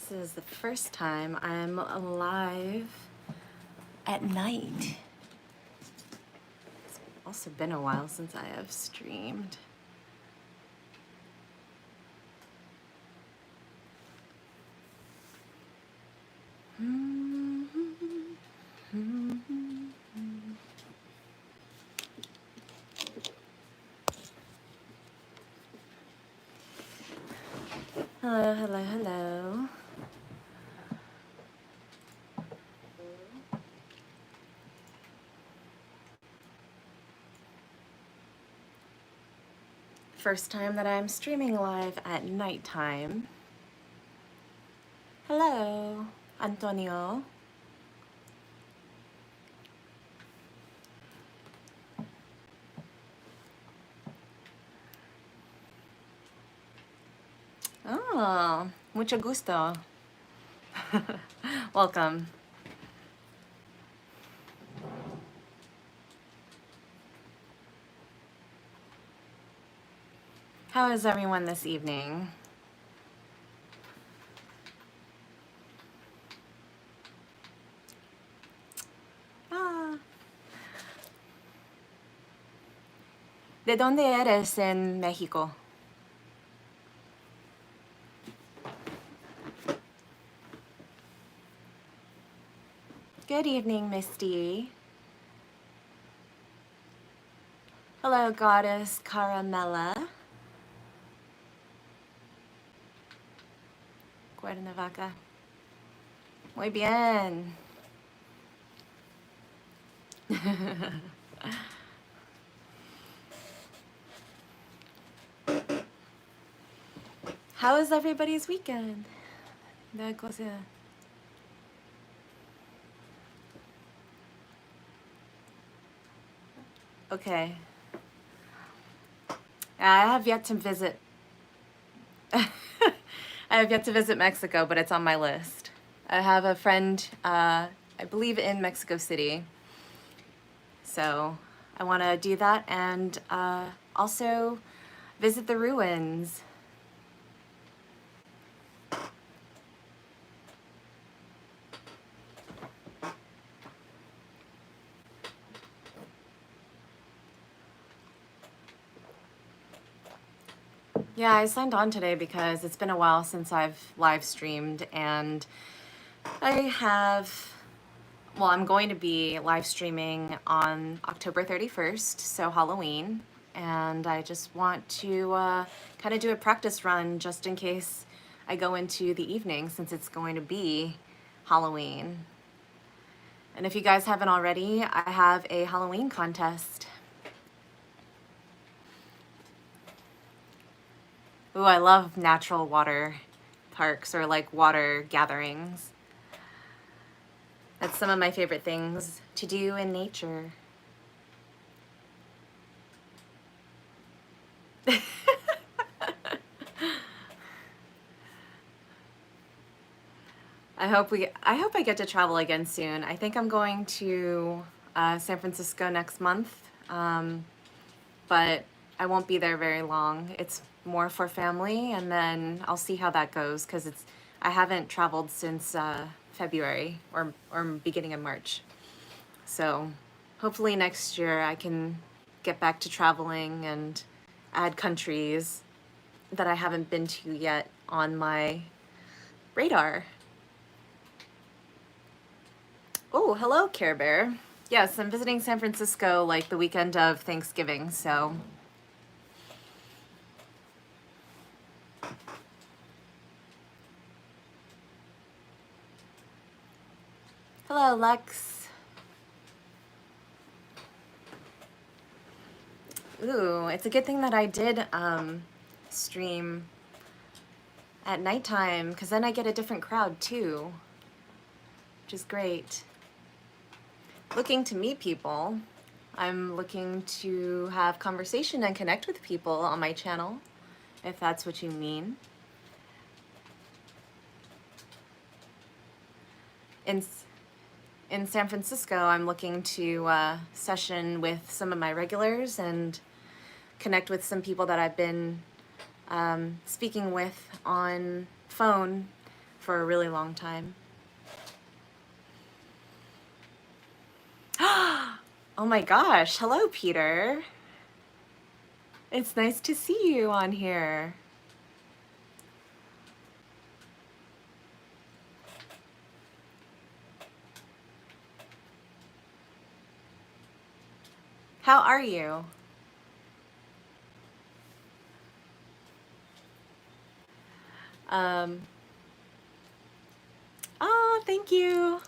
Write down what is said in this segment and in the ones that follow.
This is the first time I'm live at night. It's also been a while since I have streamed. Hello, hello, hello. First time that I'm streaming live at nighttime. Hello, Antonio. Oh, mucho gusto. Welcome. How is everyone this evening? ¿De dónde eres en México? Good evening, Misty. Hello, Goddess Caramella. Cuernavaca. Muy bien. How is everybody's weekend? Okay. I have yet to visit. I have yet to visit Mexico, but it's on my list. I have a friend, I believe, in Mexico City. So I want to do that and also visit the ruins. Yeah, I signed on today because it's been a while since I've live streamed, and I'm going to be live streaming on October 31st, so Halloween, and I just want to kind of do a practice run just in case I go into the evening, since it's going to be Halloween. And if you guys haven't already, I have a Halloween contest. Ooh, I love natural water parks or like water gatherings. That's some of my favorite things to do in nature. I hope I get to travel again soon. I think I'm going to San Francisco next month, but I won't be there very long. It's more for family, and then I'll see how that goes, because I haven't traveled since February or beginning of March. So hopefully next year I can get back to traveling and add countries that I haven't been to yet on my radar. Oh, hello, Care Bear. Yes, I'm visiting San Francisco like the weekend of Thanksgiving, so. Hello, Lex. Ooh, it's a good thing that I did stream at nighttime, because then I get a different crowd too, which is great. Looking to meet people. I'm looking to have conversation and connect with people on my channel, if that's what you mean. In San Francisco, I'm looking to session with some of my regulars and connect with some people that I've been speaking with on phone for a really long time. Oh my gosh, hello Peter. It's nice to see you on here. How are you? Oh, thank you.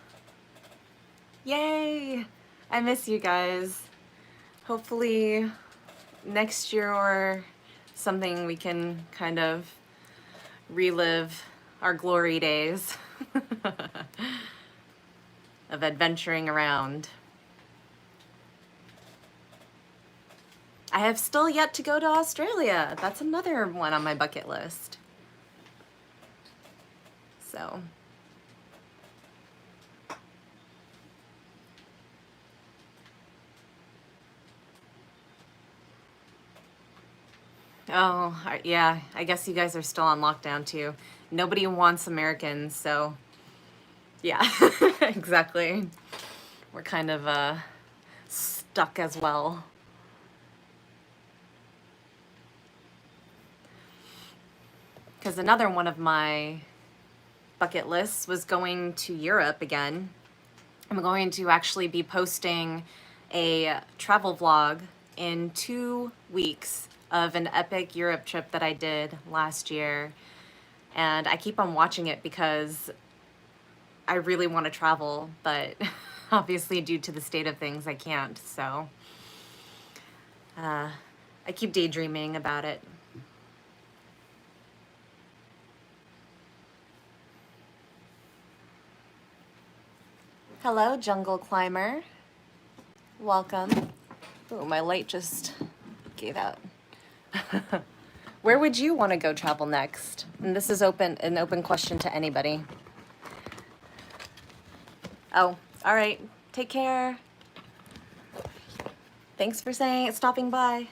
Yay. I miss you guys. Hopefully next year or something we can kind of relive our glory days of adventuring around. I have still yet to go to Australia. That's another one on my bucket list. So. Oh, yeah, I guess you guys are still on lockdown too. Nobody wants Americans, so yeah, exactly. We're kind of stuck as well. Because another one of my bucket lists was going to Europe again. I'm going to actually be posting a travel vlog in 2 weeks of an epic Europe trip that I did last year. And I keep on watching it because I really want to travel, but obviously due to the state of things, I can't. So I keep daydreaming about it. Hello, jungle climber. Welcome. Oh, my light just gave out. Where would you want to go travel next? And this is an open question to anybody. Oh, all right. Take care. Thanks for stopping by.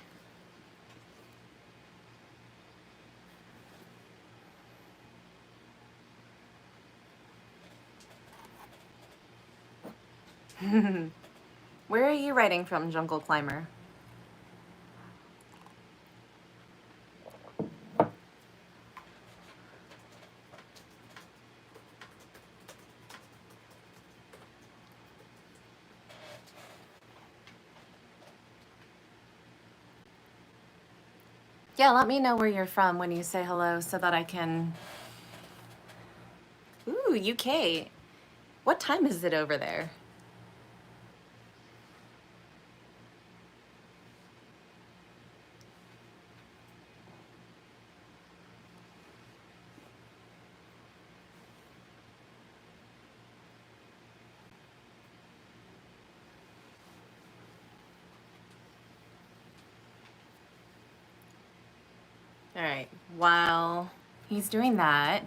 Where are you writing from, jungle climber? Yeah, let me know where you're from when you say hello so that I can... Ooh, UK. What time is it over there? All right, while he's doing that,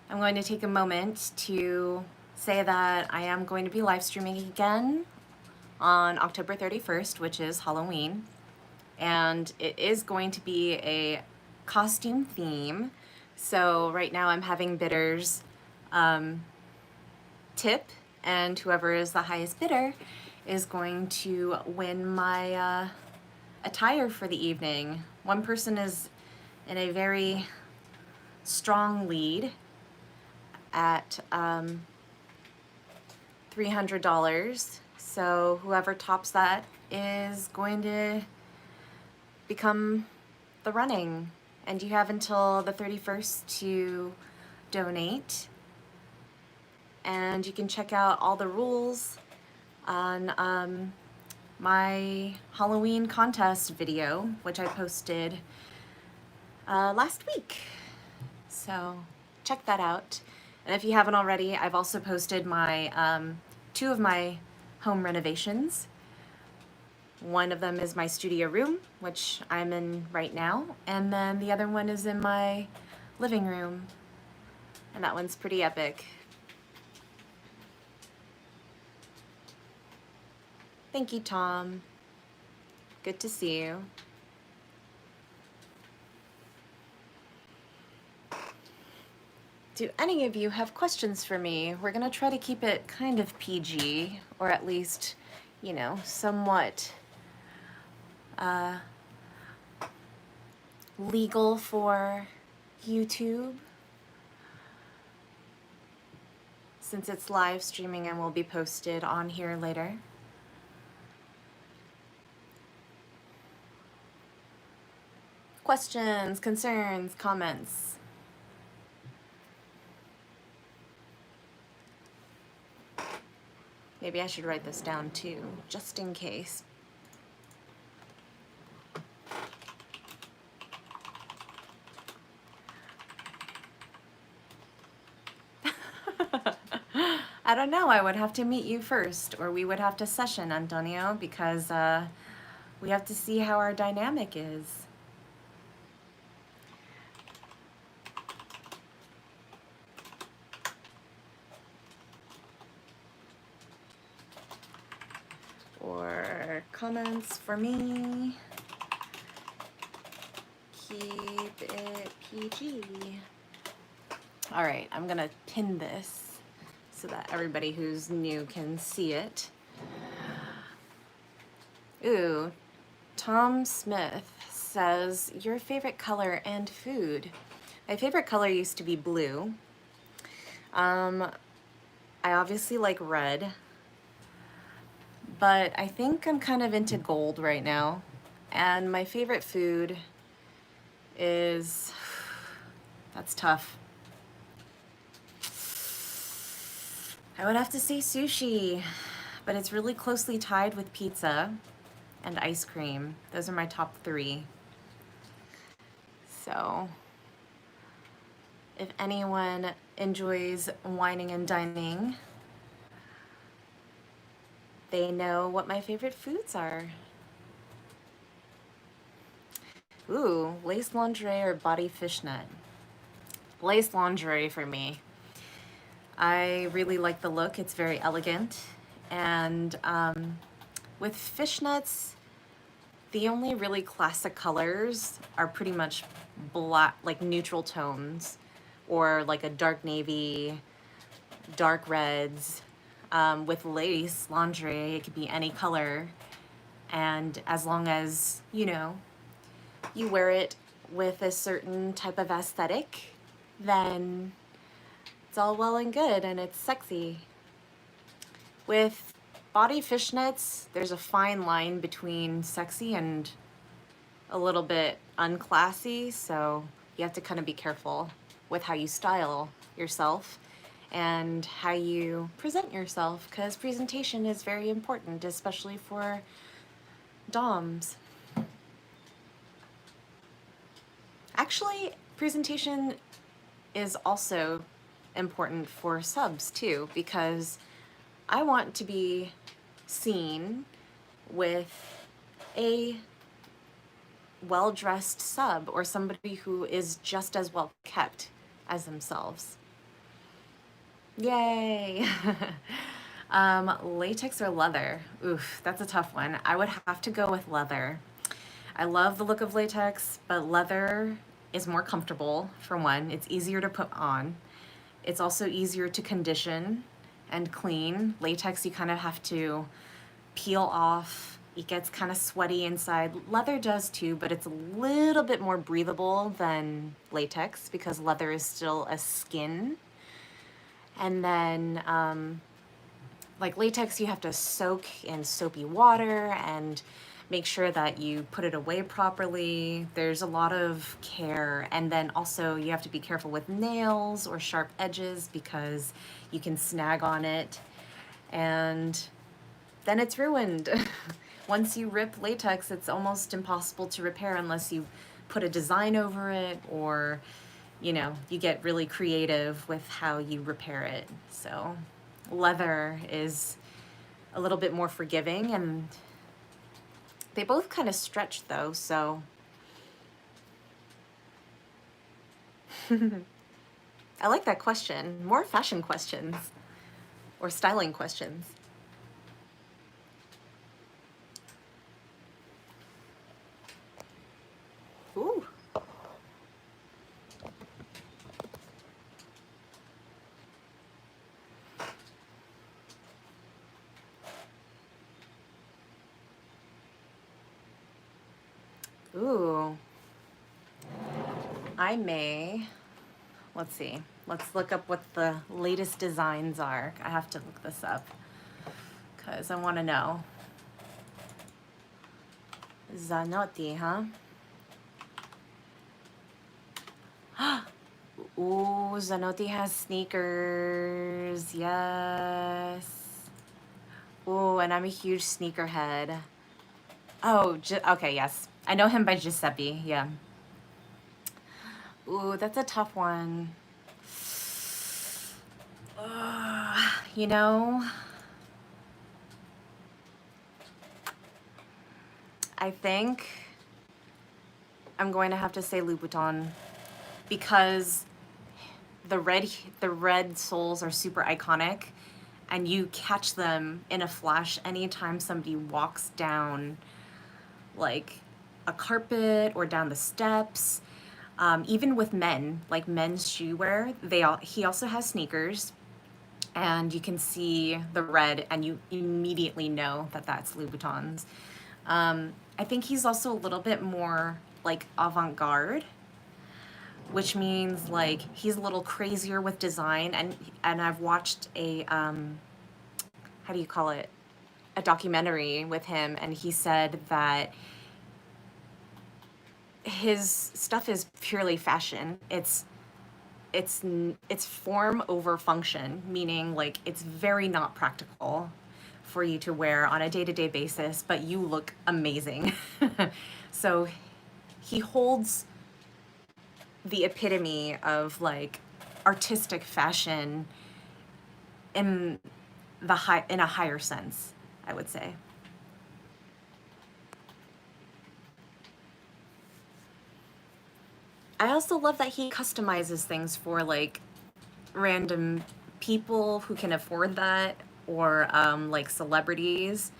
I'm going to take a moment to say that I am going to be live streaming again on October 31st, which is Halloween. And it is going to be a costume theme. So right now I'm having bidders tip, and whoever is the highest bidder is going to win my attire for the evening. One person is in a very strong lead at $300. So whoever tops that is going to become the running. And you have until the 31st to donate. And you can check out all the rules on my Halloween contest video, which I posted last week. So check that out. And if you haven't already, I've also posted my 2 of my home renovations. One of them is my studio room, which I'm in right now, and then the other one is in my living room, and that one's pretty epic. Thank you, Tom. Good to see you. Do any of you have questions for me? We're gonna try to keep it kind of PG, or at least, you know, somewhat legal for YouTube, since it's live streaming and will be posted on here later. Questions, concerns, comments? Maybe I should write this down too, just in case. I don't know, I would have to meet you first, or we would have to session, Antonio, because we have to see how our dynamic is. Or comments for me. Keep it PG. All right, I'm gonna pin this so that everybody who's new can see it. Ooh, Tom Smith says, your favorite color and food. My favorite color used to be blue. I obviously like red, but I think I'm kind of into gold right now. And my favorite food is, that's tough. I would have to say sushi, but it's really closely tied with pizza and ice cream. Those are my top 3. So if anyone enjoys wining and dining, they know what my favorite foods are. Ooh, lace lingerie or body fishnet? Lace lingerie for me. I really like the look. It's very elegant. And with fishnets, the only really classic colors are pretty much black, like neutral tones, or like a dark navy, dark reds. With lace lingerie, it could be any color. And as long as, you know, you wear it with a certain type of aesthetic, then it's all well and good and it's sexy. With body fishnets, there's a fine line between sexy and a little bit unclassy, so you have to kind of be careful with how you style yourself and how you present yourself, because presentation is very important, especially for DOMs. Actually, presentation is also important for subs too, because I want to be seen with a well-dressed sub, or somebody who is just as well kept as themselves. Yay! Latex or leather? Oof, that's a tough one. I would have to go with leather. I love the look of latex, but leather is more comfortable, for one. It's easier to put on. It's also easier to condition and clean. Latex, you kind of have to peel off. It gets kind of sweaty inside. Leather does too, but it's a little bit more breathable than latex, because leather is still a skin. And then, like latex, you have to soak in soapy water and make sure that you put it away properly. There's a lot of care. And then also you have to be careful with nails or sharp edges, because you can snag on it and then it's ruined. Once you rip latex, it's almost impossible to repair unless you put a design over it, or, you know, you get really creative with how you repair it. So leather is a little bit more forgiving, and they both kind of stretch though, so. I like that question. More fashion questions or styling questions. Ooh. Ooh, I may, let's see. Let's look up what the latest designs are. I have to look this up because I want to know. Zanotti, huh? Ooh, Zanotti has sneakers. Yes. Ooh, and I'm a huge sneakerhead. Oh, okay, yes. I know him by Giuseppe, yeah. Ooh, that's a tough one. You know, I think I'm going to have to say Louboutin because the red soles are super iconic, and you catch them in a flash anytime somebody walks down like a carpet or down the steps. Even with men, like men's shoe wear, he also has sneakers, and you can see the red and you immediately know that that's Louboutins. I think he's also a little bit more like avant-garde, which means like he's a little crazier with design, and I've watched a how do you call it, a documentary with him, and he said that his stuff is purely fashion. It's form over function, meaning like it's very not practical for you to wear on a day-to-day basis, but you look amazing. So he holds the epitome of like artistic fashion in in a higher sense, I would say. I also love that he customizes things for like random people who can afford that, or like celebrities,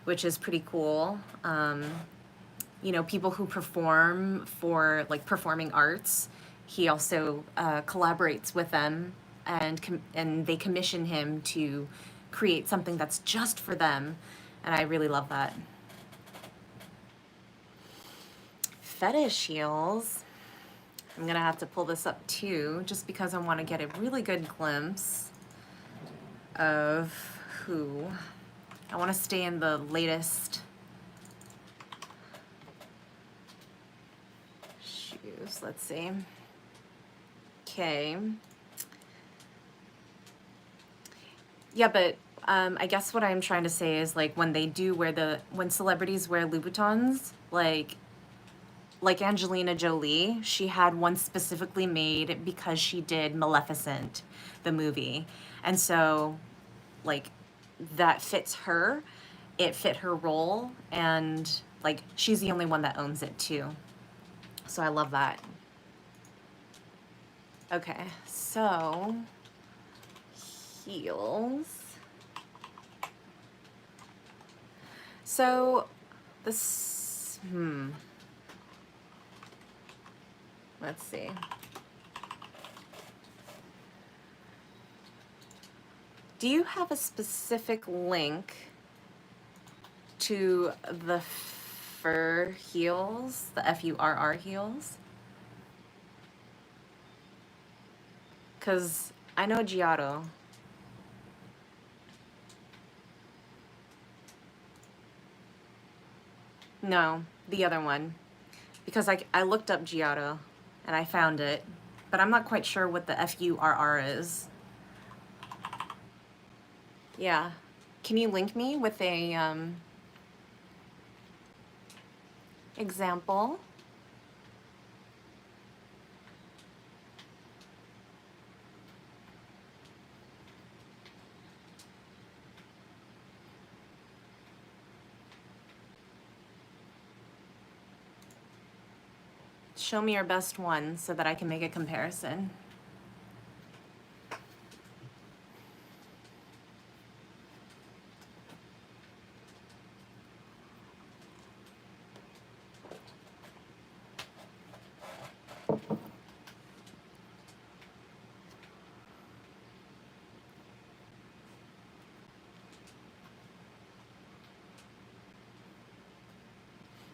which is pretty cool. You know, people who perform for like performing arts, he also collaborates with them, and they commission him to create something that's just for them, and I really love that. Fetish heels. I'm gonna have to pull this up too, just because I want to get a really good glimpse of who. I want to stay in the latest shoes. Let's see. Okay. Yeah, but I guess what I'm trying to say is like when celebrities wear Louboutins, like Angelina Jolie, she had one specifically made because she did Maleficent, the movie. And so, like, that fits her. It fit her role, and like she's the only one that owns it too. So I love that. Okay, so heels. So this, let's see. Do you have a specific link to the fur heels, the Furr heels? Because I know Giotto. No, the other one. Because I looked up Giotto and I found it, but I'm not quite sure what the Furr is. Yeah. Can you link me with a example? Show me your best one so that I can make a comparison.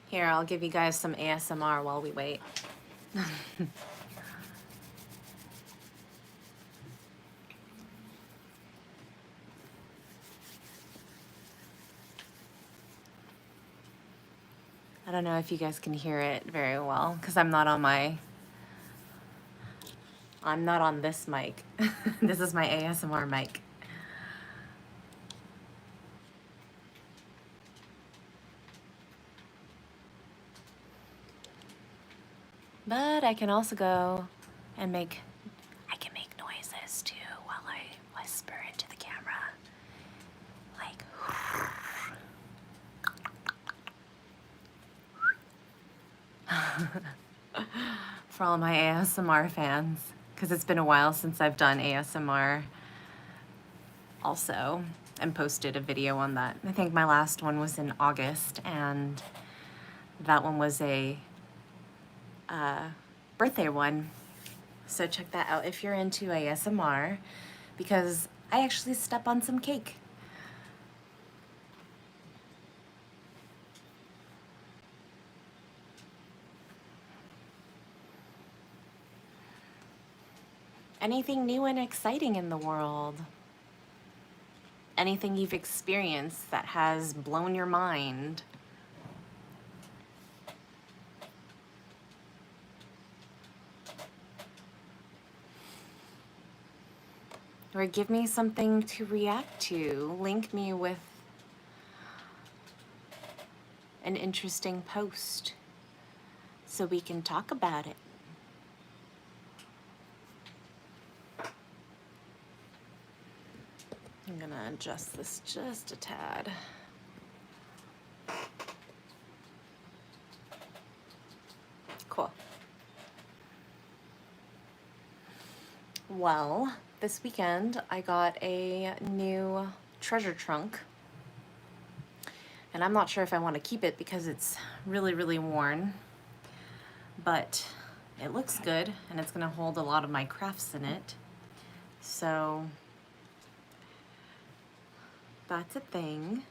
Here, I'll give you guys some ASMR while we wait. I don't know if you guys can hear it very well because I'm not on this mic. This is my ASMR mic. But I can also go and I can make noises too while I whisper into the camera. Like, for all my ASMR fans, because it's been a while since I've done ASMR also and posted a video on that. I think my last one was in August, and that one was a birthday one. So check that out if you're into ASMR, because I actually step on some cake. Anything new and exciting in the world? Anything you've experienced that has blown your mind? Or give me something to react to. Link me with an interesting post so we can talk about it. I'm gonna adjust this just a tad. Cool. Well, this weekend I got a new treasure trunk, and I'm not sure if I want to keep it because it's really, really worn, but it looks good and it's gonna hold a lot of my crafts in it. So that's a thing.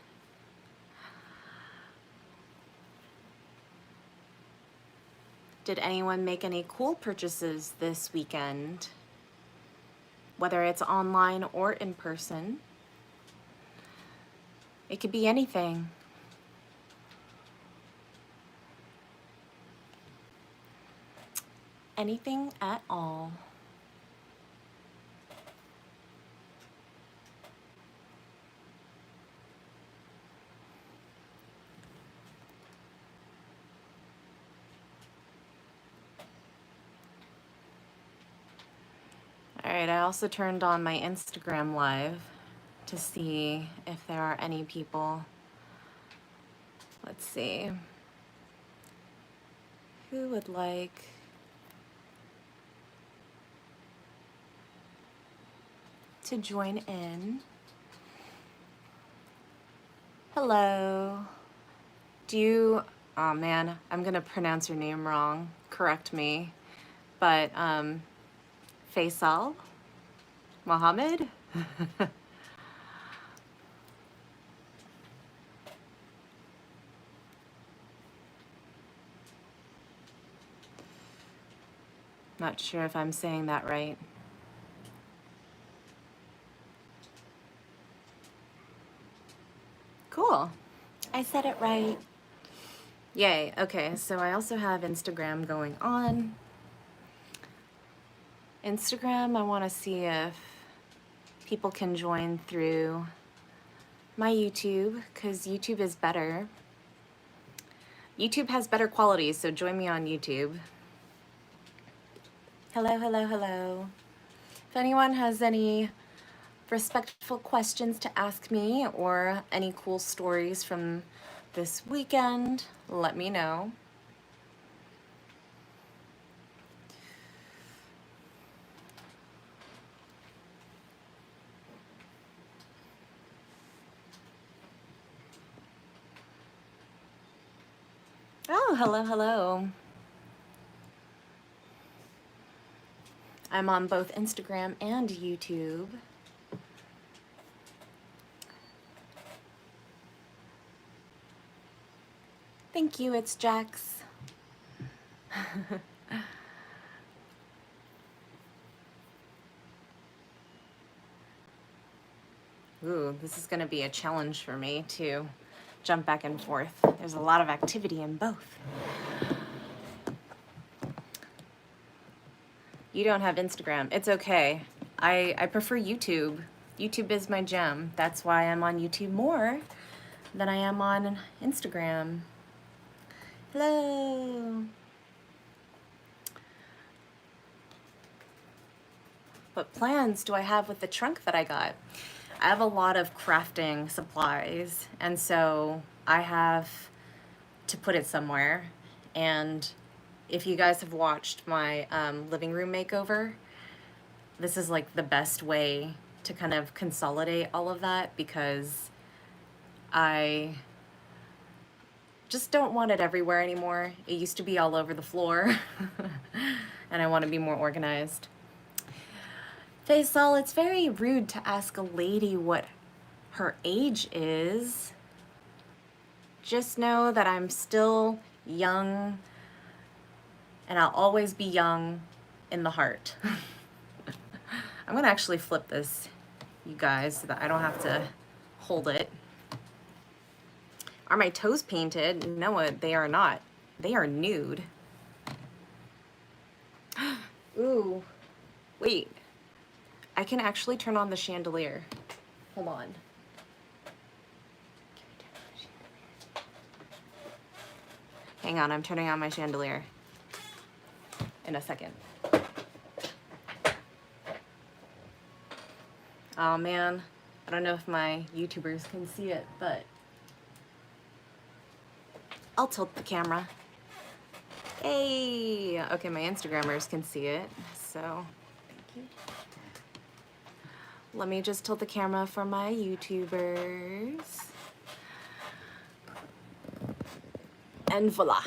Did anyone make any cool purchases this weekend? Whether it's online or in person. It could be anything. Anything at all. All right, I also turned on my Instagram live to see if there are any people. Let's see. Who would like to join in? Hello. Oh man, I'm gonna pronounce your name wrong. Correct me. But Faisal Mohammed? Not sure if I'm saying that right. Cool. I said it right. Yay. Okay, so I also have Instagram going on. Instagram, I want to see if people can join through my YouTube, because YouTube is better. YouTube has better quality, so join me on YouTube. Hello, hello, hello. If anyone has any respectful questions to ask me or any cool stories from this weekend, let me know. Oh, hello, hello. I'm on both Instagram and YouTube. Thank you, it's Jax. Ooh, this is gonna be a challenge for me to jump back and forth. There's a lot of activity in both. You don't have Instagram. It's okay. I prefer YouTube. YouTube is my gem. That's why I'm on YouTube more than I am on Instagram. Hello. What plans do I have with the trunk that I got? I have a lot of crafting supplies, and so I have to put it somewhere. And if you guys have watched my living room makeover, this is like the best way to kind of consolidate all of that, because I just don't want it everywhere anymore. It used to be all over the floor and I want to be more organized. Faisal, it's very rude to ask a lady what her age is. Just know that I'm still young and I'll always be young in the heart. I'm gonna actually flip this, you guys, so that I don't have to hold it. Are my toes painted? No, they are not. They are nude. Ooh, wait. I can actually turn on the chandelier. Hold on. Hang on, I'm turning on my chandelier in a second. Oh man, I don't know if my YouTubers can see it, but I'll tilt the camera. Hey! Okay, my Instagrammers can see it, so thank you. Let me just tilt the camera for my YouTubers. And voila.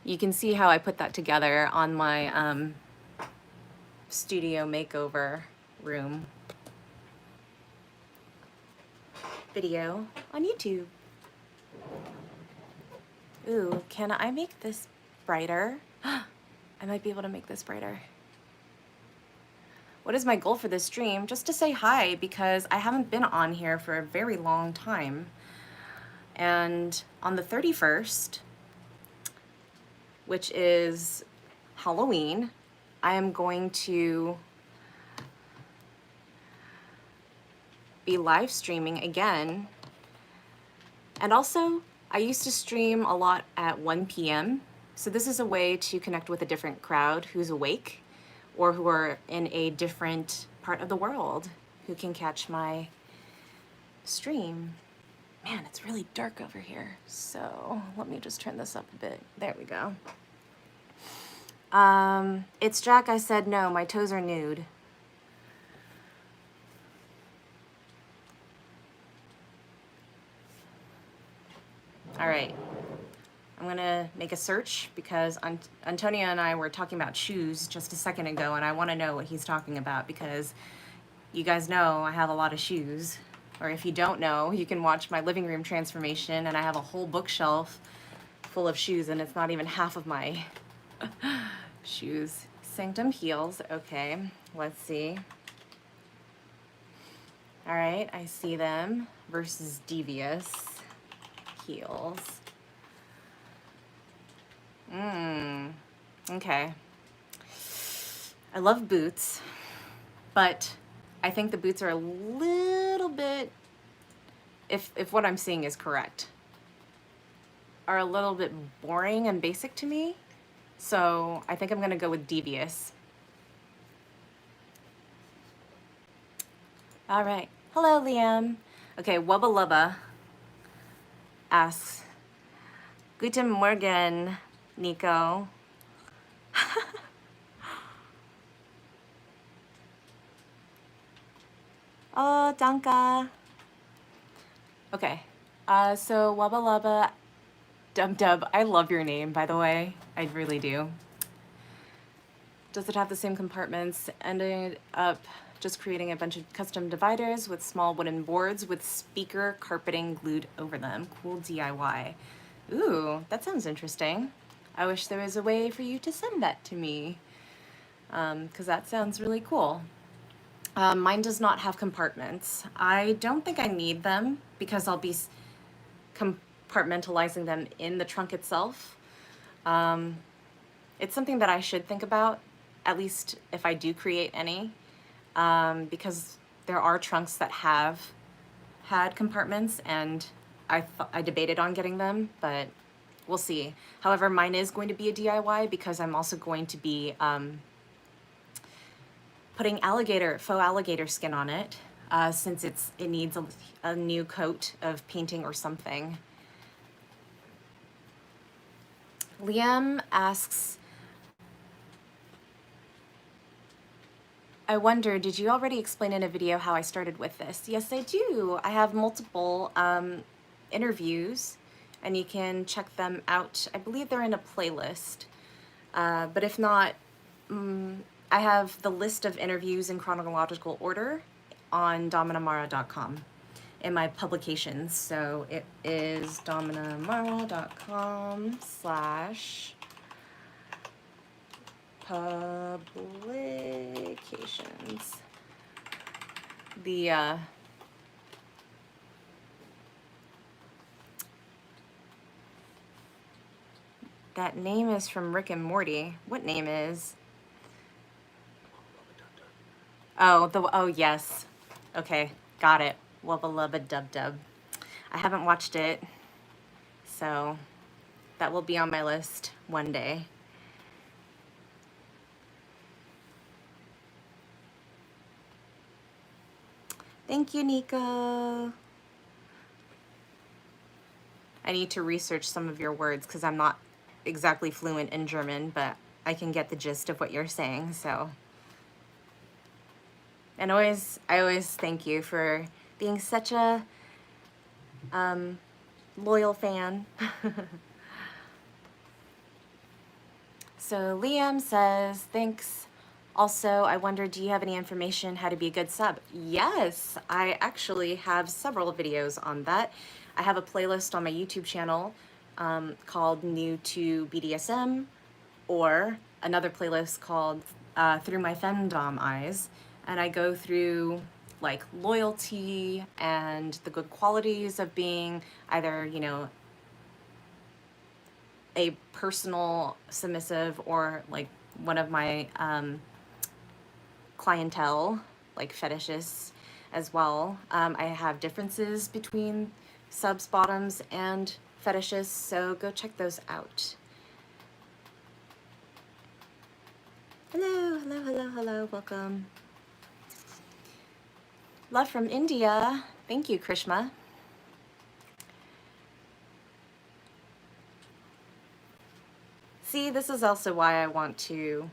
You can see how I put that together on my studio makeover room video on YouTube. Ooh, can I make this brighter? I might be able to make this brighter. What is my goal for this stream? Just to say hi, because I haven't been on here for a very long time. And on the 31st, which is Halloween, I am going to be live streaming again. And also, I used to stream a lot at 1 p.m. So this is a way to connect with a different crowd who's awake or who are in a different part of the world who can catch my stream. Man, it's really dark over here. So let me just turn this up a bit. There we go. It's Jack. I said no, my toes are nude. All right, I'm gonna make a search because Antonio and I were talking about shoes just a second ago, and I wanna know what he's talking about because you guys know I have a lot of shoes. Or if you don't know, you can watch my living room transformation, and I have a whole bookshelf full of shoes, and it's not even half of my shoes. Sanctum heels, okay, let's see. All right, I see them versus Devious heels. Okay. I love boots, but I think the boots are a little bit, if what I'm seeing is correct, are a little bit boring and basic to me. So I think I'm gonna go with Devious. All right, hello Liam. Okay, Wubba Lubba asks, Guten Morgen, Nico. Oh, danke. Okay, so Wubba Lubba, Dub Dub, I love your name, by the way. I really do. Does it have the same compartments? Ended up Just creating a bunch of custom dividers with small wooden boards with speaker carpeting glued over them. Cool DIY. Ooh, that sounds interesting. I wish there was a way for you to send that to me, because that sounds really cool. Mine does not have compartments. I don't think I need them because I'll be compartmentalizing them in the trunk itself. It's something that I should think about, at least if I do create any, because there are trunks that have had compartments, and I debated on getting them, but we'll see. However, mine is going to be a DIY because I'm also going to be putting faux alligator skin on it, since it needs a new coat of painting or something. Liam asks, I wonder, did you already explain in a video how I started with this? Yes, I do. I have multiple interviews, and you can check them out. I believe they're in a playlist, but if not, I have the list of interviews in chronological order on dominamara.com in my publications. So it is dominamara.com/publications. That name is from Rick and Morty. What name is? Oh, yes. Okay, got it. Wubba lubba dub dub. I haven't watched it, so that will be on my list one day. Thank you, Nico. I need to research some of your words because I'm not exactly fluent in German, but I can get the gist of what you're saying, so. And I always thank you for being such a loyal fan. So Liam says, thanks. Also, I wonder, do you have any information how to be a good sub? Yes, I actually have several videos on that. I have a playlist on my YouTube channel called New to BDSM, or another playlist called Through My Femdom Eyes. And I go through like loyalty and the good qualities of being either, you know, a personal submissive or like one of my clientele, like fetishists as well. I have differences between subs, bottoms, and fetishists, so go check those out. Hello, hello, hello, hello, welcome. Love from India. Thank you, Krishma. See, this is also why I want to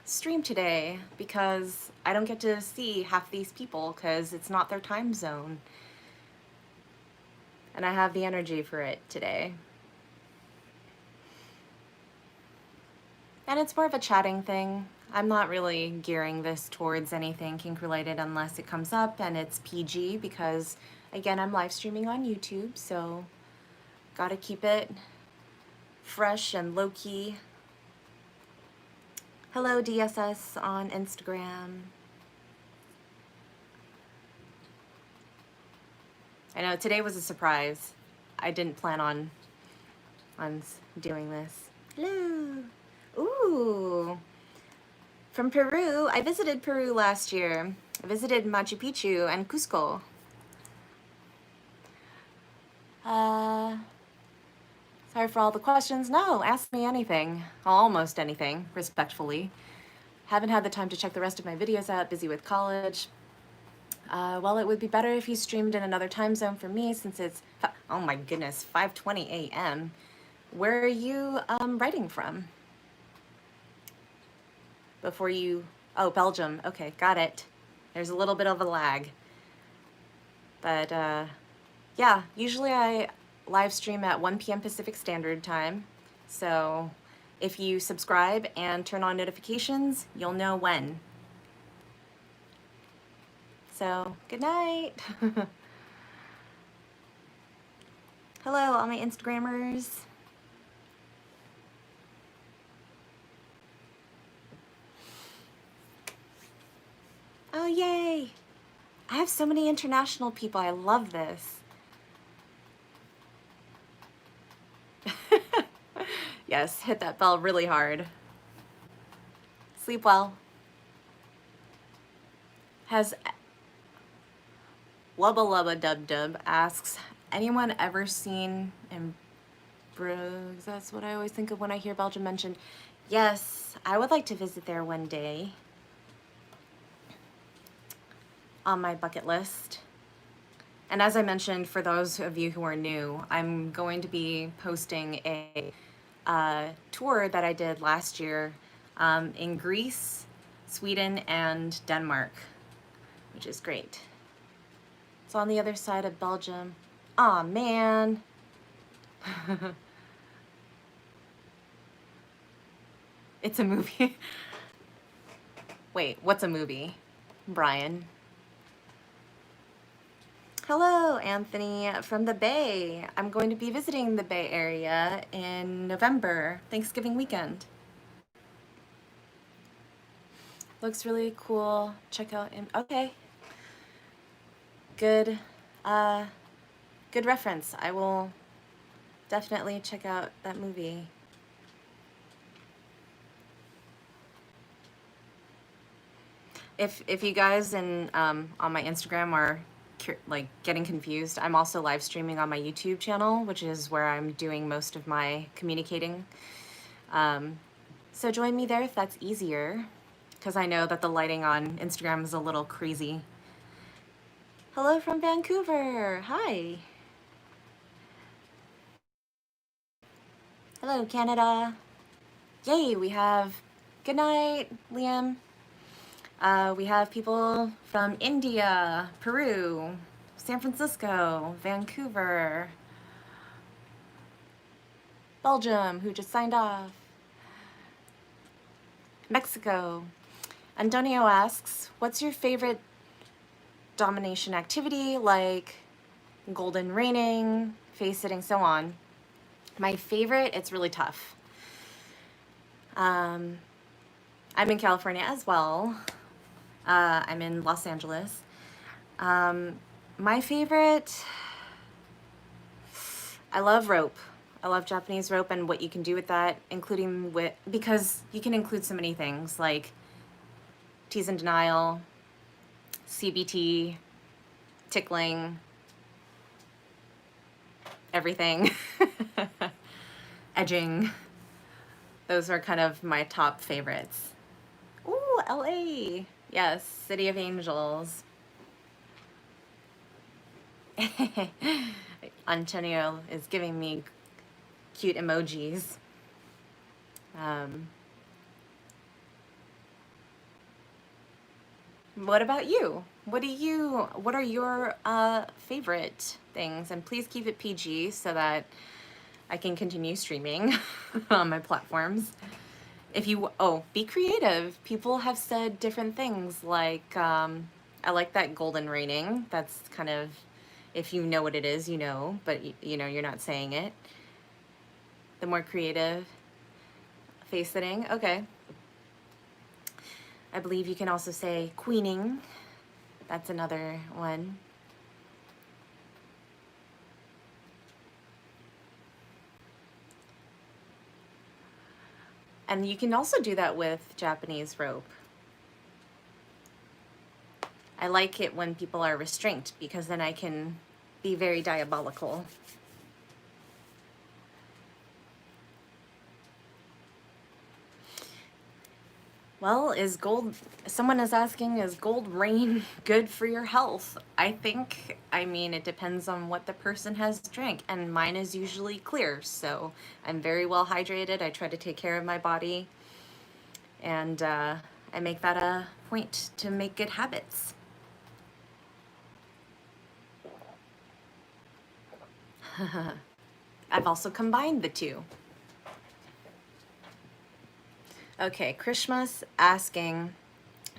stream today, because I don't get to see half these people because it's not their time zone. And I have the energy for it today. And it's more of a chatting thing. I'm not really gearing this towards anything kink related unless it comes up and it's PG, because again, I'm live streaming on YouTube, so gotta keep it fresh and low-key. Hello, DSS on Instagram. I know today was a surprise. I didn't plan on doing this. Hello. Ooh. From Peru. I visited Peru last year. I visited Machu Picchu and Cusco. Sorry for all the questions. No, ask me anything. Almost anything, respectfully. Haven't had the time to check the rest of my videos out, busy with college. Well, it would be better if you streamed in another time zone for me, since it's, oh my goodness, 5:20 a.m. Where are you writing from? Before you, oh, Belgium. Okay, got it. There's a little bit of a lag. But yeah, usually I live stream at 1 p.m. Pacific Standard Time. So if you subscribe and turn on notifications, you'll know when. So good night. Hello, all my Instagrammers. Oh, yay. I have so many international people. I love this. Yes, hit that bell really hard. Sleep well. Has Lubba Lubba Dub Dub asks, anyone ever seen in Bruges? That's what I always think of when I hear Belgium mentioned. Yes, I would like to visit there one day. On my bucket list. And as I mentioned, for those of you who are new, I'm going to be posting a tour that I did last year in Greece, Sweden, and Denmark, which is great. It's on the other side of Belgium. Aw, man. It's a movie. Wait, what's a movie? Brian. Hello, Anthony from the Bay. I'm going to be visiting the Bay Area in November, Thanksgiving weekend. Looks really cool. Check out, okay. Good, good reference. I will definitely check out that movie. If you guys on my Instagram are like getting confused, I'm also live streaming on my YouTube channel, which is where I'm doing most of my communicating. So join me there if that's easier, because I know that the lighting on Instagram is a little crazy. Hello from Vancouver. Hi. Hello, Canada. Yay, we have, good night, Liam. We have people from India, Peru, San Francisco, Vancouver, Belgium, who just signed off, Mexico. Antonio asks, what's your favorite domination activity, like golden raining, face sitting, so on? My favorite, it's really tough. I'm in California as well. I'm in Los Angeles. My favorite, I love rope. I love Japanese rope and what you can do with that, including with, because you can include so many things like tease and denial, CBT, tickling, everything, edging. Those are kind of my top favorites. Ooh, LA. Yes, City of Angels. Antonio is giving me cute emojis. What about you? What are your favorite things? And please keep it PG so that I can continue streaming on my platforms. If you, be creative. People have said different things, like, I like that golden raining. That's kind of, if you know what it is, you know, but you know, you're not saying it. The more creative, face sitting, okay. I believe you can also say queening. That's another one. And you can also do that with Japanese rope. I like it when people are restrained, because then I can be very diabolical. Well, someone is asking, is gold rain good for your health? I mean, it depends on what the person has drank, and mine is usually clear, so I'm very well hydrated. I try to take care of my body, and I make that a point to make good habits. I've also combined the two. Okay, Krishma's asking,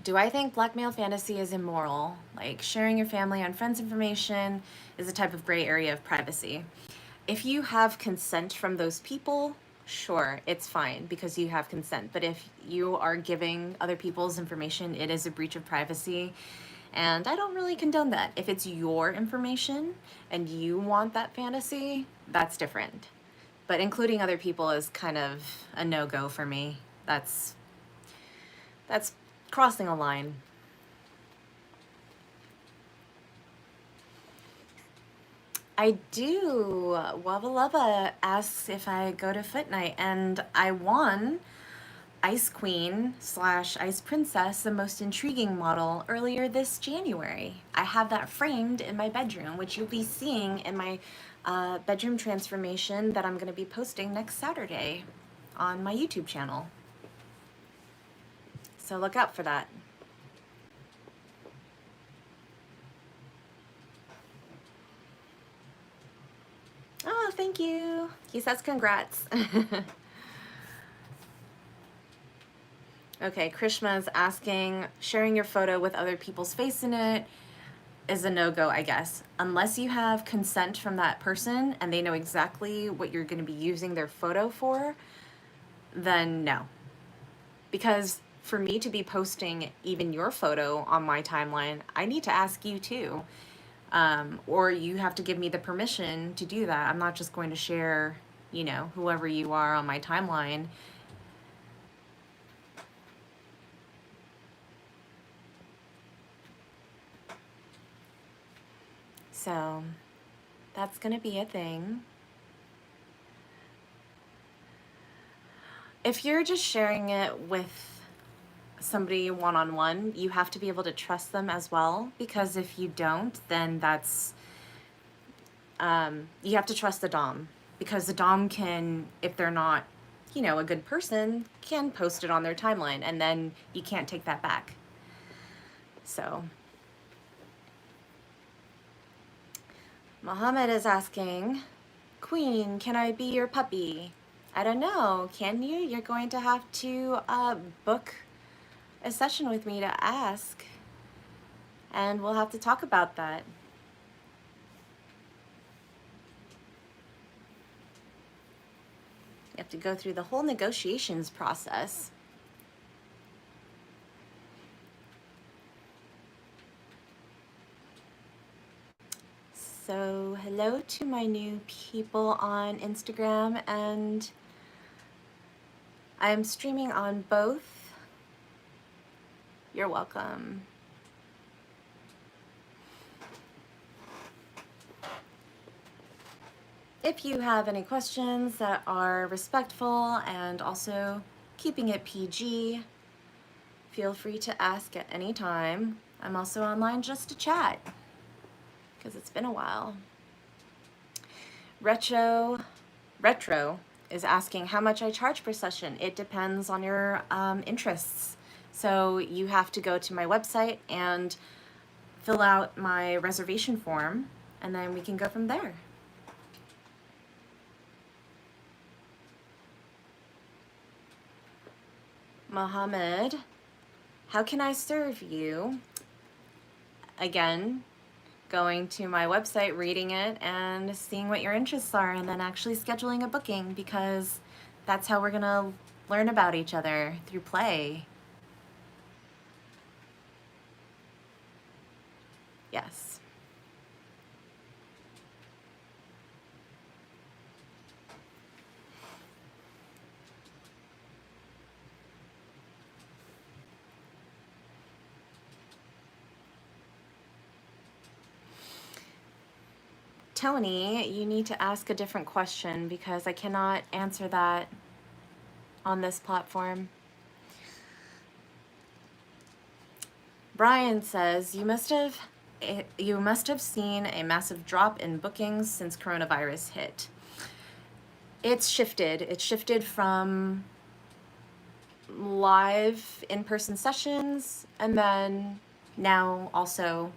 Do I think blackmail fantasy is immoral? Like sharing your family and friends' information is a type of gray area of privacy. If you have consent from those people, sure, it's fine because you have consent. But if you are giving other people's information, it is a breach of privacy. And I don't really condone that. If it's your information and you want that fantasy, that's different. But including other people is kind of a no-go for me. That's crossing a line. I do. Wubba Lubba asks if I go to Foot Night, and I won Ice Queen slash Ice Princess, the most intriguing model, earlier this January. I have that framed in my bedroom, which you'll be seeing in my bedroom transformation that I'm going to be posting next Saturday on my YouTube channel. So look out for that. Oh, thank you. He says congrats. Okay, Krishma's asking, sharing your photo with other people's face in it is a no-go, I guess. Unless you have consent from that person and they know exactly what you're going to be using their photo for, then no. Because for me to be posting even your photo on my timeline, I need to ask you too. Or you have to give me the permission to do that. I'm not just going to share, you know, whoever you are on my timeline. So that's going to be a thing. If you're just sharing it with somebody one-on-one, you have to be able to trust them as well, because if you don't, then that's you have to trust the Dom, because the Dom can, if they're not, you know, a good person, can post it on their timeline, and then you can't take that back. So Mohammed is asking, Queen, can I be your puppy? I don't know, can you? You're going to have to book a session with me to ask, and we'll have to talk about that. You have to go through the whole negotiations process. So hello to my new people on Instagram, and I'm streaming on both. You're welcome. If you have any questions that are respectful and also keeping it PG, feel free to ask at any time. I'm also online just to chat, because it's been a while. Retro is asking how much I charge per session. It depends on your interests. So you have to go to my website and fill out my reservation form, and then we can go from there. Mohammed, how can I serve you? Again, going to my website, reading it, and seeing what your interests are, and then actually scheduling a booking, because that's how we're gonna learn about each other, through play. Yes. Tony, you need to ask a different question, because I cannot answer that on this platform. Brian says, you must have seen a massive drop in bookings since coronavirus hit. It's shifted. It's shifted from live in-person sessions, and then now also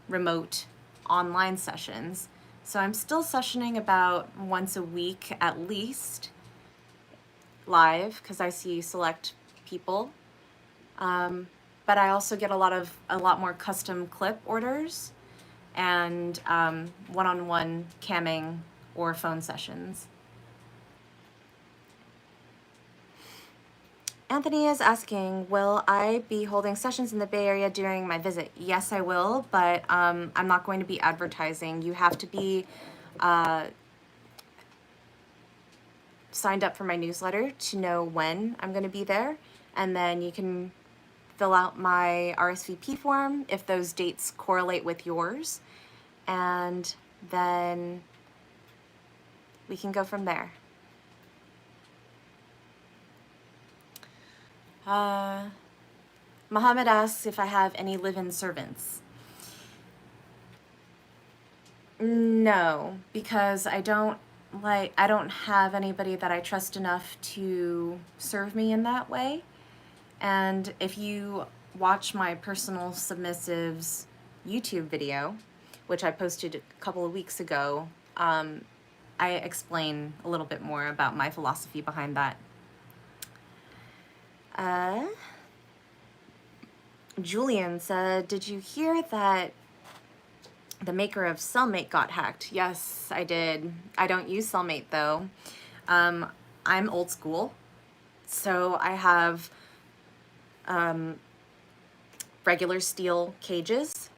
remote online sessions. So I'm still sessioning about once a week at least, live, because I see select people. but I also get a lot more custom clip orders and one-on-one camming or phone sessions. Anthony is asking, will I be holding sessions in the Bay Area during my visit? Yes, I will, but I'm not going to be advertising. You have to be signed up for my newsletter to know when I'm going to be there, and then you can fill out my RSVP form if those dates correlate with yours, and then we can go from there. Mohammed asks if I have any live-in servants. No, because I don't have anybody that I trust enough to serve me in that way. And if you watch my personal submissives YouTube video, which I posted a couple of weeks ago, I explain a little bit more about my philosophy behind that. Julian said, did you hear that the maker of Cellmate got hacked? Yes, I did. I don't use Cellmate though. I'm old school, so I have regular steel cages,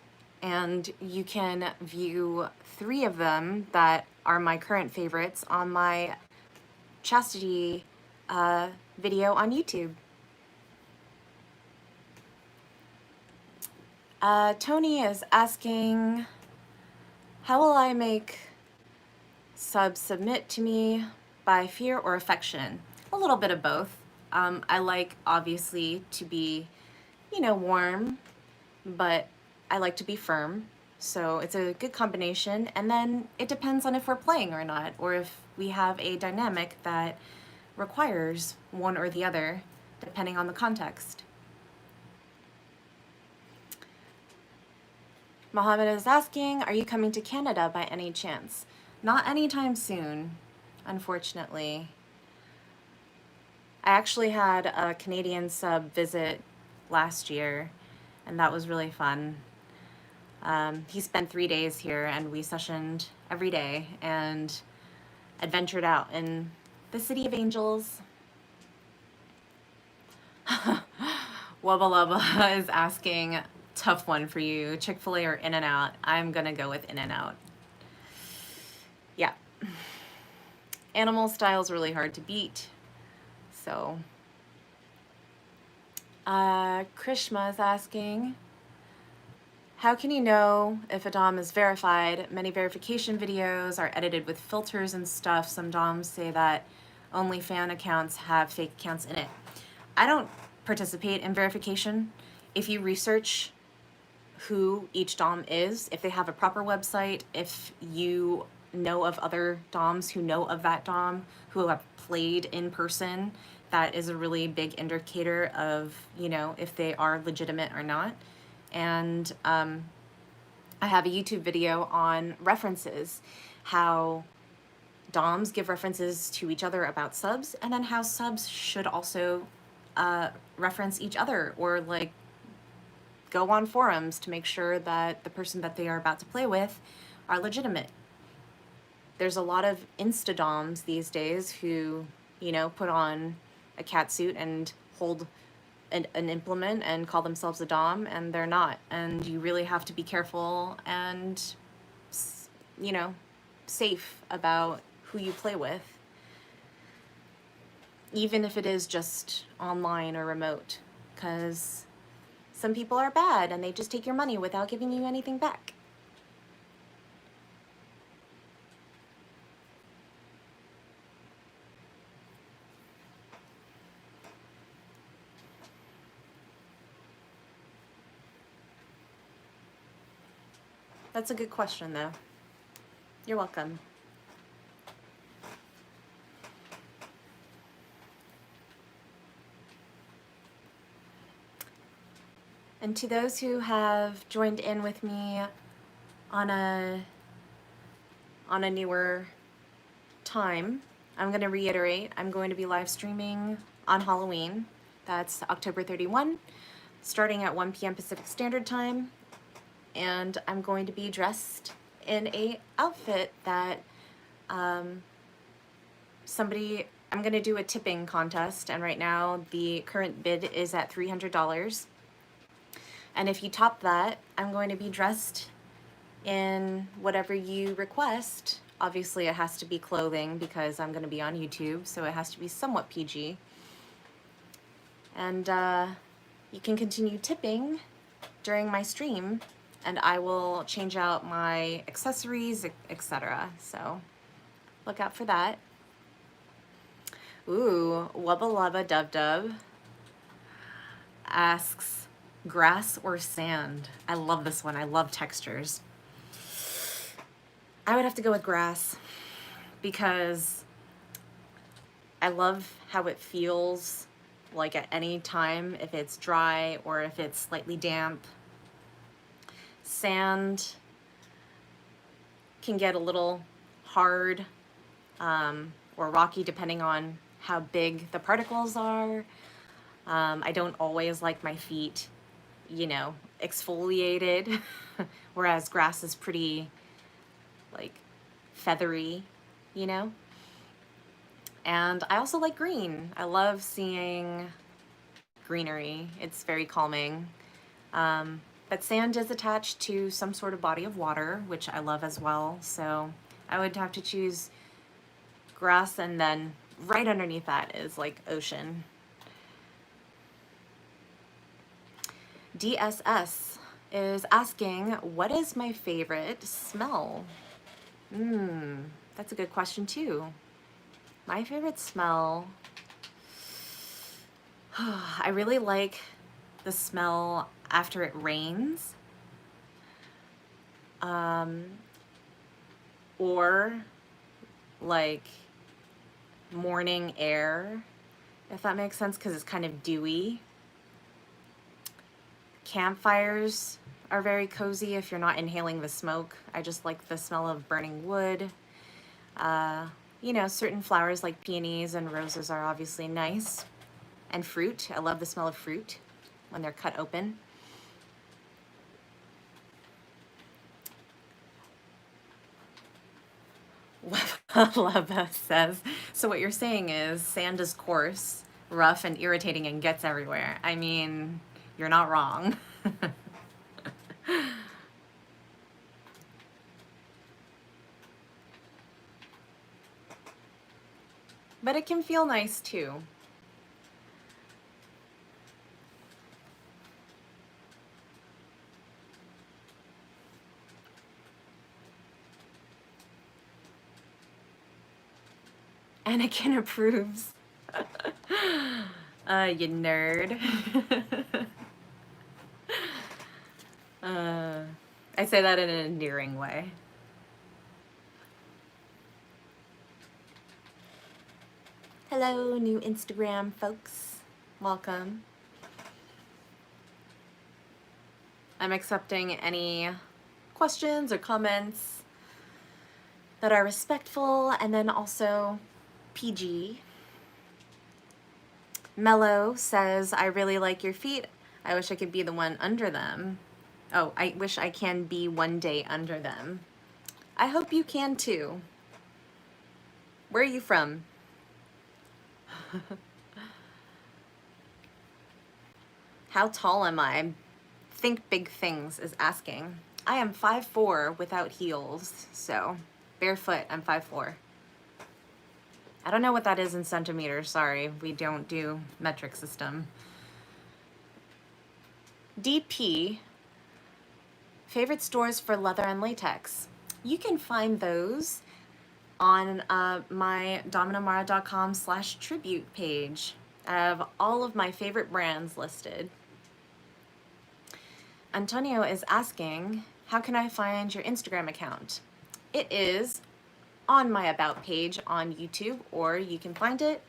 and you can view 3 of them that are my current favorites on my chastity video on YouTube. Tony is asking, how will I make subs submit to me by fear or affection? A little bit of both. I like, obviously, to be, warm, but I like to be firm. So it's a good combination. And then it depends on if we're playing or not, or if we have a dynamic that requires one or the other, depending on the context. Mohammed is asking, are you coming to Canada by any chance? Not anytime soon, unfortunately. I actually had a Canadian sub visit last year, and that was really fun. He spent 3 days here, and we sessioned every day and adventured out in the City of Angels. Wubba Lubba is asking, tough one for you, Chick-fil-A or In-N-Out? I'm gonna go with In-N-Out. Yeah. Animal style's really hard to beat. So, Krishma is asking, how can you know if a Dom is verified? Many verification videos are edited with filters and stuff. Some Doms say that only fan accounts have fake accounts in it. I don't participate in verification. If you research who each Dom is, if they have a proper website, if you know of other Doms who know of that Dom, who have played in person, that is a really big indicator of, if they are legitimate or not. And I have a YouTube video on references, how Doms give references to each other about subs, and then how subs should also reference each other, or go on forums to make sure that the person that they are about to play with are legitimate. There's a lot of Insta-Doms these days who, put on a catsuit and hold an implement and call themselves a Dom, and they're not. And you really have to be careful and, safe about who you play with, even if it is just online or remote, because some people are bad and they just take your money without giving you anything back. That's a good question, though. You're welcome. And to those who have joined in with me on a newer time, I'm going to reiterate, I'm going to be live streaming on Halloween. That's October 31. starting at 1 p.m. Pacific Standard Time, and I'm going to be dressed in a outfit that I'm going to do a tipping contest, and right now the current bid is at $300. And if you top that, I'm going to be dressed in whatever you request. Obviously it has to be clothing because I'm going to be on YouTube, so it has to be somewhat PG. And you can continue tipping during my stream, and I will change out my accessories, etc. So look out for that. Ooh, Wubba Lubba Dub Dub asks, grass or sand? I love this one. I love textures. I would have to go with grass because I love how it feels like at any time, if it's dry or if it's slightly damp. Sand can get a little hard or rocky depending on how big the particles are. I don't always like my feet, you know, exfoliated, whereas grass is pretty like feathery, you know. And I also like green. I love seeing greenery. It's very calming. But sand is attached to some sort of body of water, which I love as well. So I would have to choose grass, and then right underneath that is like ocean. DSS is asking, what is my favorite smell? That's a good question too. My favorite smell, I really like the smell after it rains, or like morning air, if that makes sense, because it's kind of dewy. Campfires are very cozy if you're not inhaling the smoke. I just like the smell of burning wood. You know, certain flowers like peonies and roses are obviously nice. And fruit. I love the smell of fruit when they're cut open. Lava says, so what you're saying is sand is coarse, rough, and irritating and gets everywhere. I mean, you're not wrong. But it can feel nice too. Anakin approves. You nerd. I say that in an endearing way. Hello, new Instagram folks. Welcome. I'm accepting any questions or comments that are respectful and then also PG. Mello says, I really like your feet. I wish I could be the one under them. Oh, I wish I can be one day under them. I hope you can too. Where are you from? How tall am I? Think big things is asking. I am 5'4" without heels, so barefoot, I'm 5'4". I don't know what that is in centimeters, sorry. We don't do metric system. DP, favorite stores for leather and latex. You can find those on my dominamara.com/tribute page. I have all of my favorite brands listed. Antonio is asking, how can I find your Instagram account? It is on my About page on YouTube, or you can find it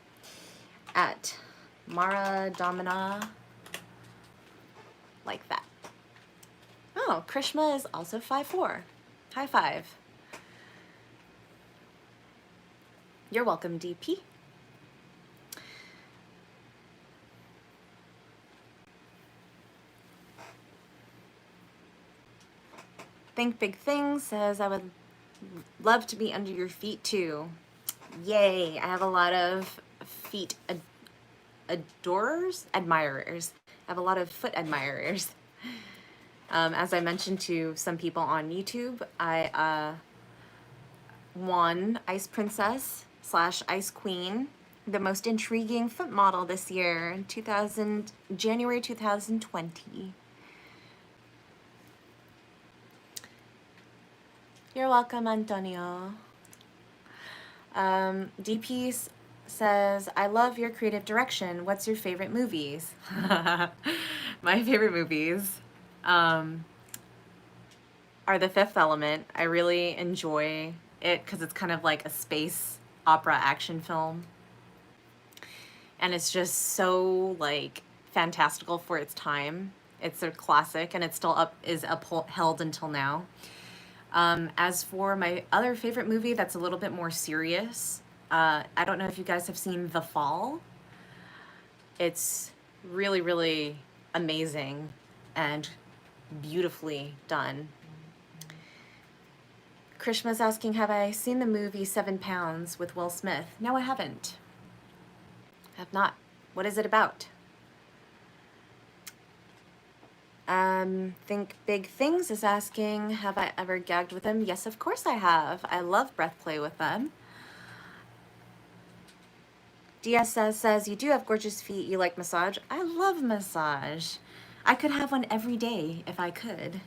at Mara Domina, like that. Oh, Krishma is also 5'4". High five. You're welcome, DP. Think Big Things says, I would love to be under your feet too. Yay, I have a lot of feet admirers. I have a lot of foot admirers. As I mentioned to some people on YouTube, I won Ice Princess / Ice Queen, the most intriguing foot model this year in January 2020. You're welcome, Antonio. DP says, I love your creative direction. What's your favorite movies? My favorite movies are The Fifth Element. I really enjoy it because it's kind of like a space opera action film. And it's just so like fantastical for its time. It's a classic and it still is upheld until now. As for my other favorite movie that's a little bit more serious, I don't know if you guys have seen The Fall. It's really, really amazing and beautifully done. Krishma's asking, have I seen the movie 7 Pounds with Will Smith? No, I haven't. I have not. What is it about? Think Big Things is asking, have I ever gagged with them? Yes, of course I have. I love breath play with them. DSS says, you do have gorgeous feet. You like massage? I love massage. I could have one every day if I could.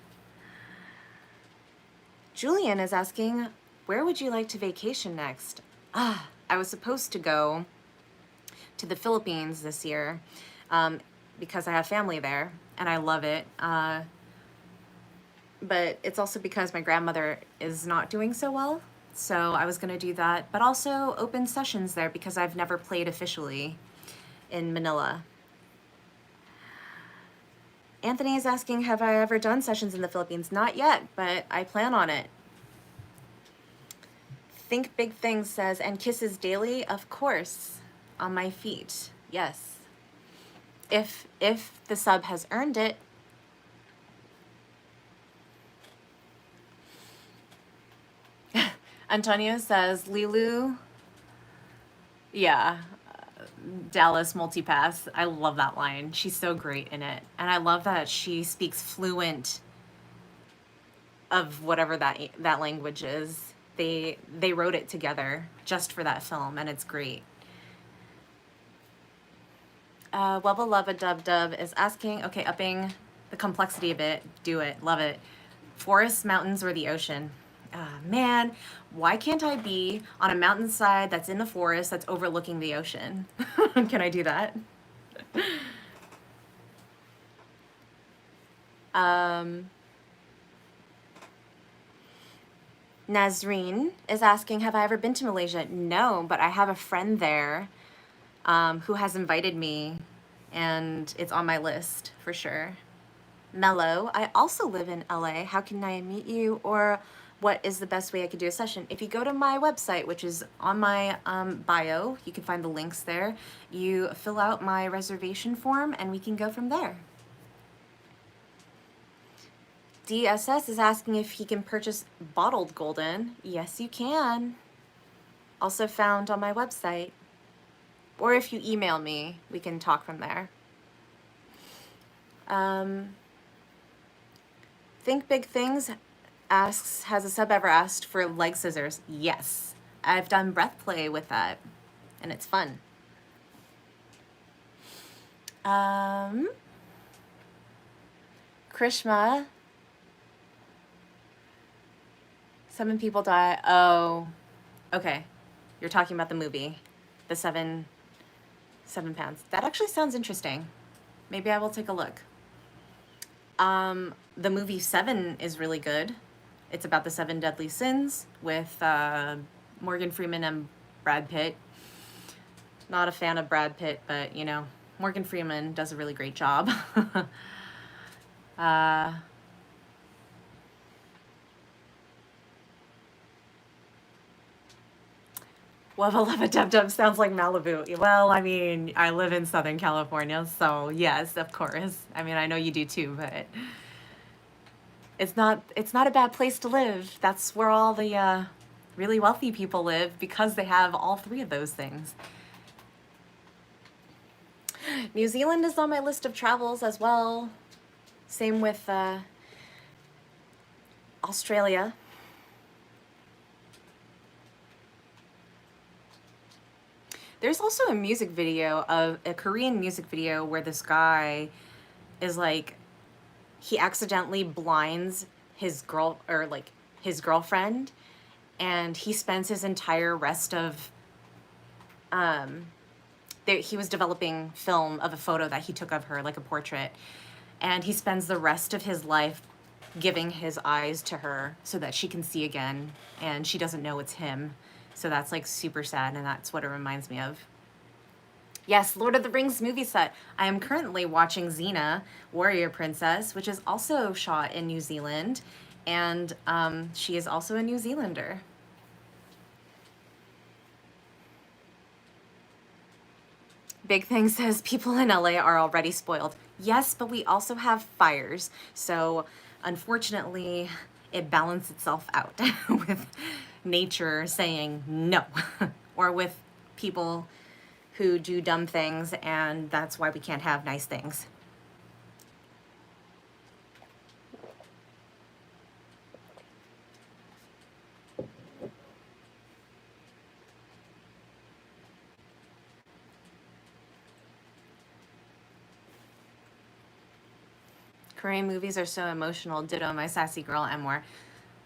Julian is asking, where would you like to vacation next? I was supposed to go to the Philippines this year because I have family there and I love it. But it's also because my grandmother is not doing so well. So I was gonna do that, but also open sessions there because I've never played officially in Manila. Anthony is asking, have I ever done sessions in the Philippines? Not yet, but I plan on it. Think Big Things says, and kisses daily? Of course, on my feet, yes. If the sub has earned it. Antonio says, Lilu, yeah, Dallas Multipass. I love that line. She's so great in it. And I love that she speaks fluent of whatever that language is. They wrote it together just for that film, and it's great. Wubba Lubba Dub Dub is asking, okay, upping the complexity a bit. Do it. Love it. Forests, mountains, or the ocean? Man, why can't I be on a mountainside that's in the forest that's overlooking the ocean? Can I do that? Nazreen is asking, have I ever been to Malaysia? No, but I have a friend there who has invited me, and it's on my list for sure. Mello, I also live in LA. How can I meet you? Or what is the best way I could do a session? If you go to my website, which is on my bio, you can find the links there. You fill out my reservation form and we can go from there. DSS is asking if he can purchase bottled golden. Yes, you can. Also found on my website. Or if you email me, we can talk from there. Think Big Things asks, has a sub ever asked for leg scissors? Yes. I've done breath play with that, and it's fun. Krishma, 7 people die. Oh, okay. You're talking about the movie, the 7 pounds. That actually sounds interesting. Maybe I will take a look. The movie 7 is really good. It's about the 7 deadly sins with Morgan Freeman and Brad Pitt. Not a fan of Brad Pitt, but you know, Morgan Freeman does a really great job. Wubba Lubba Dub Dub sounds like Malibu. Well, I mean, I live in Southern California, so yes, of course. I mean, I know you do too, but It's not a bad place to live. That's where all the really wealthy people live because they have all three of those things. New Zealand is on my list of travels as well. Same with Australia. There's also a music video of a Korean music video where this guy is like, he accidentally blinds his his girlfriend, and he spends his entire rest of he was developing film of a photo that he took of her, like a portrait, and he spends the rest of his life giving his eyes to her so that she can see again, and she doesn't know it's him. So that's like super sad, and that's what it reminds me of. Yes, Lord of the Rings movie set. I am currently watching Xena, Warrior Princess, which is also shot in New Zealand, and she is also a New Zealander. Big Thing says people in LA are already spoiled. Yes, but we also have fires. So unfortunately, it balances itself out with nature saying no, or with people who do dumb things, and that's why we can't have nice things. Korean movies are so emotional. Ditto, my sassy girl, and more.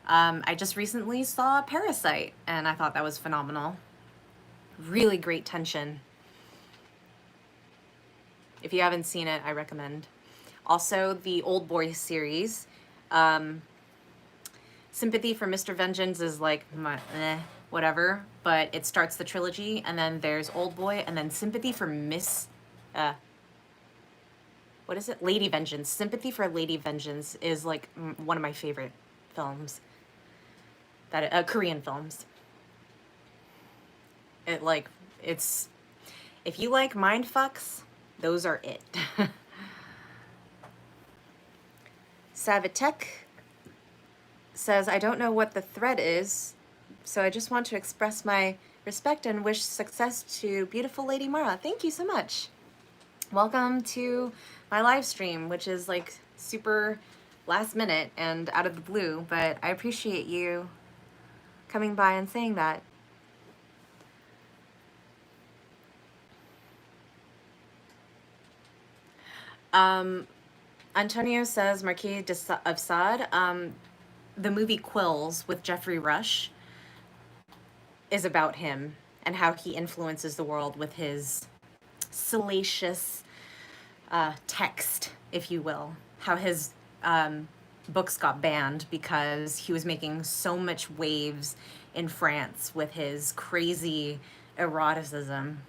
I just recently saw Parasite, and I thought that was phenomenal. Really great tension. If you haven't seen it, I recommend. Also, the Old Boy series. Sympathy for Mr. Vengeance is like, whatever, but it starts the trilogy, and then there's Old Boy, and then Sympathy for what is it? Lady Vengeance. Sympathy for Lady Vengeance is like one of my favorite films. Korean films. It's, if you like mind fucks, those are it. Savitek says, I don't know what the thread is, so I just want to express my respect and wish success to beautiful Lady Mara. Thank you so much. Welcome to my live stream, which is like super last minute and out of the blue, but I appreciate you coming by and saying that. Antonio says, Marquis of Sade, the movie Quills with Jeffrey Rush is about him and how he influences the world with his salacious text, if you will. How his books got banned because he was making so much waves in France with his crazy eroticism.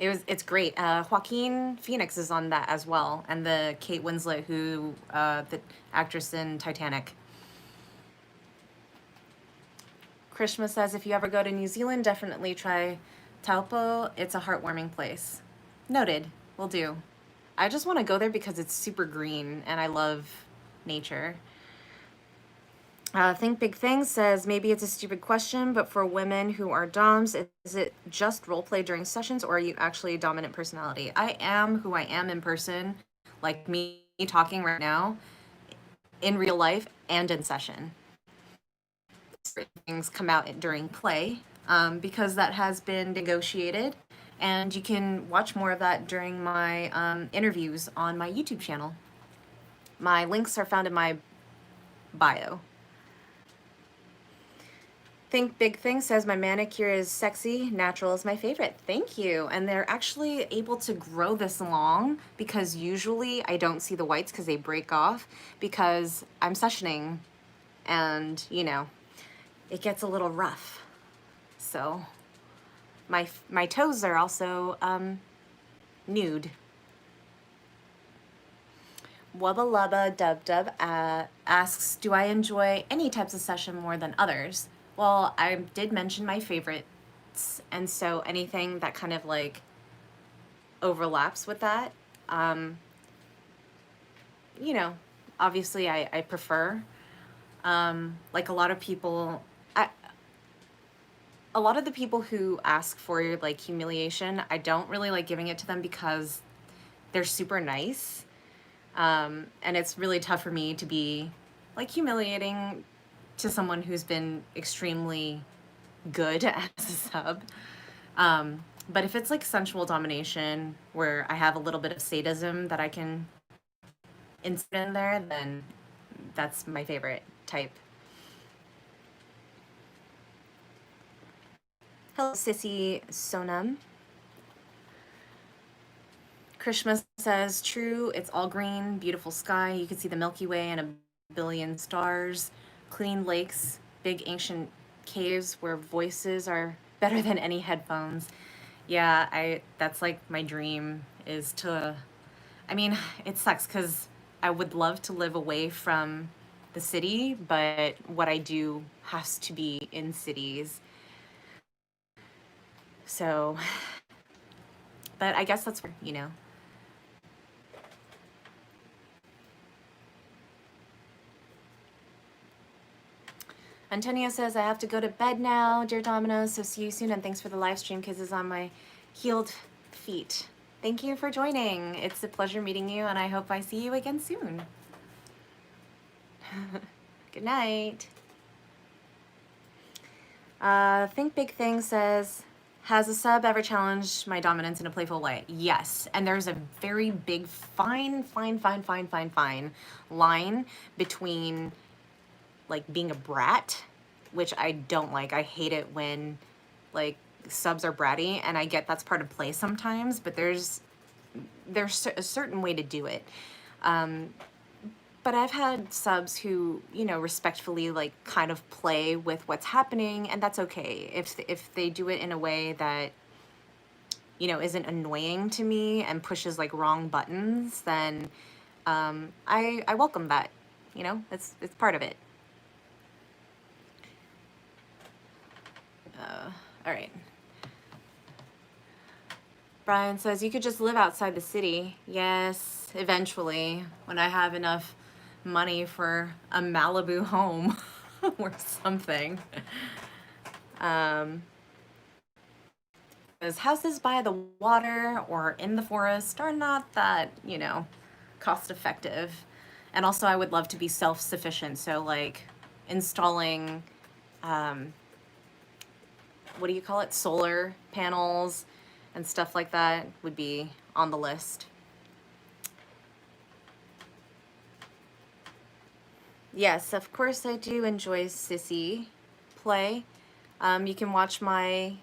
It's great. Joaquin Phoenix is on that as well, and the Kate Winslet, who the actress in Titanic. Krishma says, if you ever go to New Zealand, definitely try Taupo. It's a heartwarming place. Noted. Will do. I just want to go there because it's super green and I love nature. Think Big Thing says, maybe it's a stupid question, but for women who are doms, is it just roleplay during sessions, or are you actually a dominant personality? I am who I am in person, like me talking right now, in real life and in session. Certain things come out during play because that has been negotiated, and you can watch more of that during my interviews on my YouTube channel. My links are found in my bio. Think Big Thing says, my manicure is sexy, natural is my favorite. Thank you. And they're actually able to grow this long because usually I don't see the whites because they break off because I'm sessioning and, you know, it gets a little rough. So my toes are also nude. Wubba Lubba Dub Dub asks, do I enjoy any types of session more than others? Well, I did mention my favorites, and so anything that kind of like overlaps with that, you know, obviously I prefer. Like a lot of people, a lot of the people who ask for like humiliation, I don't really like giving it to them because they're super nice. And it's really tough for me to be like humiliating to someone who's been extremely good as a sub. But if it's like sensual domination where I have a little bit of sadism that I can insert in there, then that's my favorite type. Hello, Sissy Sonam. Krishma says, true, it's all green, beautiful sky. You can see the Milky Way and a billion stars, clean lakes, big ancient caves where voices are better than any headphones. Yeah, that's like my dream is to, I mean, it sucks because I would love to live away from the city, but what I do has to be in cities. So, but I guess that's where, you know. Antonio says, I have to go to bed now, dear Domino, so see you soon, and thanks for the live stream, kisses on my healed feet. Thank you for joining. It's a pleasure meeting you, and I hope I see you again soon. Good night. Think Big Thing says, has a sub ever challenged my dominance in a playful way? Yes, and there's a very big, fine line between like being a brat, which I don't like. I hate it when like subs are bratty, and I get that's part of play sometimes, but there's a certain way to do it. But I've had subs who, you know, respectfully like kind of play with what's happening, and that's okay. If they do it in a way that, you know, isn't annoying to me and pushes like wrong buttons, then I welcome that. You know, it's part of it. All right. Brian says, you could just live outside the city. Yes, eventually, when I have enough money for a Malibu home or something. Because houses by the water or in the forest are not that, you know, cost effective. And also, I would love to be self-sufficient. So, like, installing, what do you call it? Solar panels and stuff like that would be on the list. Yes, of course I do enjoy sissy play. You can watch my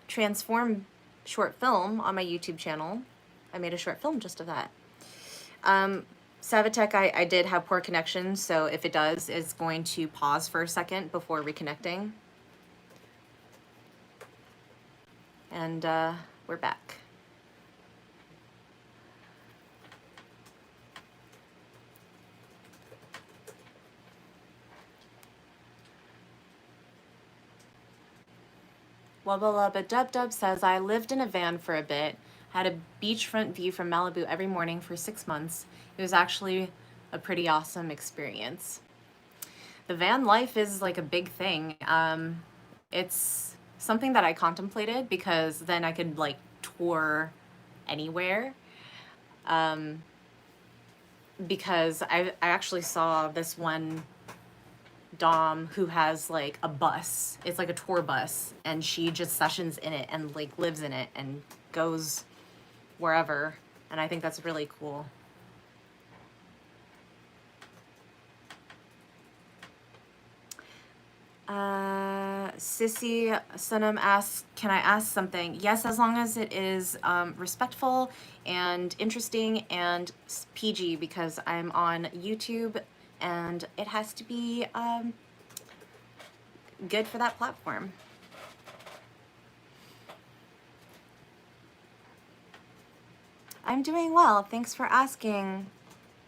Transform short film on my YouTube channel. I made a short film just of that. Savitech, I did have poor connection, so if it does, it's going to pause for a second before reconnecting. And we're back. Wubba Dub Dub says, I lived in a van for a bit, had a beachfront view from Malibu every morning for 6 months. It was actually a pretty awesome experience. The van life is like a big thing. It's something that I contemplated because then I could like tour anywhere. Because I actually saw this one dom who has like a bus. It's like a tour bus, and she just sessions in it and like lives in it and goes wherever, and I think that's really cool. Sissy Sunam asks, can I ask something? Yes, as long as it is respectful and interesting and PG, because I'm on YouTube and it has to be good for that platform. I'm doing well. Thanks for asking,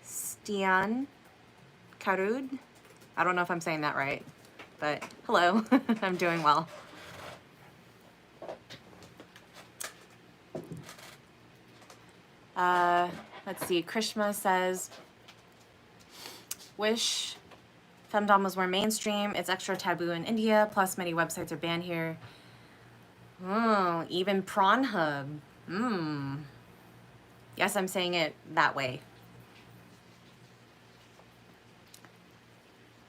Stian Karud. I don't know if I'm saying that right, but hello. I'm doing well. Let's see. Krishma says, Wish Femdom was more mainstream. It's extra taboo in India, plus many websites are banned here. Oh, even Pornhub. Yes, I'm saying it that way.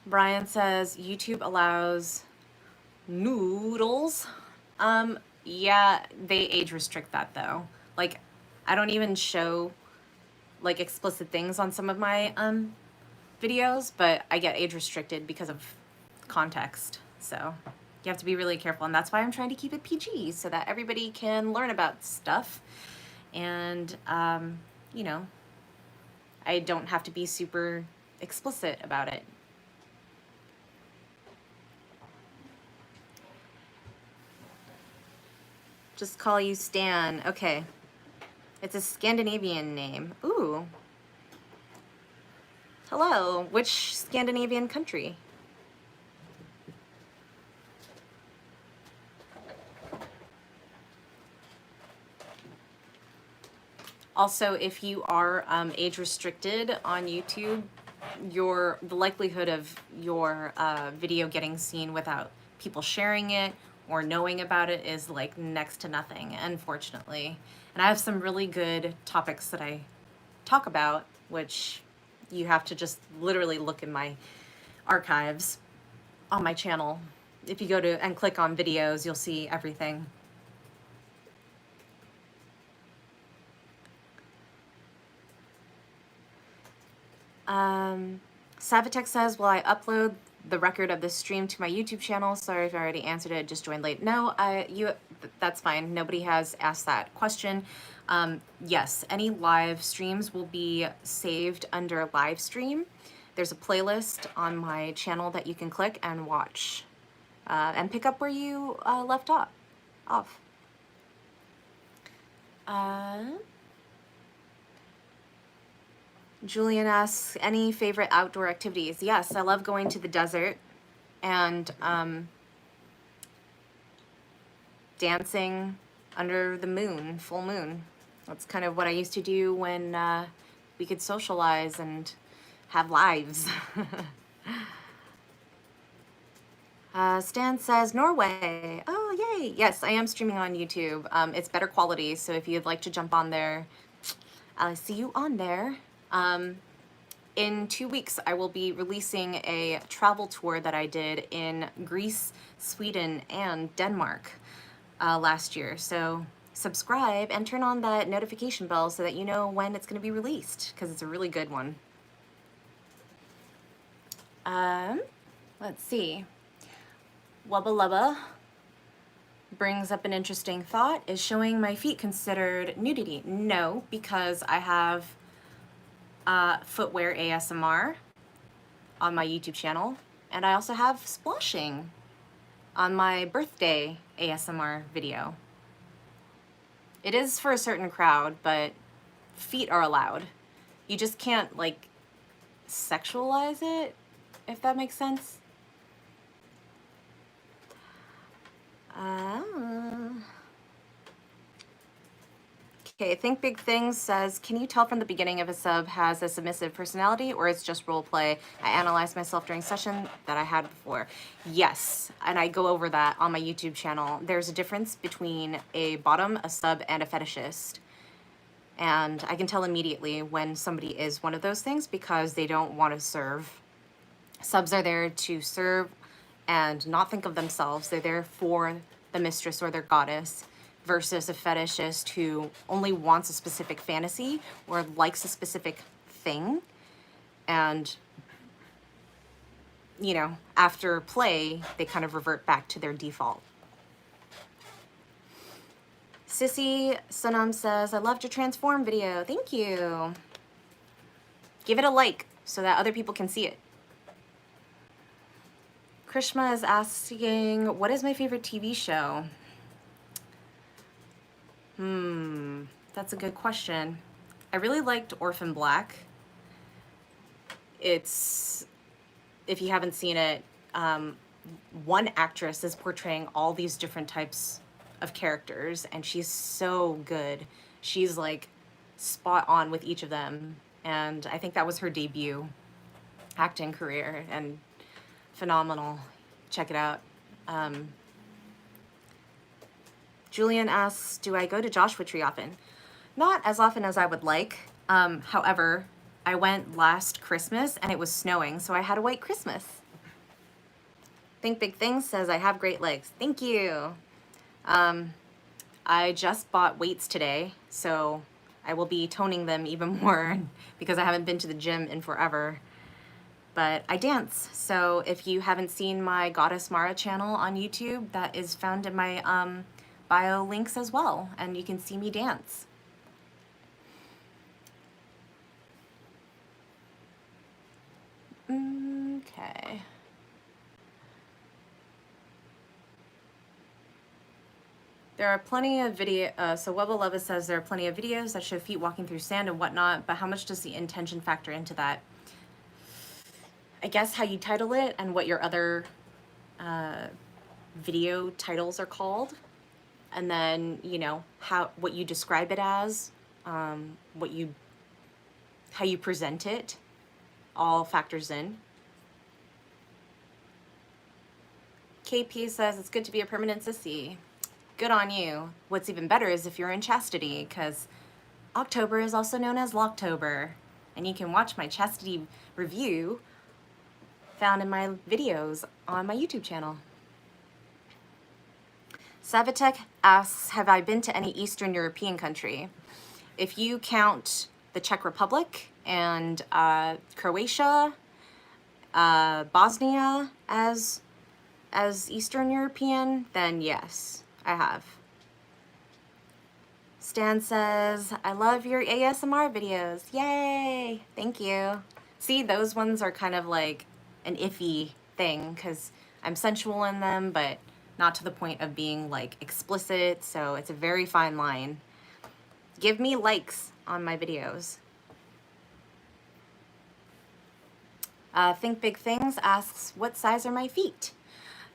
Brian says YouTube allows noodles. Yeah, they age restrict that though. Like, I don't even show like explicit things on some of my videos, but I get age restricted because of context. So you have to be really careful, and that's why I'm trying to keep it PG so that everybody can learn about stuff. And you know, I don't have to be super explicit about it. Just call you Stan. Okay. It's a Scandinavian name. Ooh. Hello. Which Scandinavian country? Also, if you are age restricted on YouTube, the likelihood of your video getting seen without people sharing it or knowing about it is like next to nothing, unfortunately. And I have some really good topics that I talk about, which you have to just literally look in my archives on my channel. If you go to and click on videos, you'll see everything. Savitech says, will I upload the record of this stream to my YouTube channel? Sorry if I already answered it, just joined late. No, that's fine. Nobody has asked that question. Yes, any live streams will be saved under live stream. There's a playlist on my channel that you can click and watch and pick up where you left off. Julian asks, any favorite outdoor activities? Yes, I love going to the desert and dancing under the moon, full moon. That's kind of what I used to do when we could socialize and have lives. Stan says, Norway. Oh, yay. Yes, I am streaming on YouTube. It's better quality, so if you'd like to jump on there, I'll see you on there. In 2 weeks, I will be releasing a travel tour that I did in Greece, Sweden, and Denmark last year. So subscribe and turn on that notification bell so that you know when it's going to be released, because it's a really good one. Let's see. Wubba Lubba brings up an interesting thought. Is showing my feet considered nudity? No, because I have footwear ASMR on my YouTube channel, and I also have splashing on my birthday ASMR video. It is for a certain crowd, but feet are allowed. You just can't like sexualize it, if that makes sense. Okay, Think Big Things says, can you tell from the beginning if a sub has a submissive personality or it's just role play? I analyzed myself during session that I had before. Yes, and I go over that on my YouTube channel. There's a difference between a bottom, a sub, and a fetishist. And I can tell immediately when somebody is one of those things because they don't want to serve. Subs are there to serve and not think of themselves. They're there for the mistress or their goddess, versus a fetishist who only wants a specific fantasy or likes a specific thing. And, you know, after play, they kind of revert back to their default. Sissy Sunam says, I loved your transform video. Thank you. Give it a like so that other people can see it. Krishma is asking, what is my favorite TV show? That's a good question. I really liked Orphan Black. It's, if you haven't seen it, one actress is portraying all these different types of characters, and she's so good. She's like spot on with each of them, and I think that was her debut. acting career, and phenomenal. Check it out. Julian asks, do I go to Joshua Tree often? Not as often as I would like. However, I went last Christmas and it was snowing, so I had a white Christmas. Think Big Things says, I have great legs. Thank you. I just bought weights today, so I will be toning them even more because I haven't been to the gym in forever. But I dance, so if you haven't seen my Goddess Mara channel on YouTube, that is found in my bio links as well, and you can see me dance. Okay. There are plenty of so Webba Leva says there are plenty of videos that show feet walking through sand and whatnot, but how much does the intention factor into that? I guess how you title it and what your other video titles are called, and then, you know, what you describe it as, how you present it, all factors in. KP says it's good to be a permanent sissy. Good on you. What's even better is if you're in chastity, because October is also known as Locktober, and you can watch my chastity review found in my videos on my YouTube channel. Savitek asks, have I been to any Eastern European country? If you count the Czech Republic and Croatia, Bosnia as Eastern European, then yes, I have. Stan says, I love your ASMR videos. Yay! Thank you. See, those ones are kind of like an iffy thing because I'm sensual in them, but not to the point of being like explicit, so it's a very fine line. Give me likes on my videos. Think Big Things asks, what size are my feet?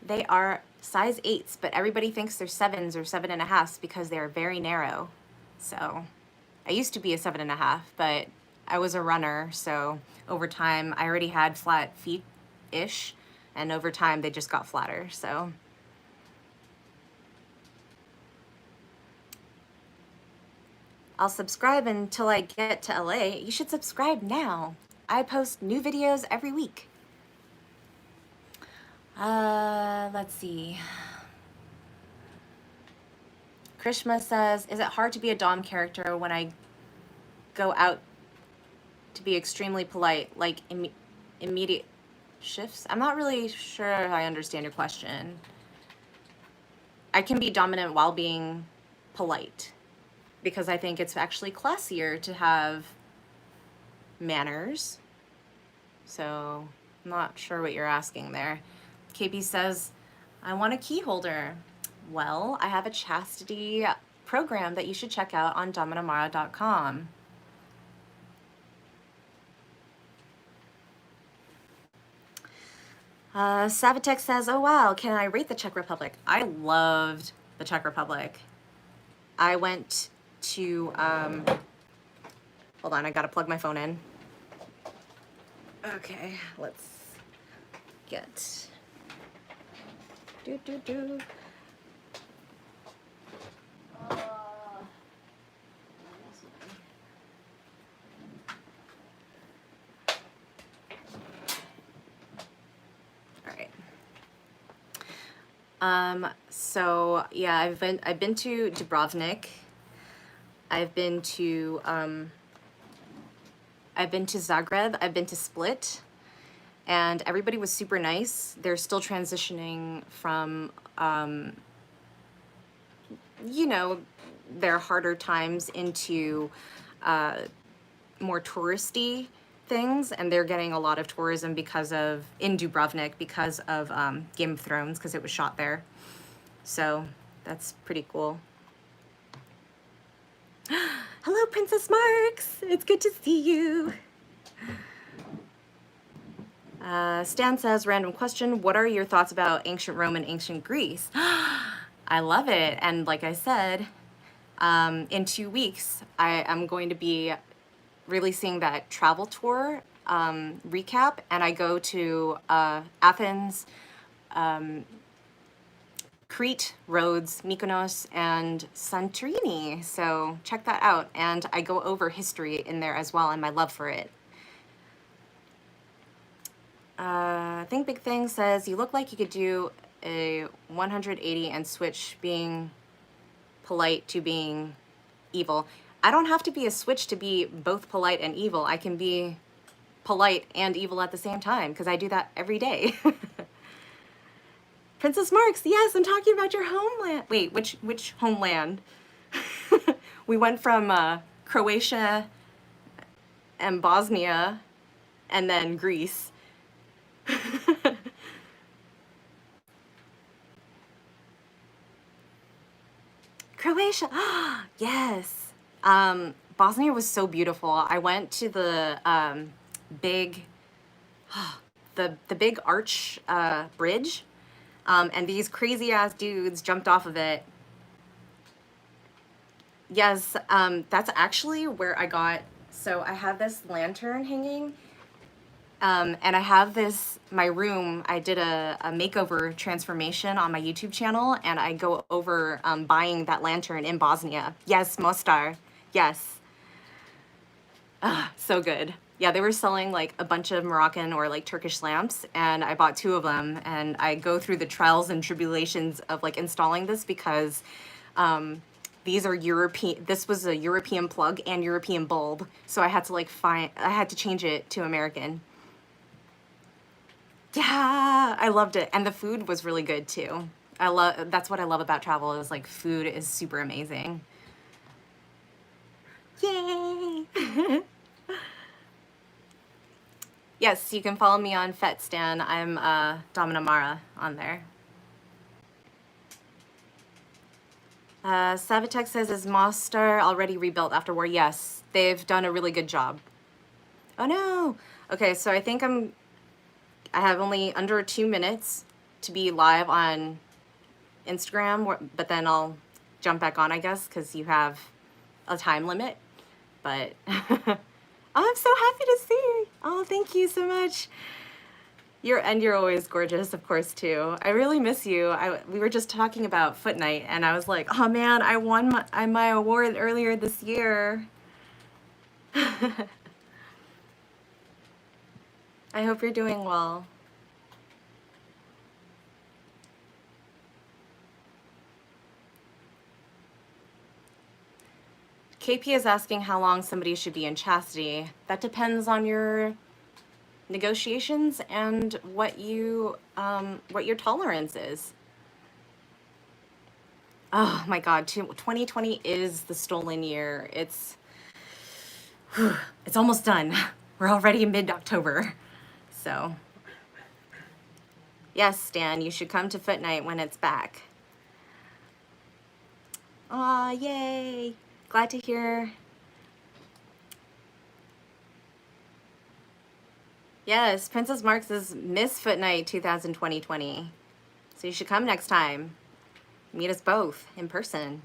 They are size 8s, but everybody thinks they're 7s or 7.5s because they are very narrow. So I used to be a 7.5, but I was a runner, so over time I already had flat feet-ish, and over time they just got flatter, so. I'll subscribe until I get to LA. You should subscribe now. I post new videos every week. Let's see. Krishma says, is it hard to be a Dom character when I go out to be extremely polite, like immediate shifts? I'm not really sure I understand your question. I can be dominant while being polite because I think it's actually classier to have manners. So I'm not sure what you're asking there. KB says, I want a key holder. Well, I have a chastity program that you should check out on dominamara.com. Savatek says, oh wow, can I rate the Czech Republic? I loved the Czech Republic. I went to, hold on, I gotta plug my phone in. Okay, let's get, so yeah, I've been to Dubrovnik. I've been to Zagreb. I've been to Split, and everybody was super nice. They're still transitioning from, you know, their harder times into more touristy things, and they're getting a lot of tourism because of, in Dubrovnik, because of Game of Thrones, because it was shot there. So that's pretty cool. Hello, Princess Marks. It's good to see you. Stan says, random question, what are your thoughts about ancient Rome and ancient Greece? I love it. And like I said, in 2 weeks, I am going to be releasing that travel tour recap, and I go to Athens, Crete, Rhodes, Mykonos, and Santorini. So check that out. And I go over history in there as well and my love for it. I think Big Thing says, you look like you could do a 180 and switch being polite to being evil. I don't have to be a switch to be both polite and evil. I can be polite and evil at the same time because I do that every day. Princess Marks, yes, I'm talking about your homeland. Wait, which homeland? We went from Croatia and Bosnia and then Greece. Croatia, yes. Bosnia was so beautiful. I went to the big, the big arch bridge, and these crazy ass dudes jumped off of it. Yes, that's actually where I got, so I have this lantern hanging, and I have this, my room, I did a makeover transformation on my YouTube channel, and I go over buying that lantern in Bosnia. Yes, Mostar, yes. So good. Yeah, they were selling like a bunch of Moroccan or like Turkish lamps, and I bought 2 of them, and I go through the trials and tribulations of like installing this because these are European, this was a European plug and European bulb, so I had to like I had to change it to American. Yeah, I loved it, and the food was really good too. That's what I love about travel is like food is super amazing. Yay! Yes, you can follow me on FetStan. I'm Dominamara on there. Savitech says, is Mostar already rebuilt after war? Yes, they've done a really good job. Oh no! Okay, so I think I have only under 2 minutes to be live on Instagram, but then I'll jump back on, I guess, because you have a time limit. But oh, I'm so happy to see you. Oh, thank you so much. You're always gorgeous, of course, too. I really miss you. We were just talking about Foot Night, and I was like, oh man, I won my award earlier this year. I hope you're doing well. KP is asking how long somebody should be in chastity. That depends on your negotiations and what your tolerance is. Oh my God, 2020 is the stolen year. It's almost done. We're already in mid-October. So yes, Stan, you should come to Foot Night when it's back. Aw, yay. Glad to hear. Yes, Princess Marks is Miss Foot Night 2020. So you should come next time. Meet us both in person.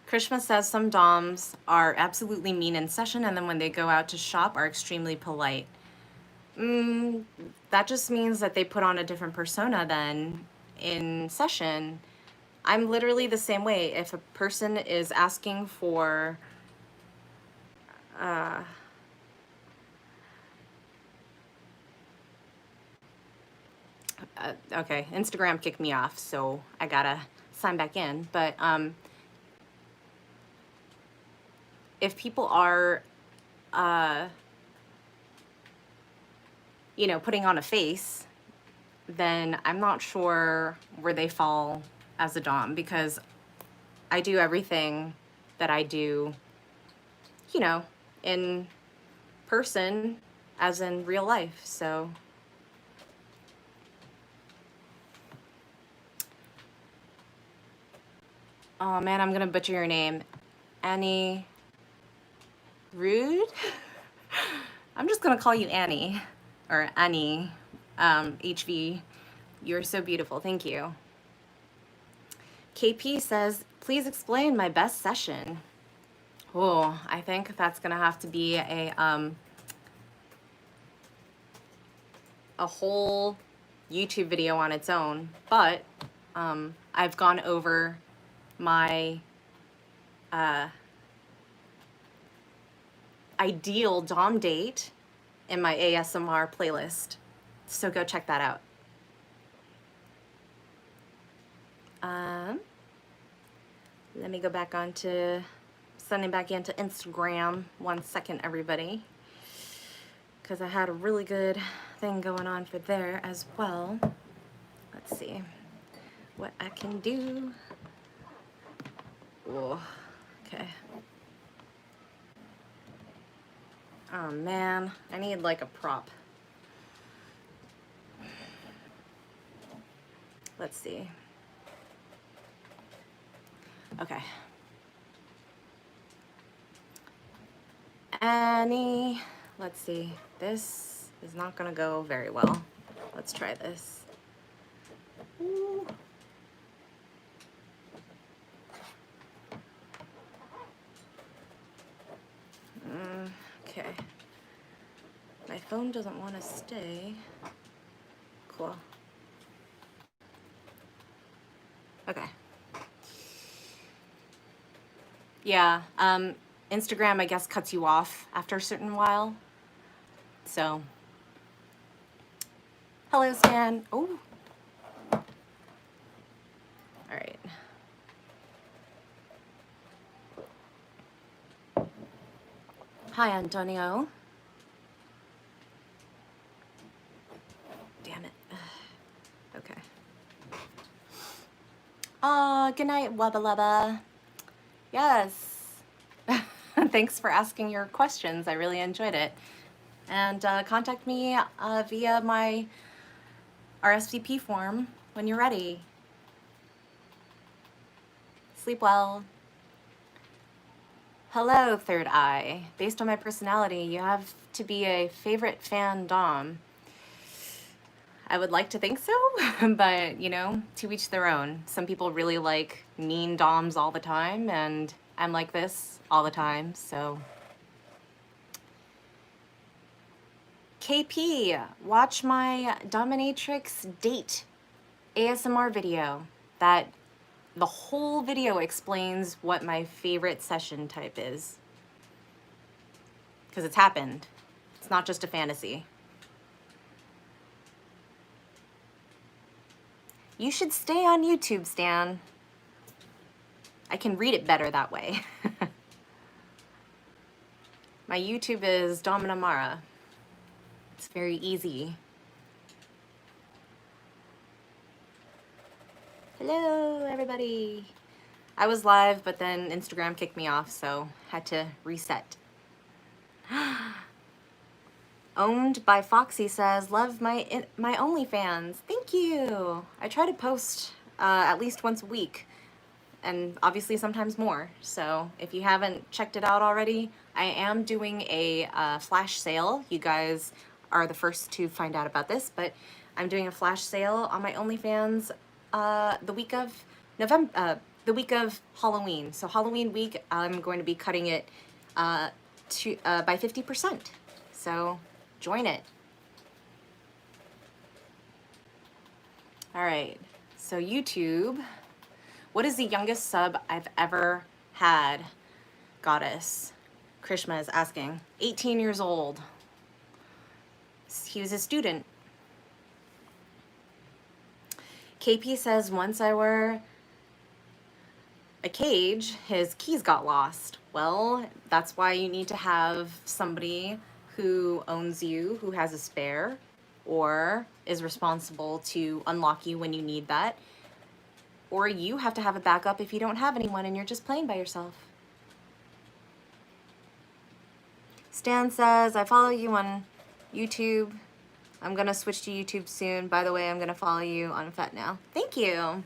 Krishna says some doms are absolutely mean in session, and then when they go out to shop are extremely polite. That just means that they put on a different persona then in session. I'm literally the same way. If a person is asking for okay, Instagram kicked me off, so I gotta sign back in. But if people are you know, putting on a face, then I'm not sure where they fall as a dom, because I do everything that I do, you know, in person as in real life. So oh man, I'm gonna butcher your name. Annie Rude? I'm just gonna call you Annie, or Annie, HV. You're so beautiful, thank you. KP says, please explain my best session. Oh, I think that's gonna have to be a whole YouTube video on its own, but I've gone over my ideal Dom date in my ASMR playlist, so go check that out. Let me go back sending back into Instagram. 1 second, everybody, because I had a really good thing going on for there as well. Let's see what I can do. Oh, okay. Oh man, I need like a prop. Let's see. Okay. Let's see. This is not gonna go very well. Let's try this. Ooh. Okay. My phone doesn't want to stay. Cool. Okay. Yeah, Instagram, I guess, cuts you off after a certain while. So, hello, Stan. Oh. All right. Hi, Antonio. Damn it. Okay. Good night, Wubba Lubba. Yes. Thanks for asking your questions. I really enjoyed it. And contact me via my RSVP form when you're ready. Sleep well. Hello, Third Eye. Based on my personality, you have to be a favorite fan Dom. I would like to think so, but you know, to each their own. Some people really like mean Doms all the time, and I'm like this all the time, so. KP, watch my Dominatrix date ASMR video. That the whole video explains what my favorite session type is. Because it's happened. It's not just a fantasy. You should stay on YouTube, Stan. I can read it better that way. My YouTube is Dominamara. It's very easy. Hello, everybody. I was live, but then Instagram kicked me off, so had to reset. Owned by Foxy says, love my OnlyFans. Thank you. I try to post at least once a week, and obviously sometimes more. So if you haven't checked it out already, I am doing a flash sale. You guys are the first to find out about this, but I'm doing a flash sale on my OnlyFans the week of November, the week of Halloween. So Halloween week, I'm going to be cutting it by 50%. So join it. All right, so YouTube, what is the youngest sub I've ever had? Goddess. Krishma is asking. 18 years old. He was a student. KP says, once I wore a cage, his keys got lost. Well, that's why you need to have somebody who owns you, who has a spare, or is responsible to unlock you when you need that. Or you have to have a backup if you don't have anyone and you're just playing by yourself. Stan says, I follow you on YouTube. I'm gonna switch to YouTube soon. By the way, I'm gonna follow you on Fet now. Thank you.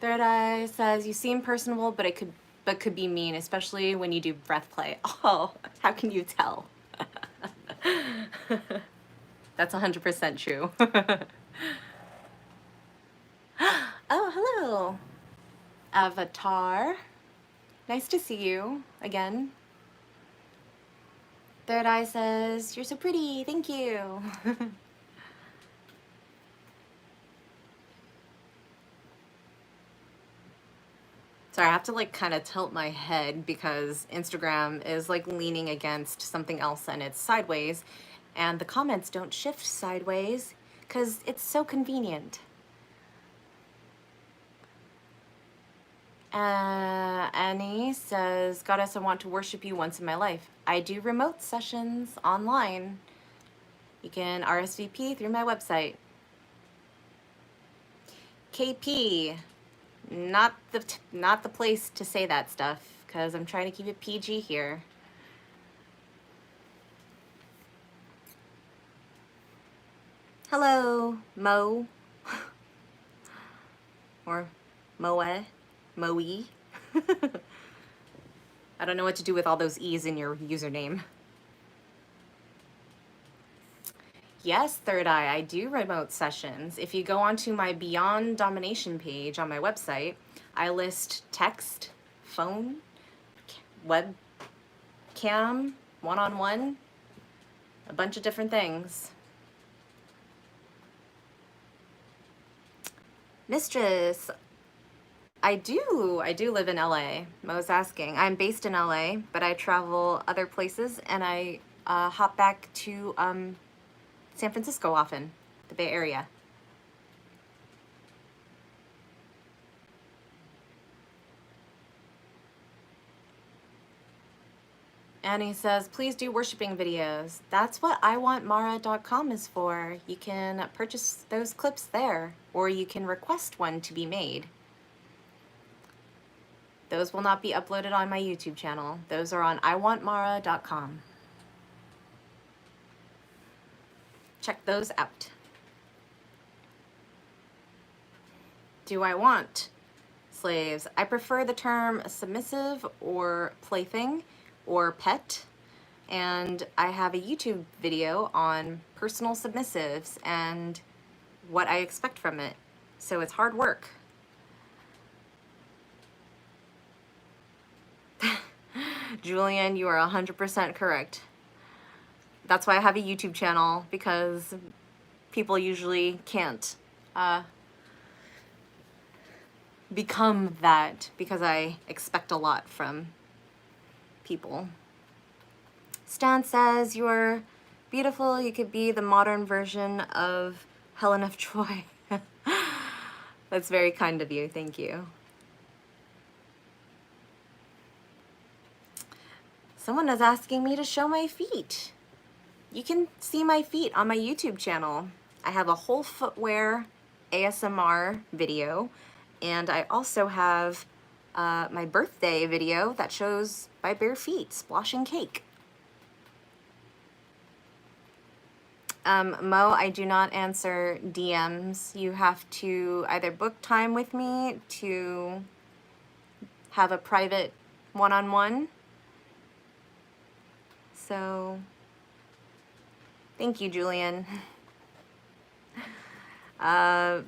Third Eye says, you seem personable, but could be mean, especially when you do breath play. Oh, how can you tell? That's 100% true. Oh, hello. Avatar. Nice to see you again. Third Eye says, you're so pretty, thank you. Sorry, I have to like kind of tilt my head because Instagram is like leaning against something else and it's sideways, and the comments don't shift sideways because it's so convenient. Annie says, Goddess, I want to worship you once in my life. I do remote sessions online. You can RSVP through my website. KP, not the place to say that stuff because I'm trying to keep it PG here. Hello, Mo. Or Moe. Moe. I don't know what to do with all those E's in your username. Yes, Third Eye, I do remote sessions. If you go onto my Beyond Domination page on my website, I list text, phone, webcam, one-on-one, a bunch of different things. Mistress, I do live in LA. Mo's asking. I'm based in LA, but I travel other places and I hop back to San Francisco often, the Bay Area. Annie says, please do worshiping videos. That's what iwantmara.com is for. You can purchase those clips there, or you can request one to be made. Those will not be uploaded on my YouTube channel. Those are on iwantmara.com. Check those out. Do I want slaves? I prefer the term submissive or plaything or pet. And I have a YouTube video on personal submissives and what I expect from it. So it's hard work. Julian, you are 100% correct. That's why I have a YouTube channel, because people usually can't become that because I expect a lot from people. Stan says, you're beautiful. You could be the modern version of Helen of Troy. That's very kind of you. Thank you. Someone is asking me to show my feet. You can see my feet on my YouTube channel. I have a whole footwear ASMR video, and I also have my birthday video that shows my bare feet splashing cake. Mo, I do not answer DMs. You have to either book time with me to have a private one-on-one. So, thank you, Julian. Elpo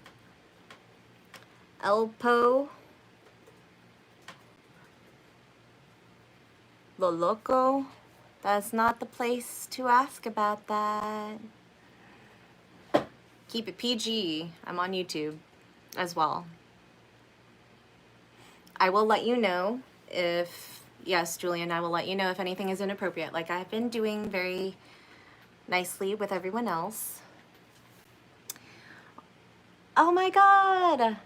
Lo Loco, that's not the place to ask about that. Keep it PG. I'm on YouTube as well. I will let you know if, yes, Julian, I will let you know if anything is inappropriate, like I've been doing very nicely with everyone else. Oh my God!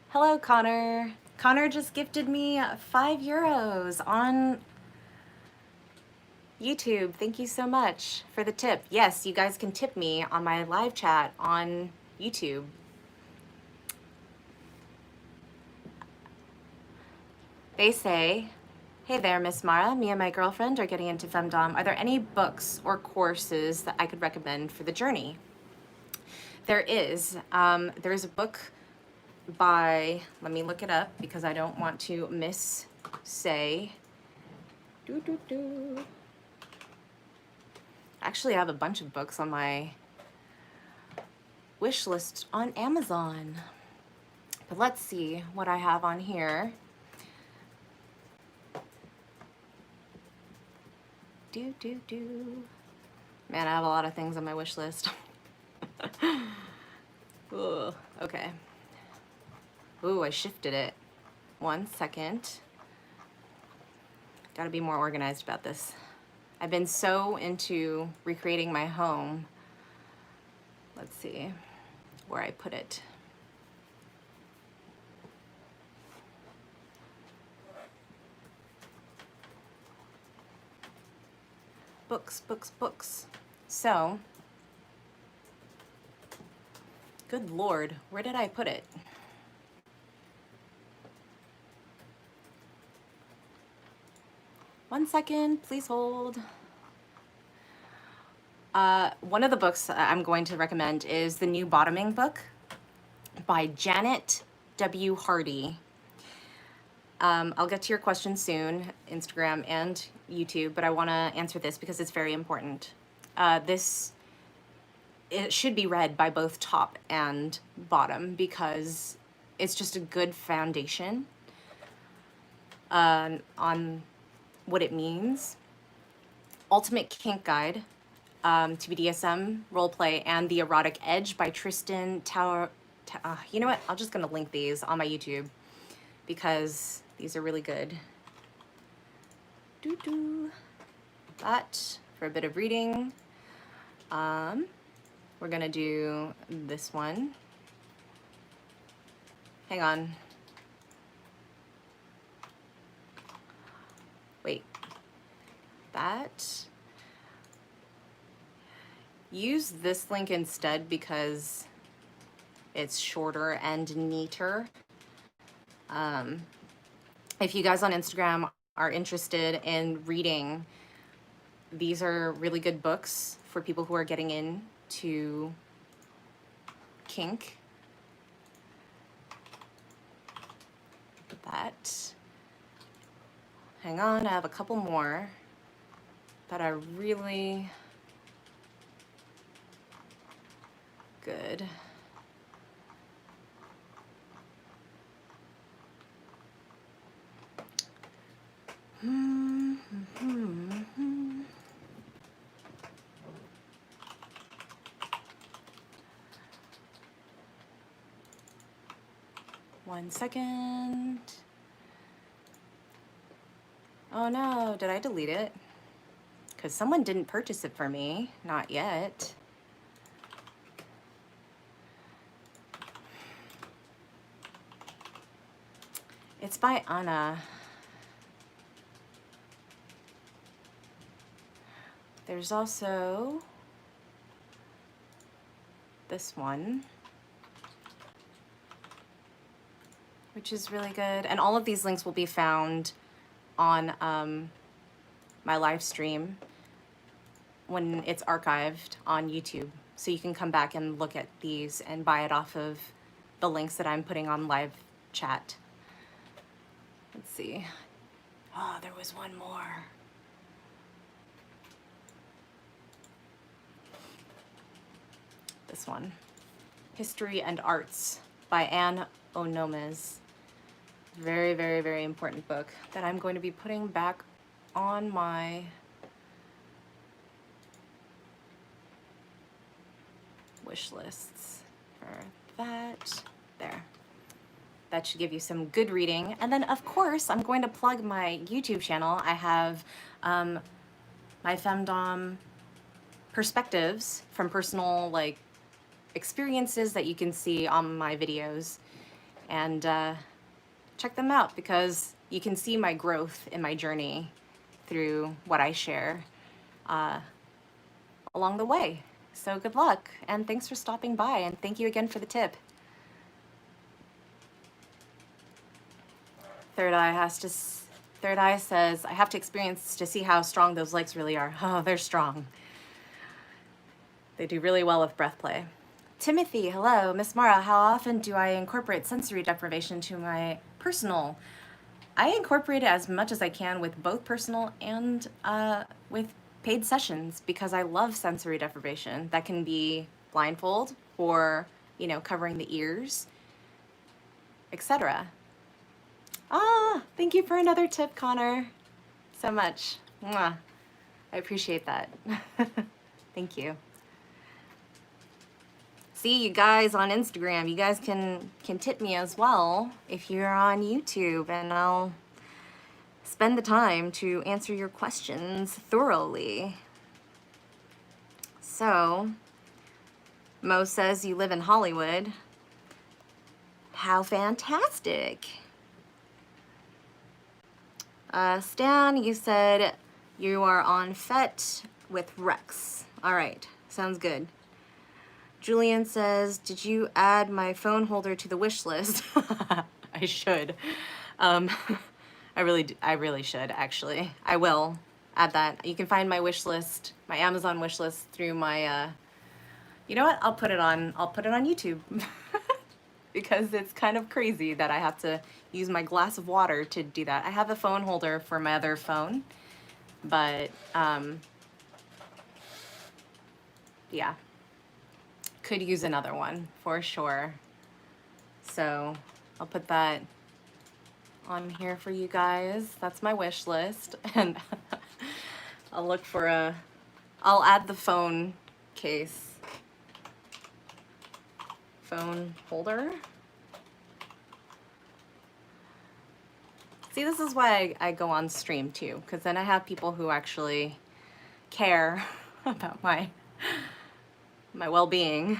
Hello, Connor. Connor just gifted me 5 euros on YouTube. Thank you so much for the tip. Yes, you guys can tip me on my live chat on YouTube. They say, hey there, Miss Mara. Me and my girlfriend are getting into Femdom. Are there any books or courses that I could recommend for the journey? There is. There's a book by, let me look it up because I don't want to say. Actually, I have a bunch of books on my wish list on Amazon. But let's see what I have on here. Man, I have a lot of things on my wish list. Ooh, okay. Ooh, I shifted it. 1 second. Gotta be more organized about this. I've been so into recreating my home. Let's see where I put it. Books, books, books. So, good Lord, where did I put it? One second, please hold. One of the books I'm going to recommend is the new Bottoming book by Janet W. Hardy. I'll get to your question soon, Instagram and YouTube, but I want to answer this because it's very important. It should be read by both top and bottom because it's just a good foundation on what it means. Ultimate Kink Guide to BDSM Roleplay and The Erotic Edge by Tristan Tower. You know what? I'm just going to link these on my YouTube because these are really good. That for a bit of reading. We're going to do this one. Hang on. Wait. That. Use this link instead because it's shorter and neater. If you guys on Instagram are interested in reading, these are really good books for people who are getting into kink. That. Hang on, I have a couple more that are really good. One second. Oh no, did I delete it? Because someone didn't purchase it for me. Not yet. It's by Anna. There's also this one, which is really good. And all of these links will be found on my live stream when it's archived on YouTube. So you can come back and look at these and buy it off of the links that I'm putting on live chat. Let's see. Oh, there was one more. This one. History and Arts by Anne Onomes. Very, very, very important book that I'm going to be putting back on my wish lists for that. There. That should give you some good reading. And then, of course, I'm going to plug my YouTube channel. I have my Femdom perspectives from personal experiences that you can see on my videos. And check them out because you can see my growth in my journey through what I share along the way. So good luck, and thanks for stopping by, and thank you again for the tip. Third Eye says, I have to experience to see how strong those legs really are. Oh, they're strong. They do really well with breath play. Timothy, hello. Miss Mara, how often do I incorporate sensory deprivation to my personal? I incorporate it as much as I can with both personal and with paid sessions because I love sensory deprivation. That can be blindfold or, covering the ears. etc. Ah, thank you for another tip, Connor. So much. Mwah. I appreciate that. Thank you. See, you guys on Instagram, you guys can tip me as well if you're on YouTube, and I'll spend the time to answer your questions thoroughly. So, Mo says you live in Hollywood. How fantastic. Stan, you said you are on FET with Rex. All right, sounds good. Julian says, did you add my phone holder to the wish list? I should. I really should, actually. I will add that. You can find my wish list, my Amazon wish list through my, you know what? I'll put it on YouTube. Because it's kind of crazy that I have to use my glass of water to do that. I have a phone holder for my other phone, but yeah, could use another one for sure. So I'll put that on here for you guys. That's my wish list, and I'll look for I'll add the phone case. Phone holder. See, this is why I go on stream too, because then I have people who actually care about my well-being.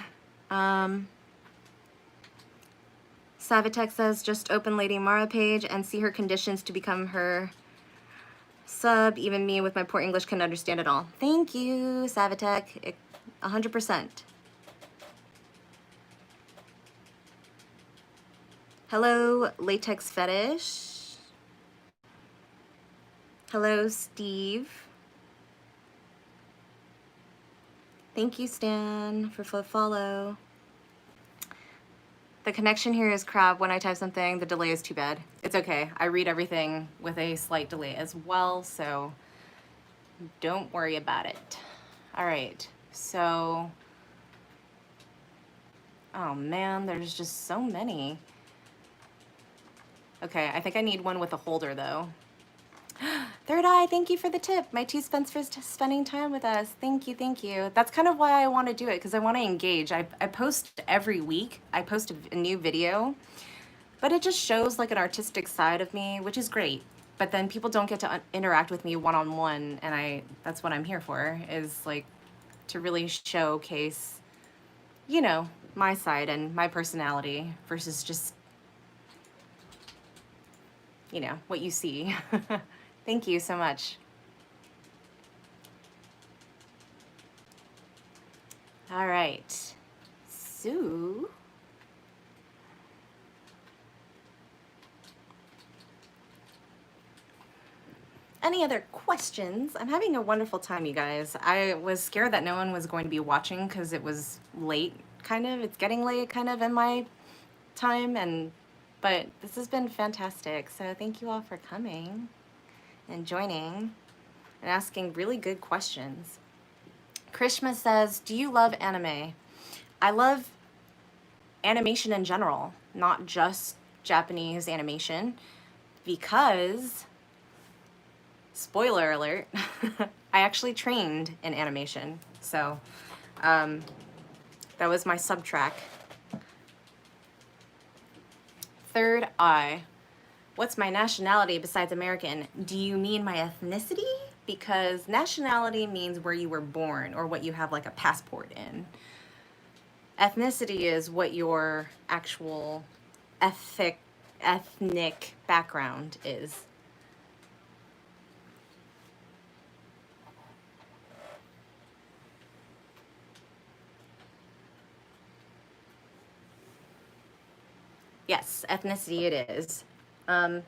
Savatek says, just open Lady Mara page and see her conditions to become her sub. Even me with my poor English can understand it all. Thank you, Savatek. 100%. Hello, Latex Fetish. Hello, Steve. Thank you, Stan, for follow. The connection here is crap. When I type something, the delay is too bad. It's okay. I read everything with a slight delay as well, so don't worry about it. All right, so, oh man, there's just so many. Okay, I think I need one with a holder though. Third Eye, thank you for the tip. My 2 cents for spending time with us. Thank you, thank you. That's kind of why I want to do it, because I want to engage. I post every week. I post a new video, but it just shows like an artistic side of me, which is great. But then people don't get to interact with me one-on-one, and that's what I'm here for, is like to really showcase, you know, my side and my personality versus just, you know, what you see. Thank you so much. All right, so any other questions? I'm having a wonderful time, you guys. I was scared that no one was going to be watching because it was late, kind of. It's getting late, kind of, in my time, but this has been fantastic. So thank you all for coming and joining and asking really good questions. Krishma says, do you love anime? I love animation in general, not just Japanese animation, because, spoiler alert, I actually trained in animation. So that was my sub-track. Third Eye. What's my nationality besides American? Do you mean my ethnicity? Because nationality means where you were born or what you have like a passport in. Ethnicity is what your actual ethnic background is. Yes, ethnicity it is. I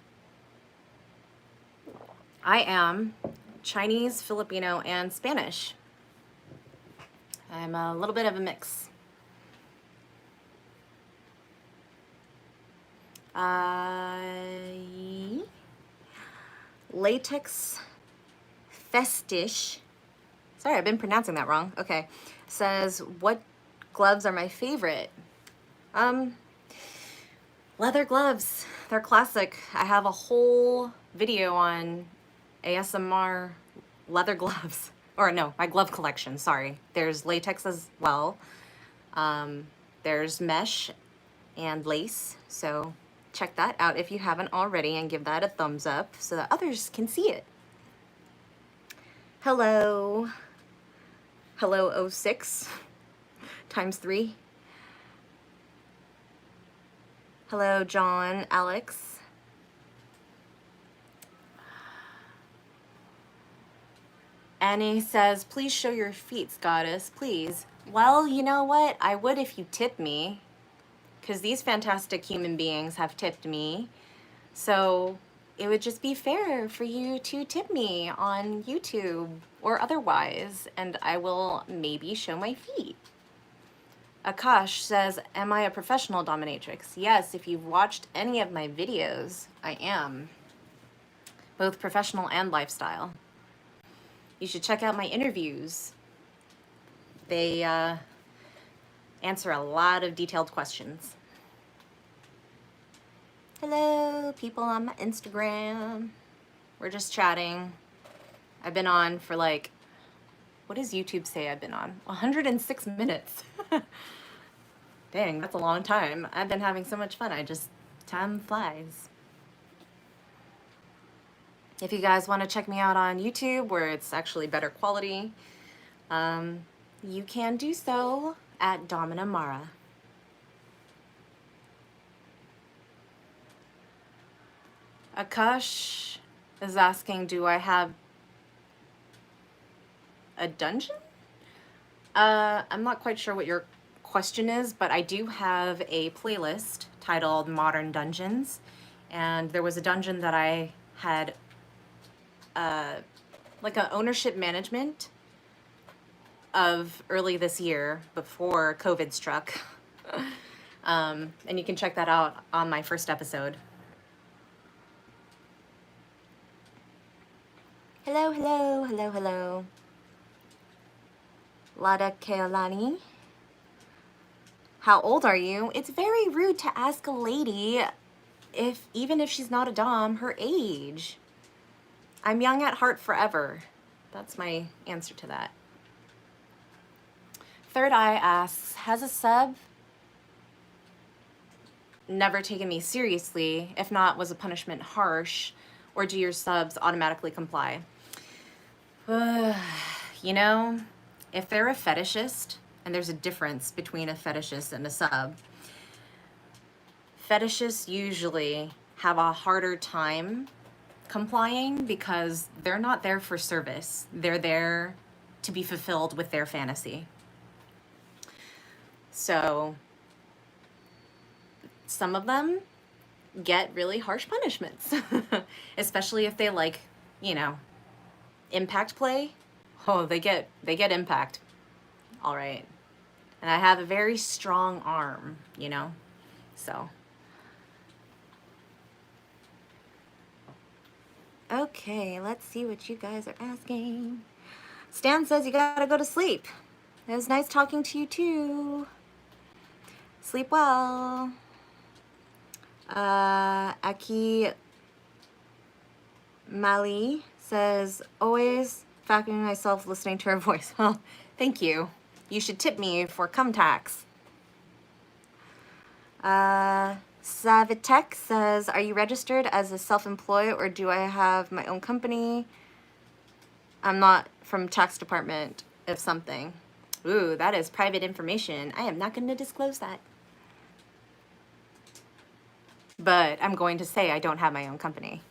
am Chinese, Filipino, and Spanish. I'm a little bit of a mix. Latex Festish. Sorry, I've been pronouncing that wrong. Okay. Says, what gloves are my favorite? Leather gloves, they're classic. I have a whole video on ASMR leather gloves. Or no, my glove collection, sorry. There's latex as well. There's mesh and lace, so check that out if you haven't already and give that a thumbs up so that others can see it. Hello. Hello 06 times 3. Hello John, Alex. Annie says, please show your feet, goddess, please. Well, you know what? I would if you tip me, because these fantastic human beings have tipped me. So it would just be fair for you to tip me on YouTube or otherwise, and I will maybe show my feet. Akash says, am I a professional dominatrix? Yes, if you've watched any of my videos, I am. Both professional and lifestyle. You should check out my interviews. They answer a lot of detailed questions. Hello, people on my Instagram. We're just chatting. I've been on for like, what does YouTube say I've been on? 106 minutes. Dang, that's a long time. I've been having so much fun. Time flies. If you guys want to check me out on YouTube, where it's actually better quality, you can do so at Dominamara. Akash is asking, do I have a dungeon? I'm not quite sure what your question is, but I do have a playlist titled Modern Dungeons, and there was a dungeon that I had like an ownership management of early this year before COVID struck. And you can check that out on my first episode. Hello, hello, hello, hello. Lada Keolani. How old are you? It's very rude to ask a lady, even if she's not a dom, her age. I'm young at heart forever. That's my answer to that. Third Eye asks, has a sub never taken me seriously? If not, was a punishment harsh? Or do your subs automatically comply? You know, if they're a fetishist, and there's a difference between a fetishist and a sub, fetishists usually have a harder time complying because they're not there for service. They're there to be fulfilled with their fantasy. So some of them get really harsh punishments, especially if they like, you know, impact play. Oh, they get impact. All right. And I have a very strong arm, you know, so. Okay, let's see what you guys are asking. Stan says you gotta go to sleep. It was nice talking to you too. Sleep well. Aki Mali says, always vacuuming myself listening to her voice. Well, thank you. You should tip me for cum tax. Savitek says, are you registered as a self-employed or do I have my own company? I'm not from tax department of something. Ooh, that is private information. I am not going to disclose that. But I'm going to say I don't have my own company.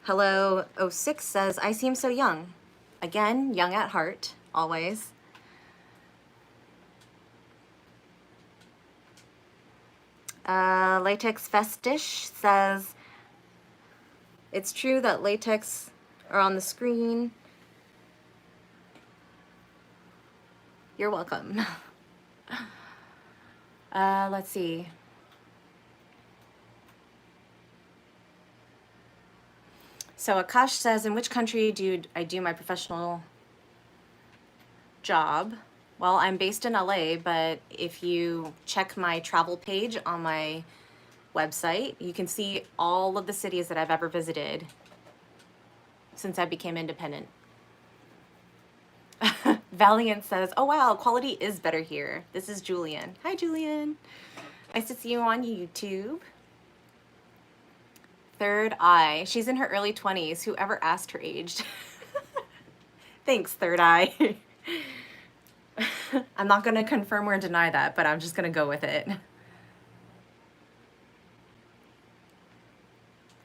Hello 06 says, I seem so young. Again, young at heart, always. Latex Festish says, it's true that latex are on the screen. You're welcome. Let's see. So Akash says, in which country do I do my professional job? Well, I'm based in LA, but if you check my travel page on my website, you can see all of the cities that I've ever visited since I became independent. Valiant says, oh wow, quality is better here. This is Julian. Hi, Julian. Nice to see you on YouTube. Third Eye. She's in her early 20s. Whoever asked her age? Thanks, Third Eye. I'm not going to confirm or deny that, but I'm just going to go with it.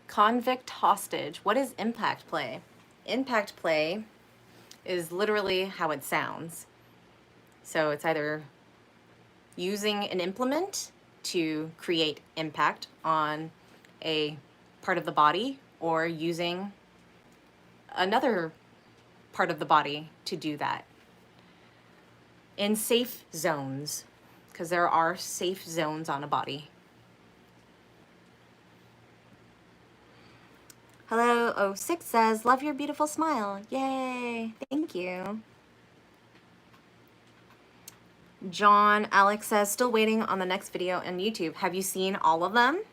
Convict hostage. What is impact play? Impact play is literally how it sounds. So it's either using an implement to create impact on a part of the body or using another part of the body to do that. In safe zones, because there are safe zones on a body. Hello, 06 says, love your beautiful smile. Yay, thank you. John Alex says, still waiting on the next video on YouTube. Have you seen all of them?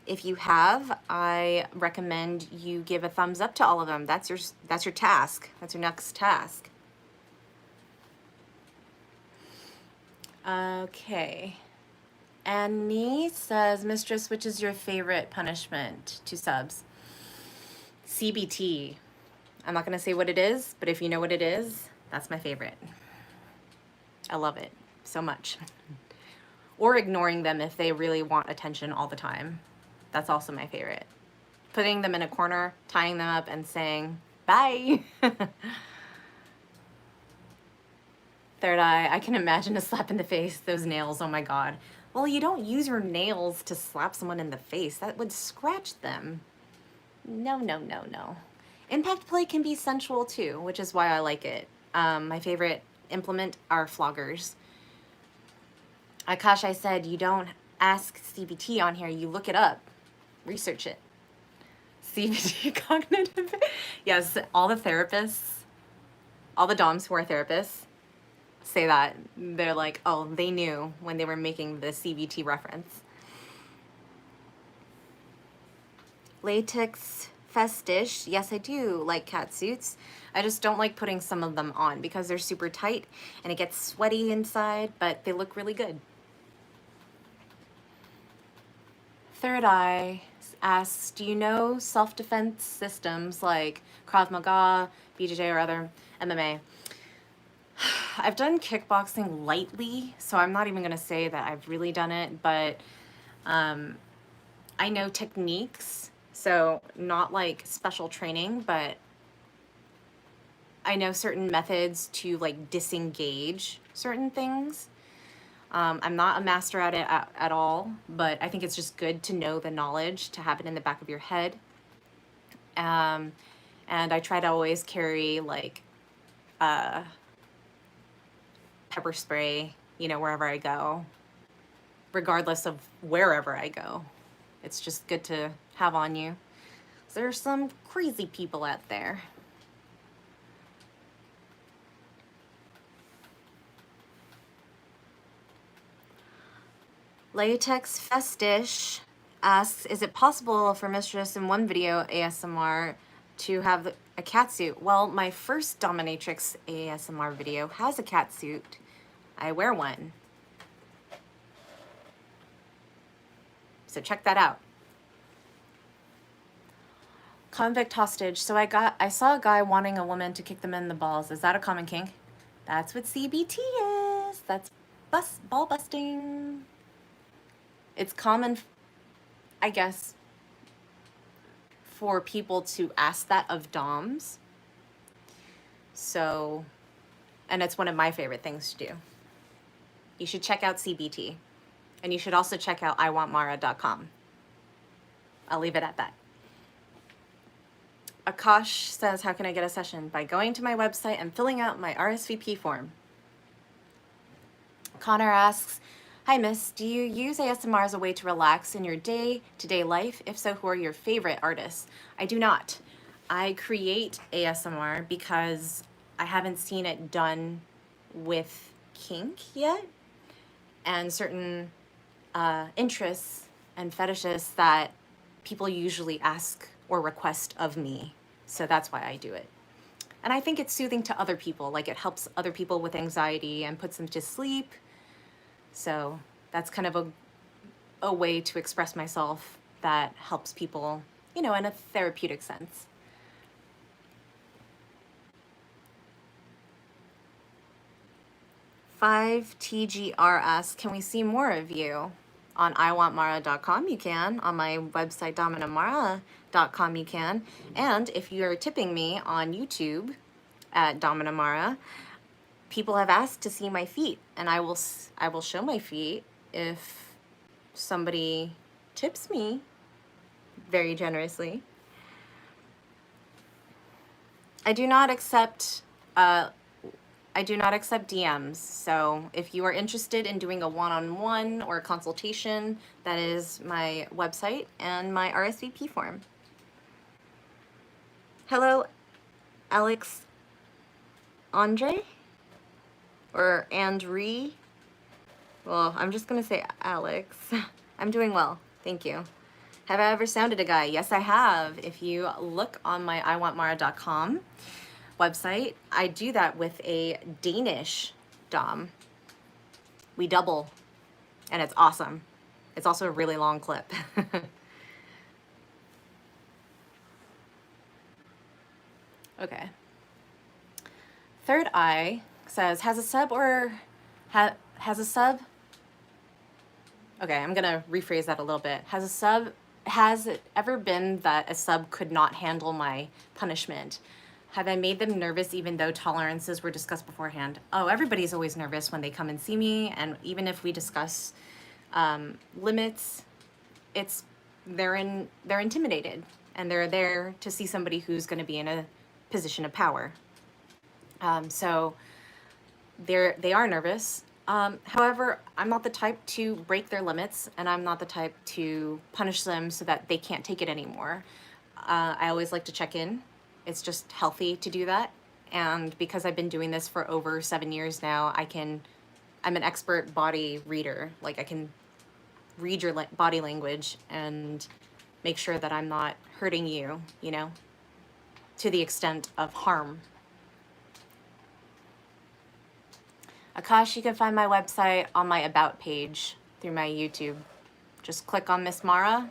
If you have, I recommend you give a thumbs up to all of them. That's your task. That's your next task. Okay. Annie says, Mistress, which is your favorite punishment to subs? CBT. I'm not going to say what it is, but if you know what it is, that's my favorite. I love it so much. Or ignoring them if they really want attention all the time. That's also my favorite. Putting them in a corner, tying them up, and saying, bye. Third Eye, I can imagine a slap in the face. Those nails, oh my God. Well, you don't use your nails to slap someone in the face. That would scratch them. No, no, no, no. Impact play can be sensual too, which is why I like it. My favorite implement are floggers. Akash, I said, you don't ask CBT on here, you look it up. Research it. CBT cognitive. Yes, all the therapists, all the DOMs who are therapists say that. They're like, oh, they knew when they were making the CBT reference. Latex fetish. Yes, I do like cat suits. I just don't like putting some of them on because they're super tight and it gets sweaty inside, but they look really good. Third Eye asks, do you know self-defense systems like Krav Maga, BJJ, or other MMA? I've done kickboxing lightly, so I'm not even going to say that I've really done it, but I know techniques, so not like special training, but I know certain methods to like disengage certain things. I'm not a master at it at all, but I think it's just good to know the knowledge, to have it in the back of your head. And I try to always carry like pepper spray, you know, wherever I go, regardless of wherever I go. It's just good to have on you. There's some crazy people out there. Latex Festish asks, is it possible for Mistress in one video ASMR to have a catsuit? Well, my first Dominatrix ASMR video has a catsuit. I wear one. So check that out. Convict hostage. So I saw a guy wanting a woman to kick them in the balls. Is that a common kink? That's what CBT is. That's ball busting. It's common, I guess, for people to ask that of DOMs. So, and it's one of my favorite things to do. You should check out CBT. And you should also check out iwantmara.com. I'll leave it at that. Akash says, how can I get a session? By going to my website and filling out my RSVP form. Connor asks, hi Miss, do you use ASMR as a way to relax in your day-to-day life? If so, who are your favorite artists? I do not. I create ASMR because I haven't seen it done with kink yet, and certain interests and fetishes that people usually ask or request of me. So that's why I do it. And I think it's soothing to other people. Like, it helps other people with anxiety and puts them to sleep. So that's kind of a way to express myself that helps people, you know, in a therapeutic sense. Five TGRS, can we see more of you? On iwantmara.com you can. On my website dominamara.com you can. And if you're tipping me on YouTube at Dominamara, people have asked to see my feet, and I will show my feet if somebody tips me very generously. I do not accept DMs. So if you are interested in doing a one-on-one or a consultation, that is my website and my RSVP form. Hello, Alex Andre or Andre. Well, I'm just gonna say Alex. I'm doing well, thank you. Have I ever sounded a guy? Yes, I have. If you look on my iwantmara.com website, I do that with a Danish Dom. We double, and it's awesome. It's also a really long clip. Okay. Third Eye says, has a sub okay, I'm gonna rephrase that a little bit. Has it ever been that a sub could not handle my punishment? Have I made them nervous even though tolerances were discussed beforehand? Oh, everybody's always nervous when they come and see me, and even if we discuss limits, they're intimidated, and they're there to see somebody who's going to be in a position of power. So they are nervous. However, I'm not the type to break their limits, and I'm not the type to punish them so that they can't take it anymore. I always like to check in. It's just healthy to do that. And because I've been doing this for over 7 years now, I'm an expert body reader. Like, I can read your body language and make sure that I'm not hurting you, you know, to the extent of harm. Akash, you can find my website on my About page through my YouTube. Just click on Miss Mara,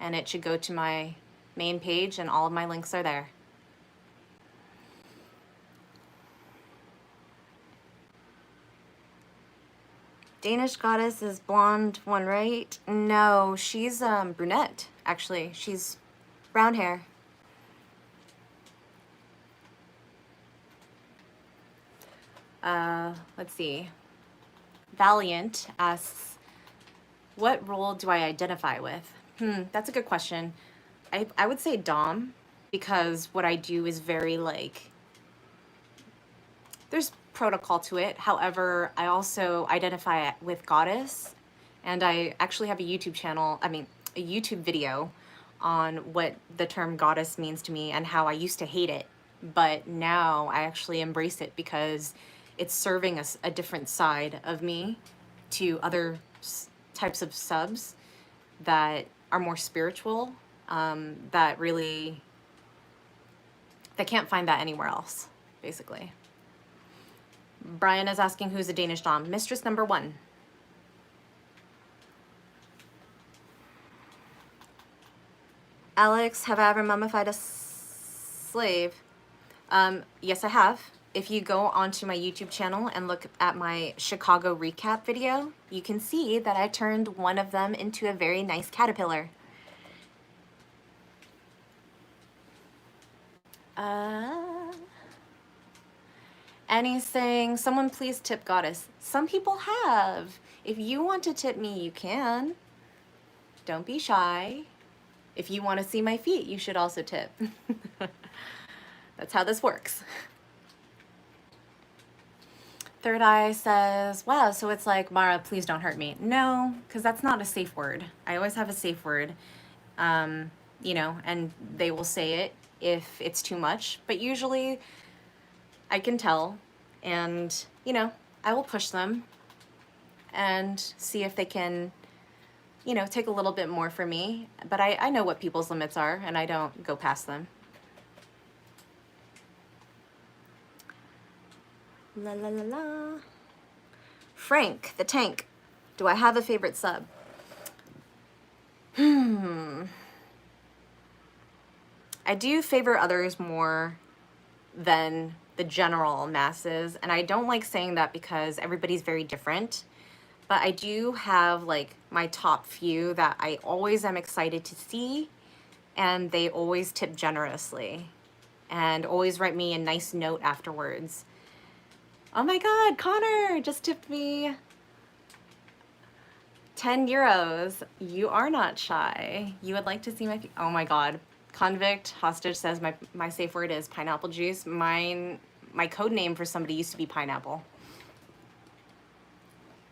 and it should go to my main page, and all of my links are there. Danish Goddess is blonde one, right? No, she's brunette, actually. She's brown hair. Let's see. Valiant asks, what role do I identify with? That's a good question. I would say Dom, because what I do is very, like, there's protocol to it. However, I also identify with Goddess, and I actually have a YouTube channel, a YouTube video on what the term Goddess means to me and how I used to hate it. But now I actually embrace it because it's serving a different side of me to other types of subs that are more spiritual, that can't find that anywhere else, basically. Brian is asking who's a Danish Dom. Mistress number 1. Alex, have I ever mummified a slave? Yes, I have. If you go onto my YouTube channel and look at my Chicago recap video, you can see that I turned one of them into a very nice caterpillar. Annie's saying, someone please tip Goddess. Some people have. If you want to tip me, you can. Don't be shy. If you want to see my feet, you should also tip. That's how this works. Third Eye says, wow, so it's like, Mara, please don't hurt me. No, because that's not a safe word. I always have a safe word, you know, and they will say it if it's too much. But usually I can tell, and you know, I will push them and see if they can, you know, take a little bit more for me. But I know what people's limits are, and I don't go past them. La la la la. Frank the Tank. Do I have a favorite sub? I do favor others more than the general masses, and I don't like saying that because everybody's very different, but I do have like my top few that I always am excited to see, and they always tip generously and always write me a nice note afterwards. Oh my God, Connor just tipped me 10 euros. You are not shy. You would like to see my, oh my God. Convict Hostage says my safe word is pineapple juice. My code name for somebody used to be pineapple.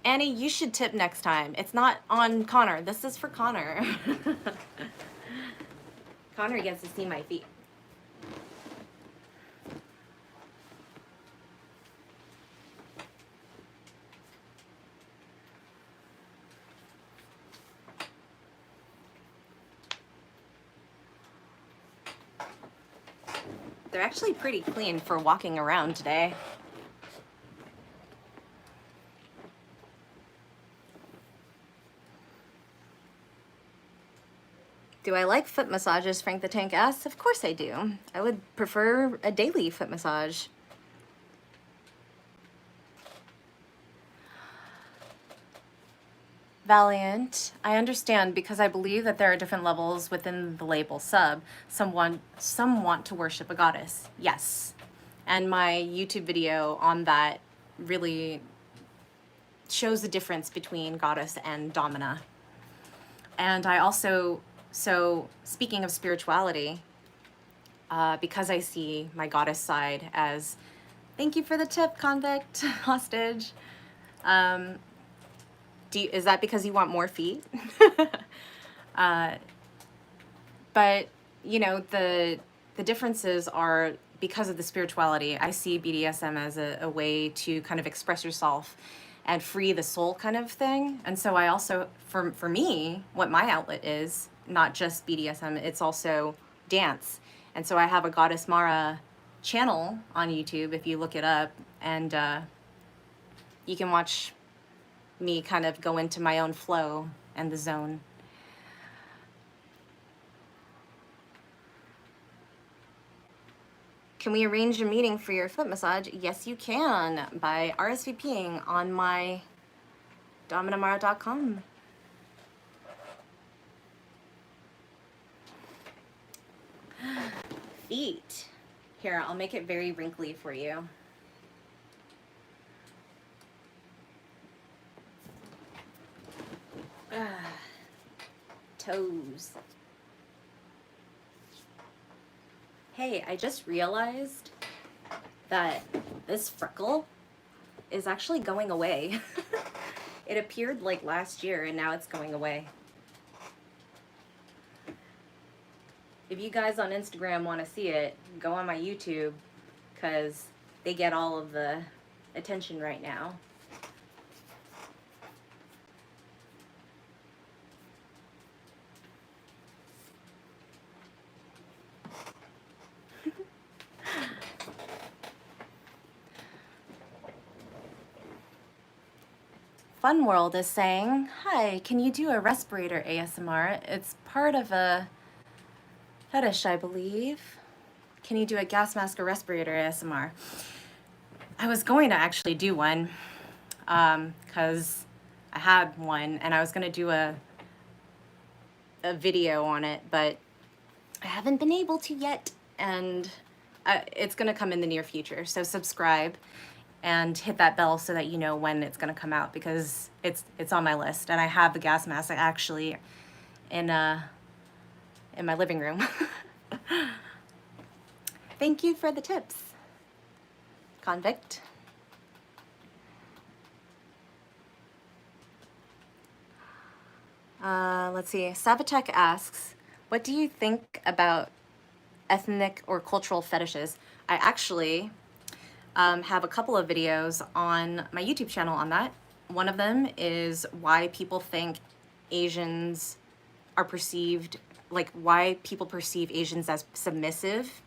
Annie, you should tip next time. It's not on Connor. This is for Connor. Connor gets to see my feet. They're actually pretty clean for walking around today. Do I like foot massages, Frank the Tank asks? Of course I do. I would prefer a daily foot massage. Valiant, I understand because I believe that there are different levels within the label sub. Some want to worship a goddess. Yes. And my YouTube video on that really shows the difference between goddess and domina. And I also, so speaking of spirituality, because I see my goddess side as, thank you for the tip, Convict Hostage. Is that because you want more feet? But you know, the differences are because of the spirituality. I see BDSM as a way to kind of express yourself and free the soul kind of thing. And so I also, for me, what my outlet is, not just BDSM, it's also dance. And so I have a Goddess Mara channel on YouTube if you look it up, and you can watch me kind of go into my own flow and the zone. Can we arrange a meeting for your foot massage? Yes, you can, by RSVPing on my dominamara.com. Feet. Here, I'll make it very wrinkly for you. Toes. Hey, I just realized that this freckle is actually going away. It appeared like last year and now it's going away. If you guys on Instagram want to see it, go on my YouTube because they get all of the attention right now. Fun World is saying, hi, can you do a respirator ASMR? It's part of a fetish, I believe. Can you do a gas mask or respirator ASMR? I was going to actually do one because I had one and I was going to do a video on it, but I haven't been able to yet, and it's going to come in the near future. So subscribe and hit that bell so that you know when it's going to come out, because it's on my list, and I have the gas mask actually in my living room. Thank you for the tips, Convict. Let's see. Sabatek asks, what do you think about ethnic or cultural fetishes? I actually have a couple of videos on my YouTube channel on that. One of them is why people think Asians are perceived, like why people perceive Asians as submissive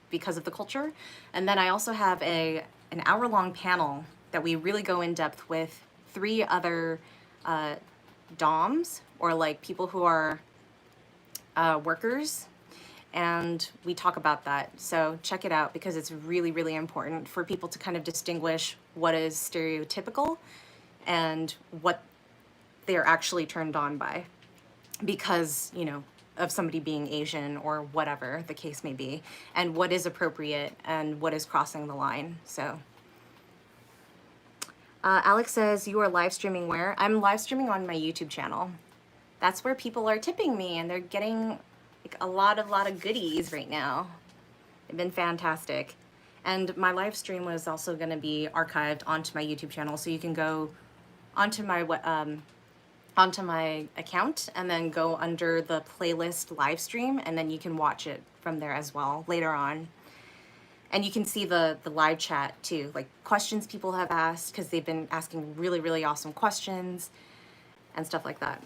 because of the culture. And then I also have an hour-long panel that we really go in depth with 3 other DOMs, or like people who are workers, and we talk about that. So check it out, because it's really, really important for people to kind of distinguish what is stereotypical and what they're actually turned on by because, you know, of somebody being Asian or whatever the case may be, and what is appropriate and what is crossing the line. So Alex says, you are live streaming where? I'm live streaming on my YouTube channel. That's where people are tipping me, and they're getting like a lot of goodies right now. They've been fantastic. And my live stream was also going to be archived onto my YouTube channel, so you can go onto my account and then go under the playlist live stream, and then you can watch it from there as well later on. And you can see the live chat too, like questions people have asked, because they've been asking really, really awesome questions and stuff like that.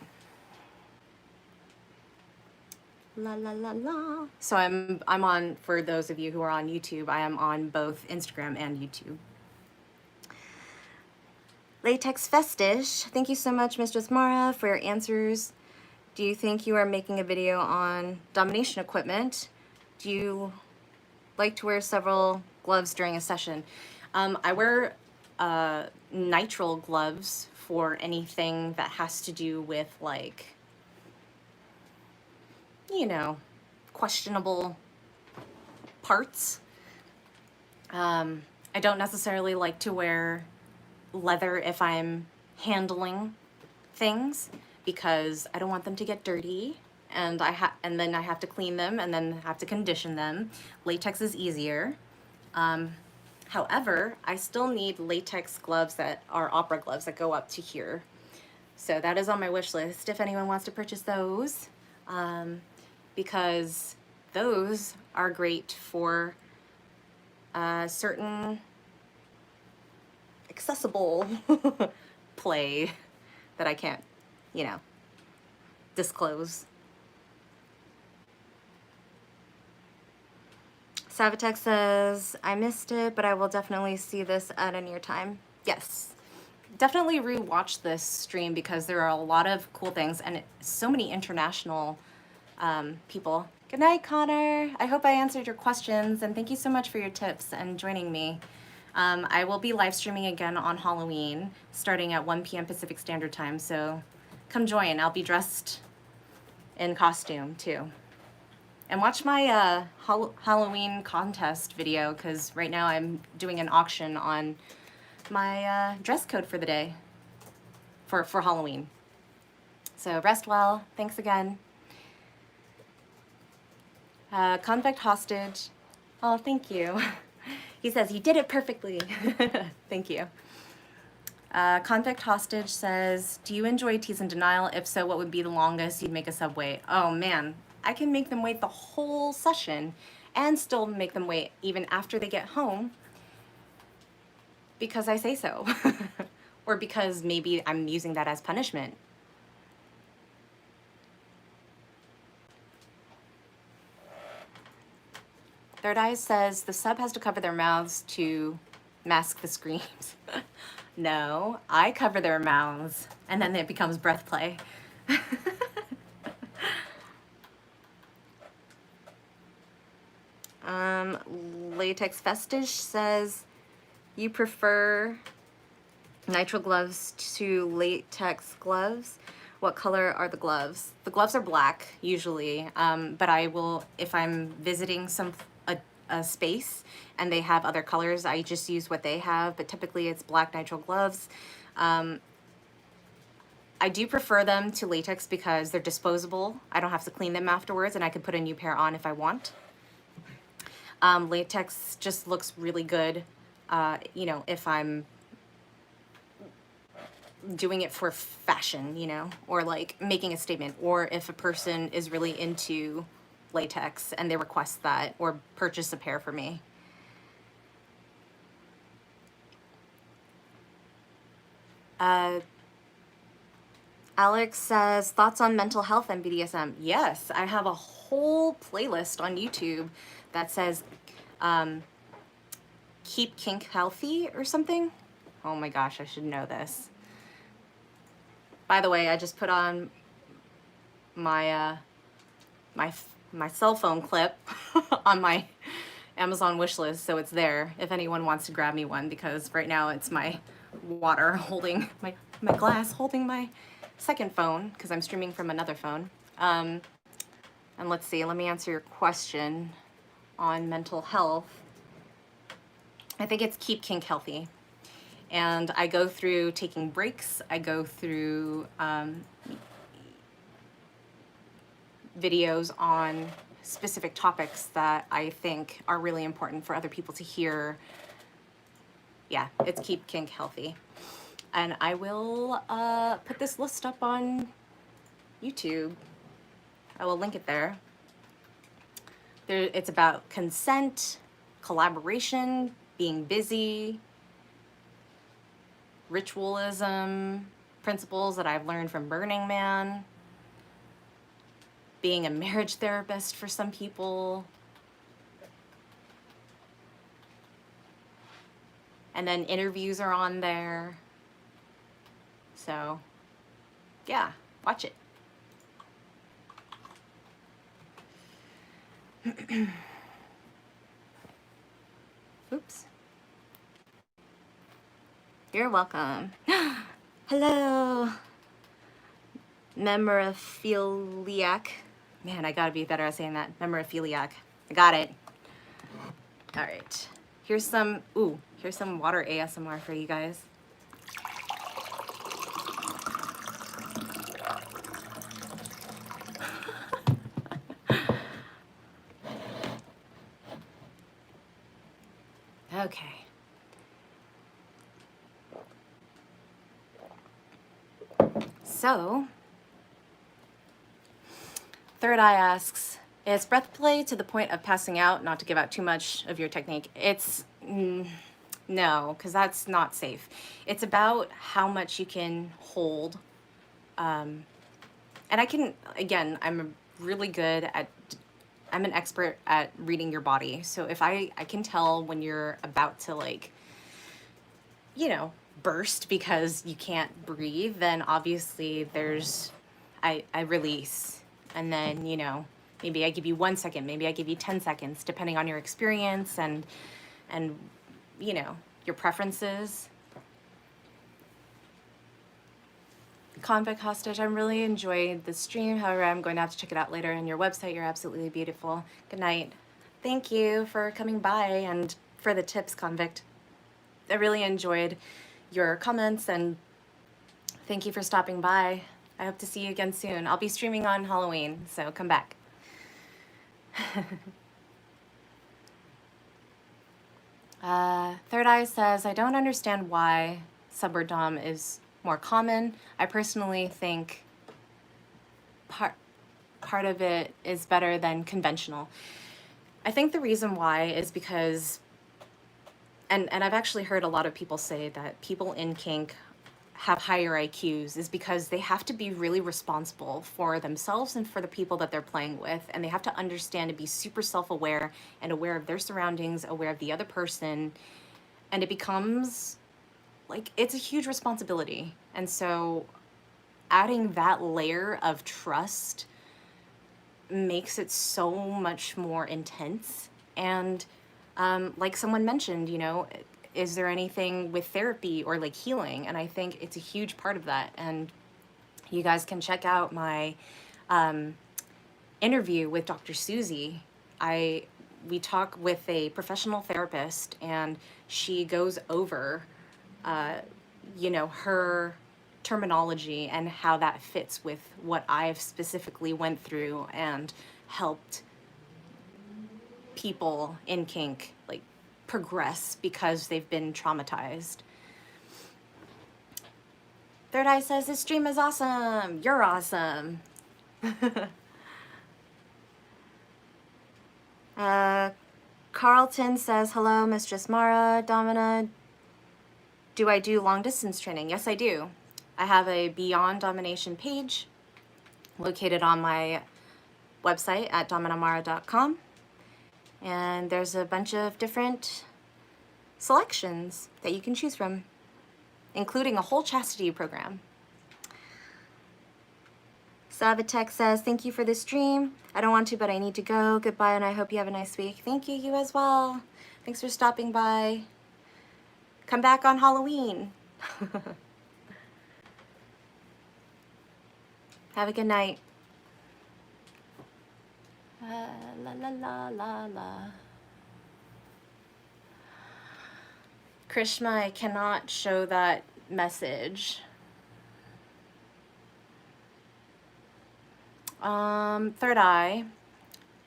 La la la la. So I'm on, for those of you who are on YouTube, I am on both Instagram and YouTube. Latex Festish, thank you so much, Mistress Mara, for your answers. Do you think you are making a video on domination equipment? Do you like to wear several gloves during a session? I wear nitrile gloves for anything that has to do with, like, you know, questionable parts. I don't necessarily like to wear leather if I'm handling things, because I don't want them to get dirty, and then I have to clean them and then have to condition them. Latex is easier. However, I still need latex gloves that are opera gloves that go up to here. So that is on my wish list if anyone wants to purchase those, because those are great for certain accessible play that I can't, you know, disclose. Savitech says, I missed it, but I will definitely see this at a near time. Yes, definitely rewatch this stream, because there are a lot of cool things, and so many international people. Good night, Connor. I hope I answered your questions, and thank you so much for your tips and joining me. I will be live streaming again on Halloween, starting at 1 p.m. Pacific Standard Time, so come join. I'll be dressed in costume, too. And watch my Halloween contest video, because right now I'm doing an auction on my dress code for the day, for Halloween. So rest well. Thanks again. Convict hostage. Oh, thank you. He says, you did it perfectly. Thank you. Convict hostage says, do you enjoy tease and denial? If so, what would be the longest you'd make a sub wait? Oh man, I can make them wait the whole session and still make them wait even after they get home, because I say so. Or because maybe I'm using that as punishment. Third Eye says, the sub has to cover their mouths to mask the screams. No, I cover their mouths, and then it becomes breath play. Latex Festish says, you prefer nitrile gloves to latex gloves. What color are the gloves? The gloves are black, usually, but I will, if I'm visiting a space and they have other colors, I just use what they have, but typically it's black nitrile gloves. I do prefer them to latex because they're disposable. I don't have to clean them afterwards, and I can put a new pair on if I want. Latex just looks really good, you know, if I'm doing it for fashion, you know, or like making a statement, or if a person is really into latex and they request that or purchase a pair for me. Uh, Alex says, thoughts on mental health and BDSM? Yes, I have a whole playlist on YouTube that says keep kink healthy or something. Oh my gosh, I should know this. By the way, I just put on my my cell phone clip on my Amazon wish list, so it's there if anyone wants to grab me one, because right now it's my water holding my glass holding my second phone because I'm streaming from another phone. And let's see, let me answer your question on mental health. I think it's keep kink healthy. And I go through taking breaks. I go through videos on specific topics that I think are really important for other people to hear. Yeah, it's keep kink healthy. And I will put this list up on YouTube. I will link it there. It's about consent, collaboration, being busy, ritualism, principles that I've learned from Burning Man, being a marriage therapist for some people, and then interviews are on there. So, yeah, watch it. Oops. You're welcome. Hello. Memoraphiliac. Man, I gotta be better at saying that. Memoraphiliac. I got it. All right. Here's some water ASMR for you guys. Okay. So, Third Eye asks, is breath play to the point of passing out, not to give out too much of your technique? It's no, because that's not safe. It's about how much you can hold. And I can, again, I'm an expert at reading your body. So if I can tell when you're about to, like, you know, burst because you can't breathe, then obviously I release. And then, you know, maybe I give you 1 second, maybe I give you 10 seconds, depending on your experience and you know, your preferences. Convict Hostage, I really enjoyed the stream. However, I'm going to have to check it out later. And your website, you're absolutely beautiful. Good night. Thank you for coming by and for the tips, Convict. I really enjoyed your comments and thank you for stopping by. I hope to see you again soon. I'll be streaming on Halloween, so come back. Third Eye says, I don't understand why subword dom is more common. I personally think part of it is better than conventional. I think the reason why is because, and I've actually heard a lot of people say that people in kink have higher IQs, is because they have to be really responsible for themselves and for the people that they're playing with, and they have to understand and be super self-aware and aware of their surroundings, aware of the other person, and it becomes like, it's a huge responsibility. And so adding that layer of trust makes it so much more intense. And like someone mentioned, you know, is there anything with therapy or like healing? And I think it's a huge part of that. And you guys can check out my interview with Dr. Susie. We talk with a professional therapist, and she goes over, you know, her terminology and how that fits with what I've specifically went through and helped people in kink like progress because they've been traumatized. Third Eye says, this stream is awesome. You're awesome. Carlton says, hello, Mistress Mara, Domina. Do I do long distance training? Yes, I do. I have a Beyond Domination page located on my website at dominamara.com, and there's a bunch of different selections that you can choose from, including a whole chastity program. Savatek says, thank you for the stream. I don't want to, but I need to go. Goodbye, and I hope you have a nice week. Thank you, you as well. Thanks for stopping by. Come back on Halloween. Have a good night. La la la la la. Krishna, I cannot show that message. Third eye.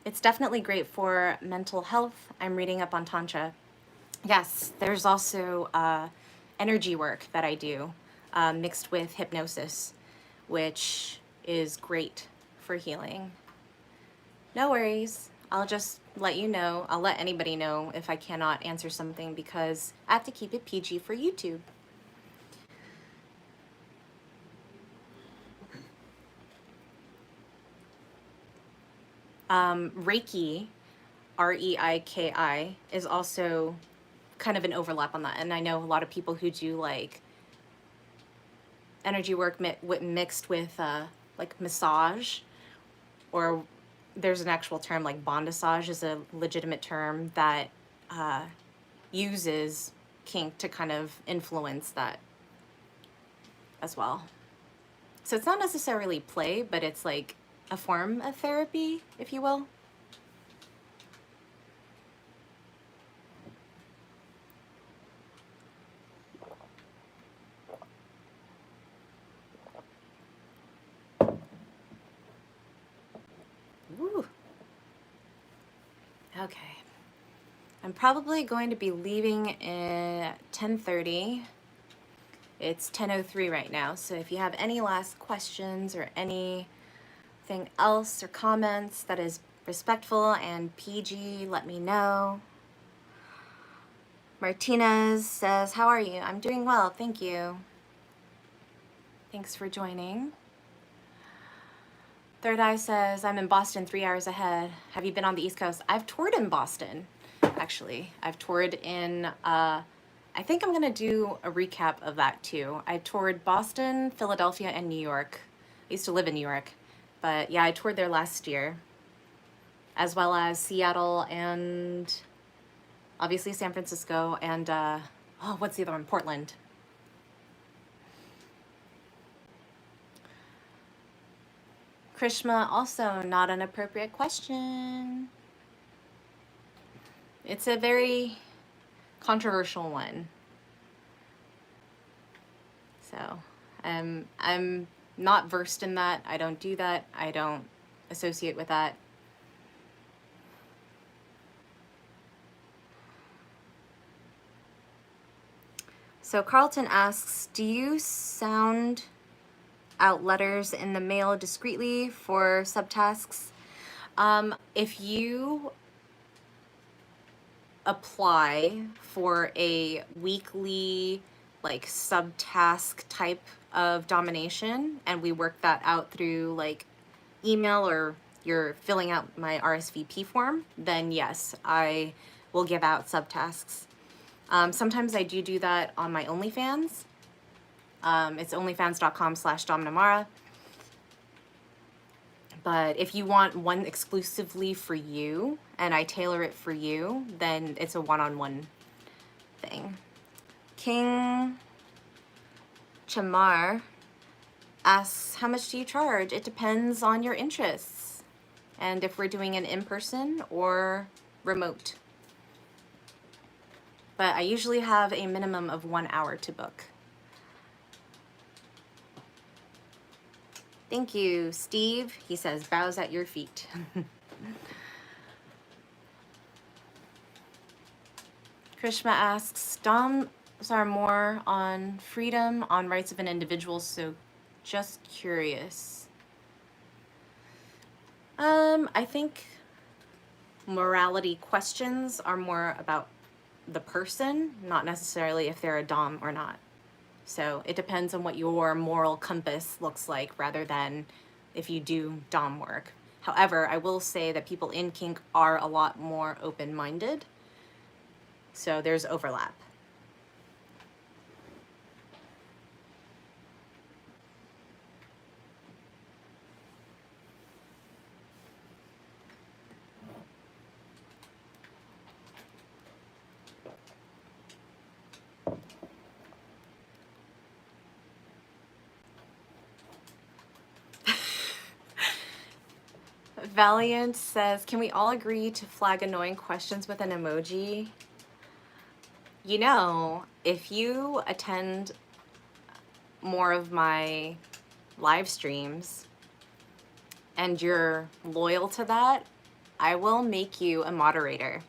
It's definitely great for mental health. I'm reading up on Tantra. Yes, there's also energy work that I do mixed with hypnosis, which is great for healing. No worries. I'll just let you know. I'll let anybody know if I cannot answer something because I have to keep it PG for YouTube. Reiki, R-E-I-K-I, is also kind of an overlap on that. And I know a lot of people who do like energy work mixed with like massage, or there's an actual term like bondage is a legitimate term that uses kink to kind of influence that as well. So it's not necessarily play, but it's like a form of therapy, if you will. Woo. Okay. I'm probably going to be leaving at 10:30. It's 10:03 right now, so if you have any last questions or anything else or comments that is respectful and PG, let me know. Martinez says, how are you? I'm doing well, thank you. Thanks for joining. Third Eye says, I'm in Boston 3 hours ahead. Have you been on the East Coast? I've toured in Boston, actually. I've toured in, I think I'm gonna do a recap of that too. I toured Boston, Philadelphia, and New York. I used to live in New York, but yeah, I toured there last year, as well as Seattle and obviously San Francisco and, oh, what's the other one? Portland. Krishna, also not an appropriate question. It's a very controversial one. So I'm not versed in that. I don't do that. I don't associate with that. So Carlton asks, do you sound out letters in the mail discreetly for subtasks? If you apply for a weekly like subtask type of domination and we work that out through like email or you're filling out my RSVP form, then yes, I will give out subtasks. Sometimes I do that on my OnlyFans. It's onlyfans.com/dominamara. But if you want one exclusively for you and I tailor it for you, then it's a one-on-one thing. King Chamar asks, how much do you charge? It depends on your interests and if we're doing an in-person or remote. But I usually have a minimum of 1 hour to book. Thank you, Steve. He says, bows at your feet. Krishna asks, Doms are more on freedom, on rights of an individual, so just curious. I think morality questions are more about the person, not necessarily if they're a dom or not. So it depends on what your moral compass looks like rather than if you do dom work. However, I will say that people in kink are a lot more open-minded, so there's overlap. Valiant says, can we all agree to flag annoying questions with an emoji? You know, if you attend more of my live streams and you're loyal to that, I will make you a moderator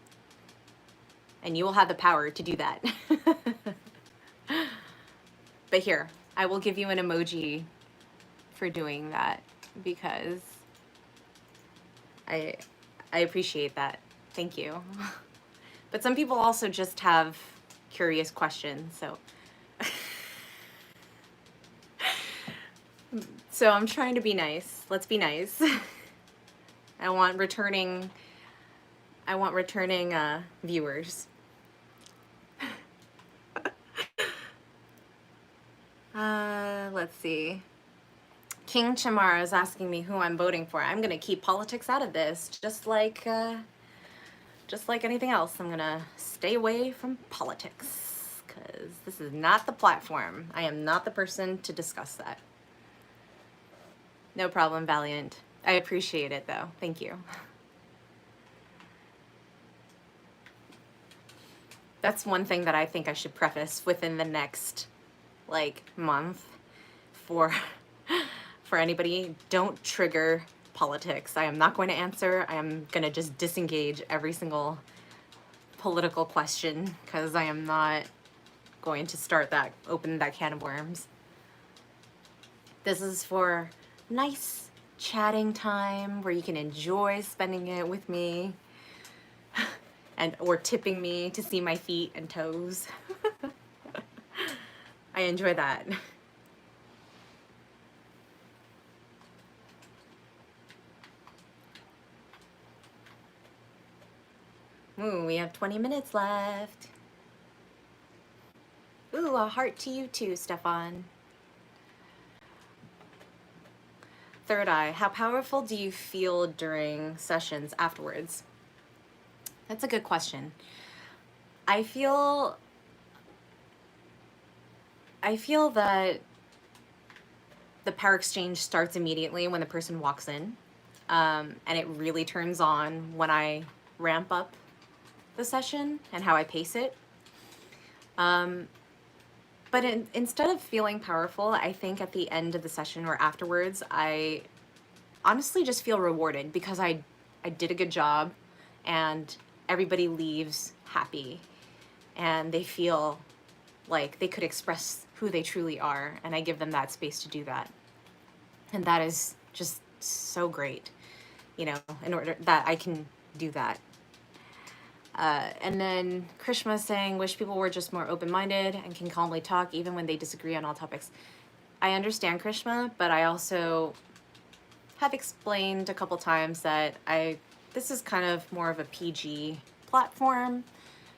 and you will have the power to do that. But here, I will give you an emoji for doing that because I appreciate that. Thank you. But some people also just have curious questions, so. So I'm trying to be nice. Let's be nice. I want returning viewers. Let's see. King Chamara is asking me who I'm voting for. I'm gonna keep politics out of this, just like anything else. I'm gonna stay away from politics because this is not the platform. I am not the person to discuss that. No problem, Valiant. I appreciate it though. Thank you. That's one thing that I think I should preface within the next like month for anybody. Don't trigger politics. I am not going to answer. I am going to just disengage every single political question because I am not going to open that can of worms. This is for nice chatting time where you can enjoy spending it with me or tipping me to see my feet and toes. I enjoy that. Ooh, we have 20 minutes left. Ooh, a heart to you too, Stefan. Third eye, how powerful do you feel during sessions afterwards? That's a good question. I feel that the power exchange starts immediately when the person walks in, and it really turns on when I ramp up the session and how I pace it. But instead of feeling powerful, I think at the end of the session or afterwards, I honestly just feel rewarded because I did a good job and everybody leaves happy and they feel like they could express who they truly are, and I give them that space to do that. And that is just so great, you know, in order that I can do that. And then Krishma saying, wish people were just more open-minded and can calmly talk even when they disagree on all topics. I understand, Krishma, but I also have explained a couple times that this is kind of more of a PG platform,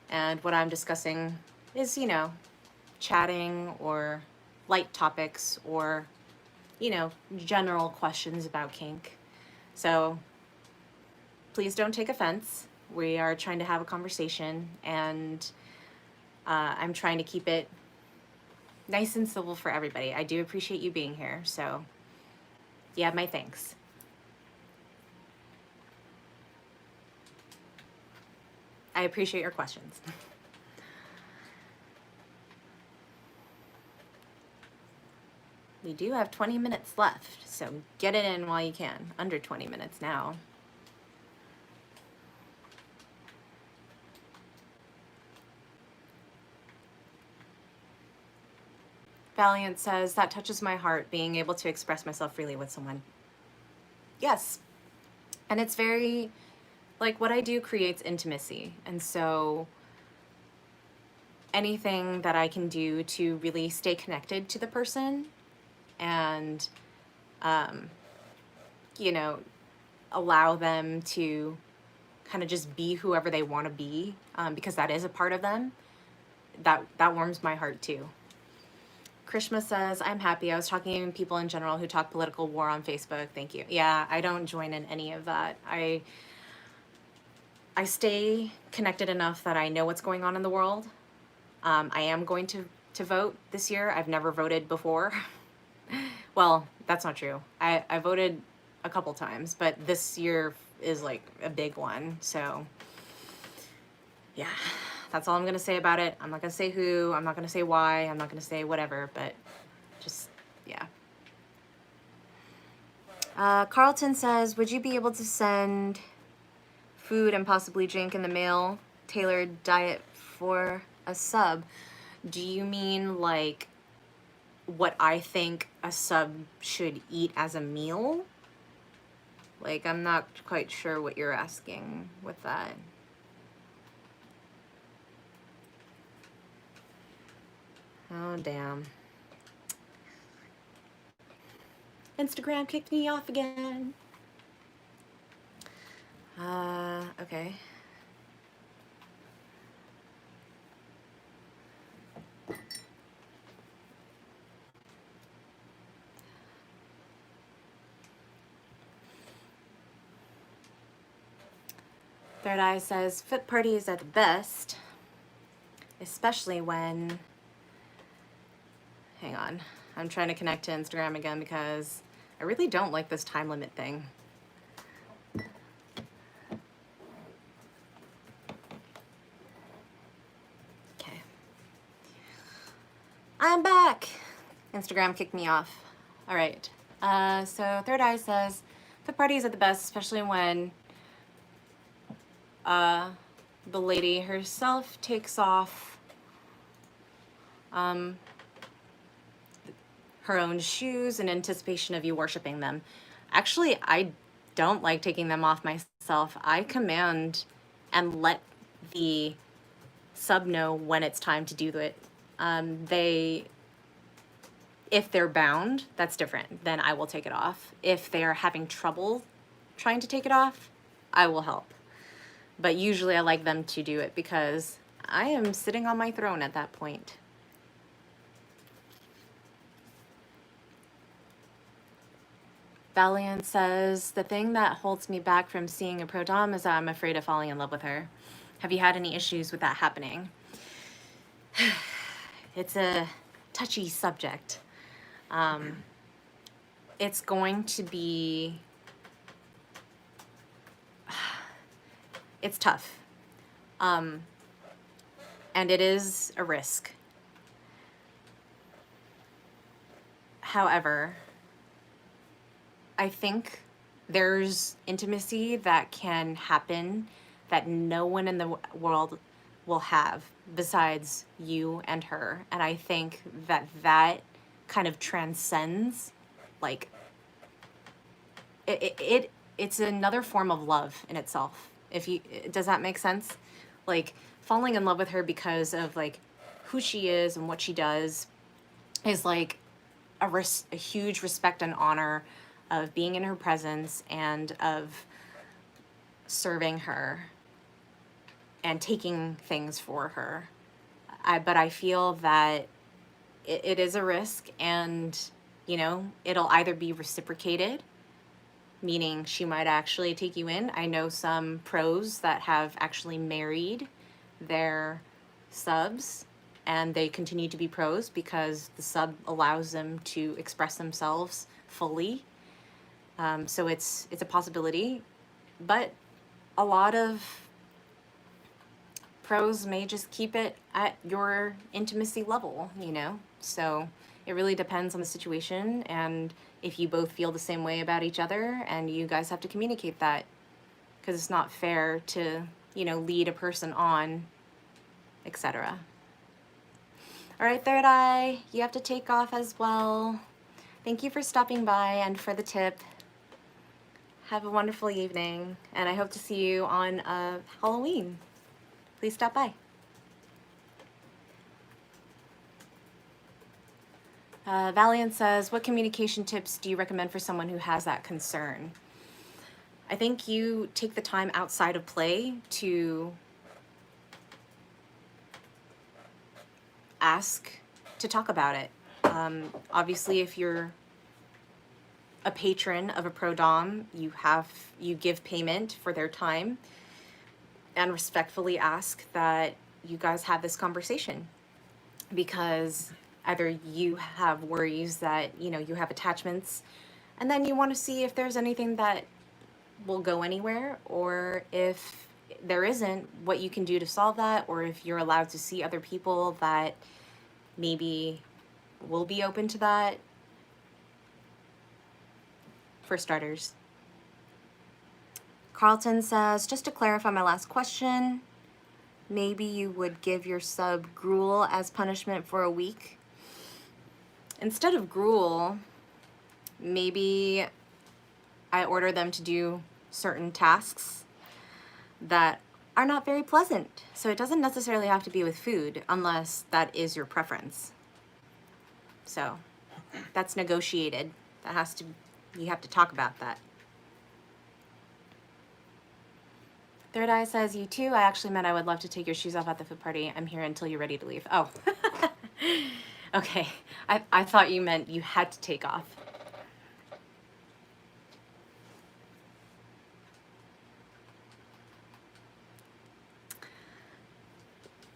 and what I'm discussing is, you know, chatting or light topics or, you know, general questions about kink. So please don't take offense. We are trying to have a conversation, and I'm trying to keep it nice and civil for everybody. I do appreciate you being here, so you have my thanks. I appreciate your questions. We do have 20 minutes left, so get it in while you can. Under 20 minutes now. Valiant says, that touches my heart, being able to express myself freely with someone. Yes. And it's very, like, what I do creates intimacy. And so anything that I can do to really stay connected to the person and, you know, allow them to kind of just be whoever they want to be, because that is a part of them, that warms my heart too. Krishma says, I'm happy. I was talking to people in general who talk political war on Facebook. Thank you. Yeah, I don't join in any of that. I stay connected enough that I know what's going on in the world. I am going to vote this year. I've never voted before. Well, that's not true. I voted a couple times, but this year is like a big one. So yeah, that's all I'm going to say about it. I'm not going to say who, I'm not going to say why, I'm not going to say whatever, but just, yeah. Carlton says, would you be able to send food and possibly drink in the mail, tailored diet for a sub? Do you mean like what I think a sub should eat as a meal? Like, I'm not quite sure what you're asking with that. Oh, damn. Instagram kicked me off again. Okay. Third Eye says, foot parties are the best, especially when, hang on, I'm trying to connect to Instagram again because I really don't like this time limit thing. Okay. I'm back. Instagram kicked me off. All right. So Third Eye says, foot parties are the best, especially when the lady herself takes off her own shoes in anticipation of you worshiping them. Actually, I don't like taking them off myself. I command and let the sub know when it's time to do it. If they're bound, that's different. Then I will take it off. If they're having trouble trying to take it off, I will help. But usually I like them to do it because I am sitting on my throne at that point. Valiant says, the thing that holds me back from seeing a pro dom is that I'm afraid of falling in love with her. Have you had any issues with that happening? It's a touchy subject. It's going to be, it's tough. And it is a risk. However, I think there's intimacy that can happen that no one in the world will have besides you and her. And I think that that kind of transcends, like, it's another form of love in itself. Does that make sense? Like, falling in love with her because of like who she is and what she does is like a huge respect and honor of being in her presence and of serving her and taking things for her. But I feel that it is a risk, and you know, it'll either be reciprocated, meaning she might actually take you in. I know some pros that have actually married their subs and they continue to be pros because the sub allows them to express themselves fully. So it's a possibility, but a lot of pros may just keep it at your intimacy level, you know? So it really depends on the situation and if you both feel the same way about each other, and you guys have to communicate that, because it's not fair to, you know, lead a person on, etc. All right, Third Eye, you have to take off as well. Thank you for stopping by and for the tip. Have a wonderful evening, and I hope to see you on Halloween. Please stop by. Valiant says, what communication tips do you recommend for someone who has that concern? I think you take the time outside of play to ask to talk about it. Obviously, if you're a patron of a pro dom, you give payment for their time, and respectfully ask that you guys have this conversation, because either you have worries that, you know, you have attachments, and then you want to see if there's anything that will go anywhere, or if there isn't, what you can do to solve that, or if you're allowed to see other people that maybe will be open to that, for starters. Carlton says, just to clarify my last question, maybe you would give your sub gruel as punishment for a week. Instead of gruel, maybe I order them to do certain tasks that are not very pleasant. So it doesn't necessarily have to be with food unless that is your preference. So that's negotiated. You have to talk about that. Third Eye says, you too. I actually meant I would love to take your shoes off at the foot party. I'm here until you're ready to leave. Oh, okay. I thought you meant you had to take off.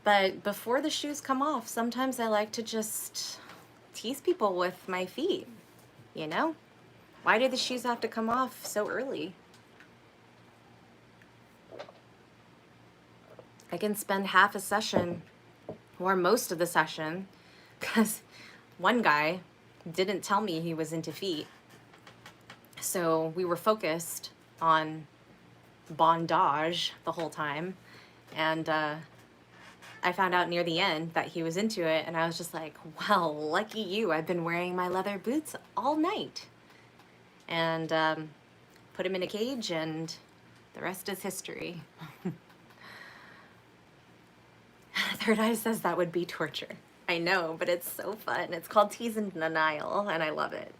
But before the shoes come off, sometimes I like to just tease people with my feet, you know? Why do the shoes have to come off so early? I can spend half a session or most of the session, because one guy didn't tell me he was into feet. So we were focused on bondage the whole time. And I found out near the end that he was into it, and I was just like, well, lucky you. I've been wearing my leather boots all night. And put him in a cage, and the rest is history. Third Eye says that would be torture. I know, but it's so fun. It's called Tease and Denial, and I love it.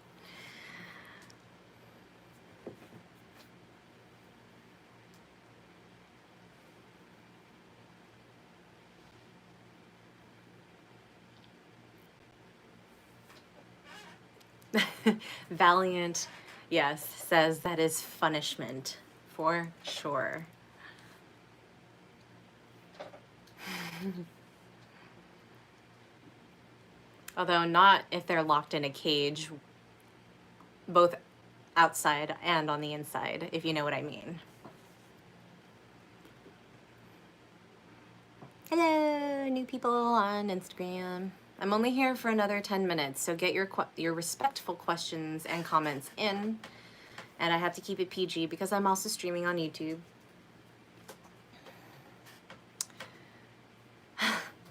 Valiant, yes, says that is punishment for sure. Although not if they're locked in a cage, both outside and on the inside, if you know what I mean. Hello, new people on Instagram. I'm only here for another 10 minutes, so get your respectful questions and comments in. And I have to keep it PG because I'm also streaming on YouTube.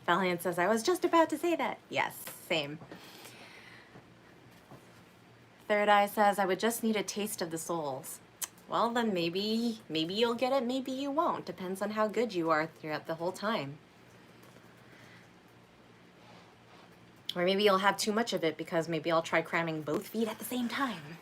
Valiant says, I was just about to say that. Yes, same. Third Eye says, I would just need a taste of the souls. Well, then maybe you'll get it, maybe you won't. Depends on how good you are throughout the whole time. Or maybe you'll have too much of it because maybe I'll try cramming both feet at the same time.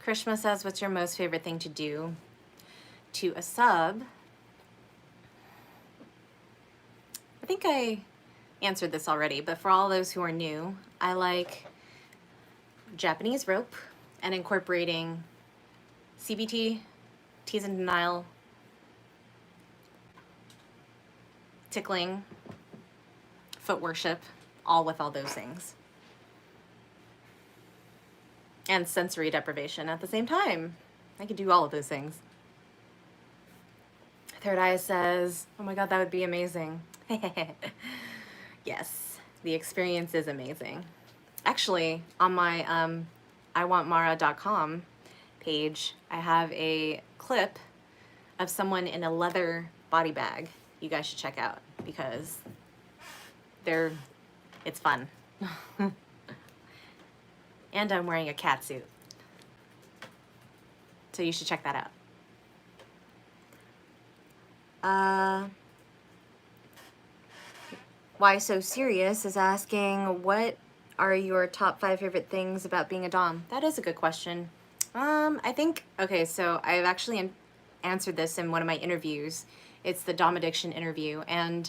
Krishma says, what's your most favorite thing to do to a sub? I think I answered this already, but for all those who are new, I like Japanese rope and incorporating CBT, Tease and Denial, tickling, foot worship, all with all those things. And sensory deprivation at the same time. I could do all of those things. Third Eye says, oh my God, that would be amazing. Yes, the experience is amazing. Actually, on my iwantmara.com page, I have a clip of someone in a leather body bag you guys should check out because it's fun. And I'm wearing a cat suit. So you should check that out. Why So Serious is asking, what are your top 5 favorite things about being a Dom? That is a good question. I think, okay, so I've actually answered this in one of my interviews. It's the Dom Addiction interview, and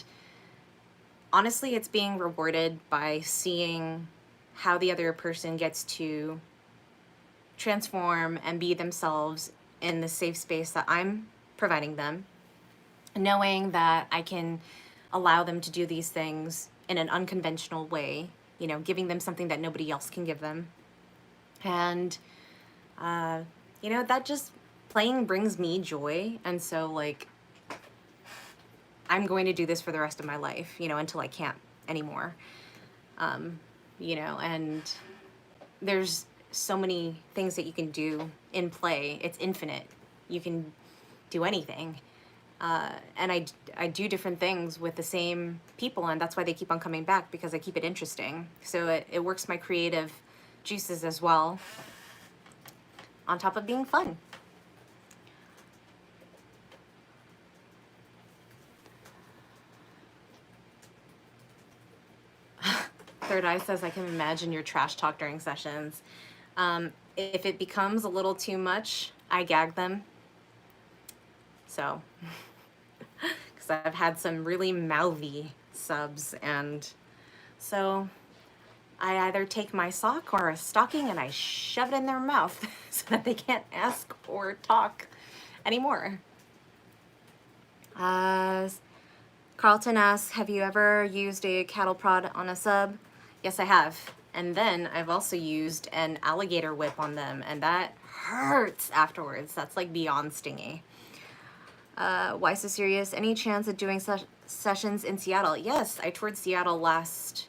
honestly, it's being rewarded by seeing how the other person gets to transform and be themselves in the safe space that I'm providing them, knowing that I can allow them to do these things in an unconventional way, you know, giving them something that nobody else can give them. And, you know, that just playing brings me joy. And so, like, I'm going to do this for the rest of my life, you know, until I can't anymore. You know, and there's so many things that you can do in play. It's infinite. You can do anything. And I do different things with the same people, and that's why they keep on coming back, because I keep it interesting. So it works my creative juices as well, on top of being fun. Third Eye says, I can imagine your trash talk during sessions. If it becomes a little too much, I gag them. So, because I've had some really mouthy subs, and so I either take my sock or a stocking and I shove it in their mouth so that they can't ask or talk anymore. Carlton asks, have you ever used a cattle prod on a sub? Yes, I have. And then I've also used an alligator whip on them, and that hurts afterwards. That's like beyond stingy. Why So Serious? Any chance of doing sessions in Seattle? Yes, I toured Seattle last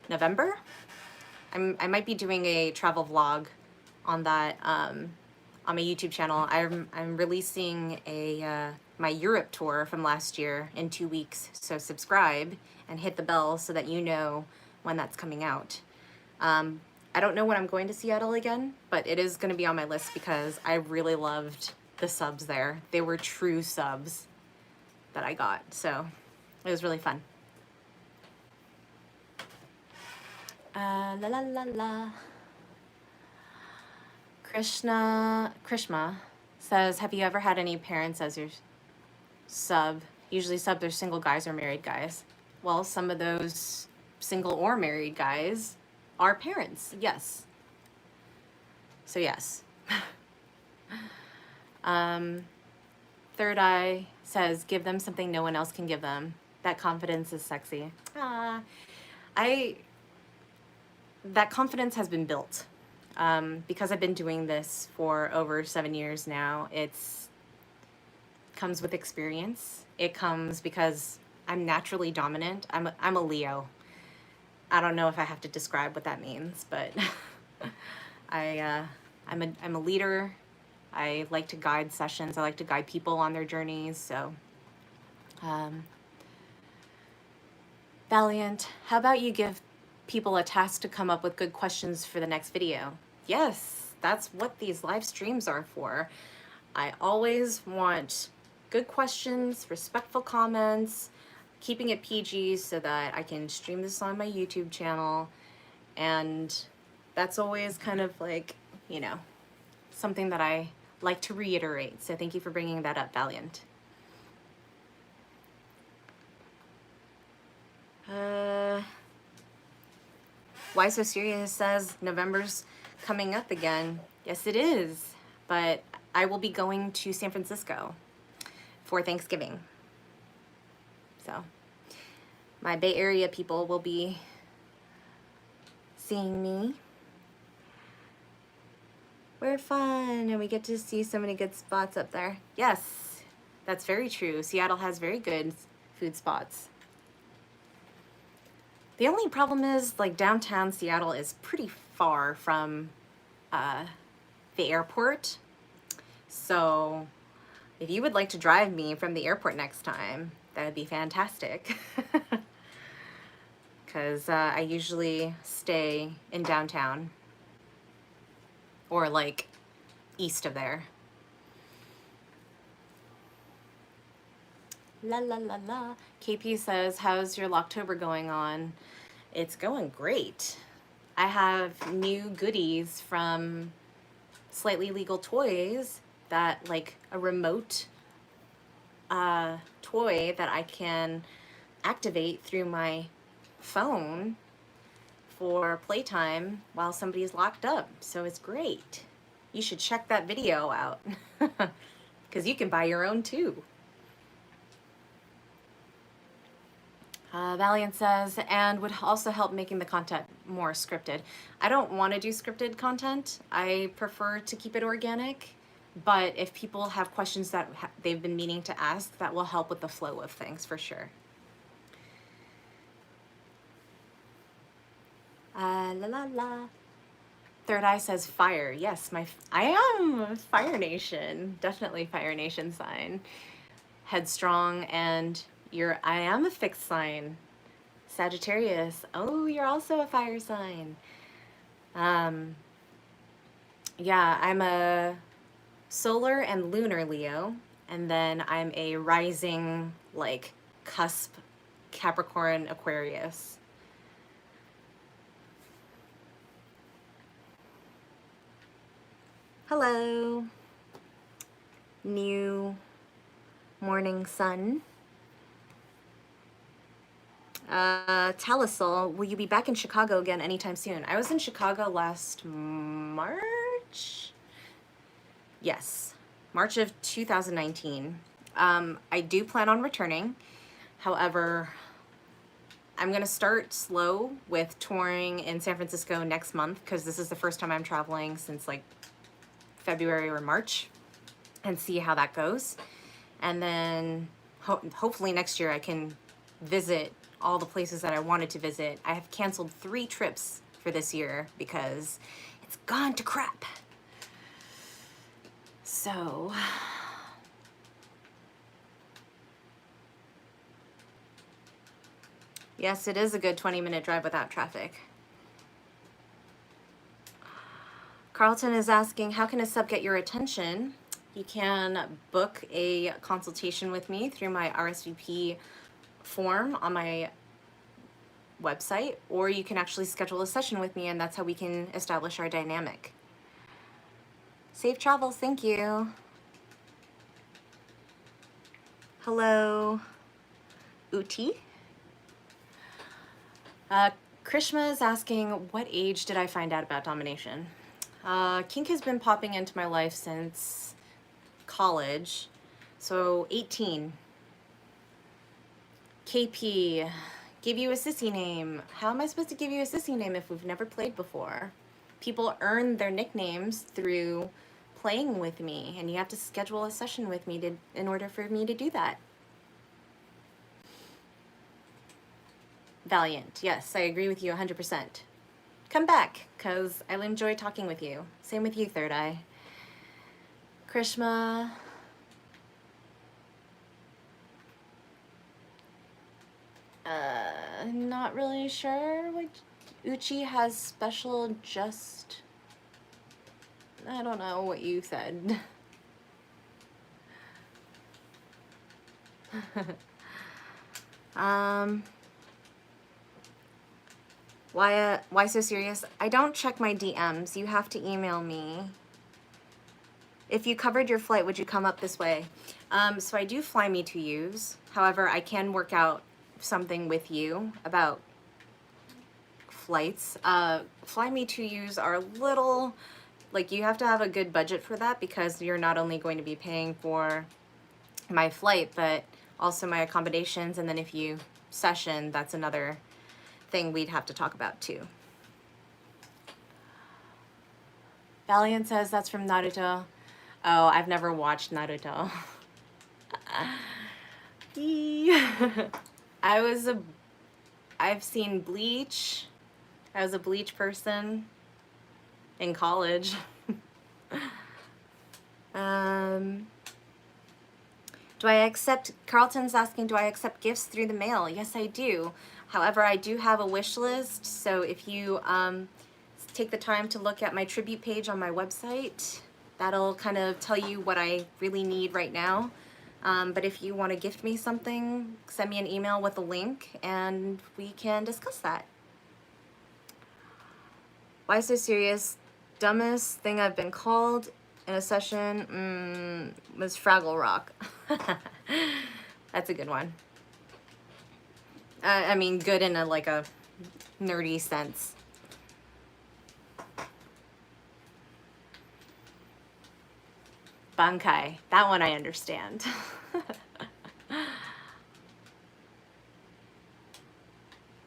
November. I might be doing a travel vlog on that on my YouTube channel. I'm releasing a my Europe tour from last year in 2 weeks. So subscribe and hit the bell so that you know when that's coming out. I don't know when I'm going to Seattle again, but it is going to be on my list because I really loved the subs there. They were true subs that I got, so it was really fun. La la la la. Krishma says, have you ever had any parents as your sub? Usually subs are single guys or married guys. Well, some of those single or married guys are parents, yes. So yes. Third Eye says, give them something no one else can give them. That confidence is sexy. That confidence has been built. Because I've been doing this for over 7 years now. It's comes with experience. It comes because I'm naturally dominant. I'm a Leo. I don't know if I have to describe what that means, but I'm a leader. I like to guide sessions. I like to guide people on their journeys. So, Valiant, how about you give people a task to come up with good questions for the next video? Yes, that's what these live streams are for. I always want good questions, respectful comments, keeping it PG so that I can stream this on my YouTube channel. And that's always kind of like, you know, something that I like to reiterate. So thank you for bringing that up, Valiant. Why So Serious says November's coming up again. Yes, it is. But I will be going to San Francisco for Thanksgiving. So my Bay Area people will be seeing me. We're fun and we get to see so many good spots up there. Yes, that's very true. Seattle has very good food spots. The only problem is, like, downtown Seattle is pretty far from the airport. So if you would like to drive me from the airport next time, that would be fantastic. Because I usually stay in downtown, or like east of there. La la la la. KP says, how's your Locktober going on? It's going great. I have new goodies from Slightly Legal Toys, that like a remote toy that I can activate through my phone for playtime while somebody's locked up. So it's great. You should check that video out because you can buy your own too. Valiant says, and would also help making the content more scripted. I don't want to do scripted content. I prefer to keep it organic, but if people have questions that they've been meaning to ask, that will help with the flow of things for sure. La la la. Third Eye says fire. Yes, I am Fire Nation. Definitely Fire Nation sign. Headstrong, and I am a fixed sign. Sagittarius. Oh, you're also a fire sign. Yeah, I'm a solar and lunar Leo, and then I'm a rising, like, cusp Capricorn Aquarius. Hello. New morning sun. Telesol, will you be back in Chicago again anytime soon? I was in Chicago last March. Yes, March of 2019. I do plan on returning. However, I'm going to start slow with touring in San Francisco next month because this is the first time I'm traveling since like February or March, and see how that goes. And then hopefully next year I can visit all the places that I wanted to visit. I have canceled 3 trips for this year because it's gone to crap. So yes, it is a good 20-minute drive without traffic. Carlton is asking, how can a sub get your attention? You can book a consultation with me through my RSVP form on my website, or you can actually schedule a session with me, and that's how we can establish our dynamic. Safe travels, thank you. Hello, Uti. Krishma is asking, what age did I find out about domination? Kink has been popping into my life since college, so 18. KP, give you a sissy name. How am I supposed to give you a sissy name if we've never played before? People earn their nicknames through playing with me, and you have to schedule a session with me in order for me to do that. Valiant, yes, I agree with you 100%. Come back, because I'll enjoy talking with you. Same with you, Third Eye. Krishma. Not really sure what Uchi has special just... I don't know what you said. Why so serious? I don't check my DMs. You have to email me. If you covered your flight, would you come up this way? So I do fly me to use. However, I can work out something with you about flights. Fly me to use are a little, like, you have to have a good budget for that, because you're not only going to be paying for my flight, but also my accommodations, and then if you session, that's another thing we'd have to talk about too. Valiant says that's from Naruto. Oh, I've never watched Naruto. I've seen Bleach. I was a Bleach person in college. Do I accept, Carlton's asking, do I accept gifts through the mail? Yes, I do. However, I do have a wish list, so if you take the time to look at my tribute page on my website, That'll kind of tell you what I really need right now. But if you want to gift me something, send me an email with a link and we can discuss that. Why so serious? Dumbest thing I've been called in a session was Fraggle Rock. That's a good one. I mean, good in a like a nerdy sense. Bankai, that one I understand.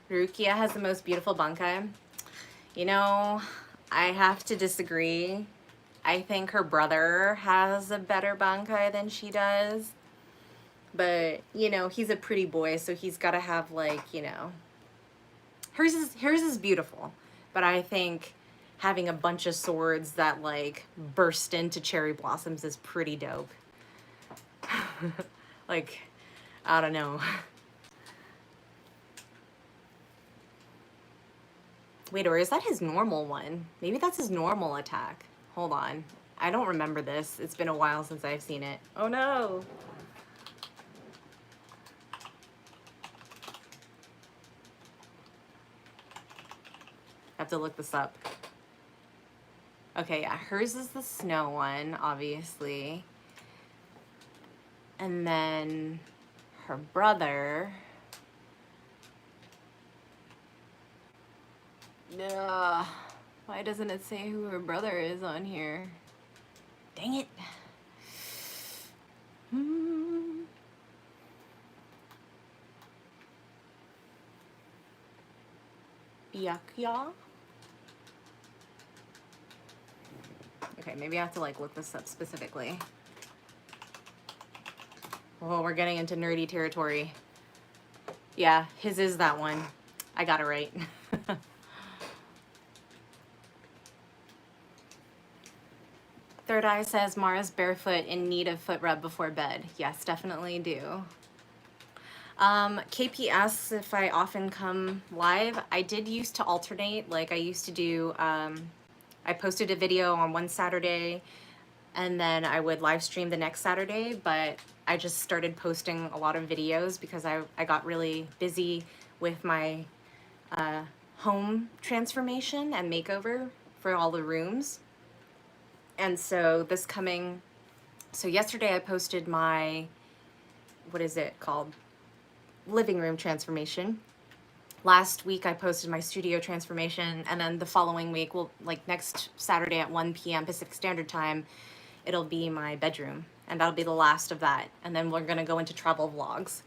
Rukia has the most beautiful bankai. You know, I have to disagree. I think her brother has a better bankai than she does. But, you know, he's a pretty boy, so he's got to have, like, you know... Hers is beautiful, but I think having a bunch of swords that, like, burst into cherry blossoms is pretty dope. Like, I don't know. Wait, or is that his normal one? Maybe that's his normal attack. Hold on. I don't remember this. It's been a while since I've seen it. Oh no! I have to look this up. Okay, yeah, hers is the snow one, obviously. And then her brother... Ugh. Why doesn't it say who her brother is on here? Dang it. Byakuya? Okay, maybe I have to like look this up specifically. Oh, we're getting into nerdy territory. Yeah, his is that one. I got it right. Third Eye says Mara's barefoot in need of foot rub before bed. Yes, definitely do. KP asks if I often come live. I did used to alternate. Like I used to do, I posted a video on one Saturday and then I would live stream the next Saturday, but I just started posting a lot of videos because I got really busy with my home transformation and makeover for all the rooms. And so so yesterday I posted my, what is it called? Living room transformation. Last week I posted my studio transformation, and then the following week, well, like next Saturday at 1 p.m. Pacific Standard Time, it'll be my bedroom, and that'll be the last of that. And then we're gonna go into travel vlogs.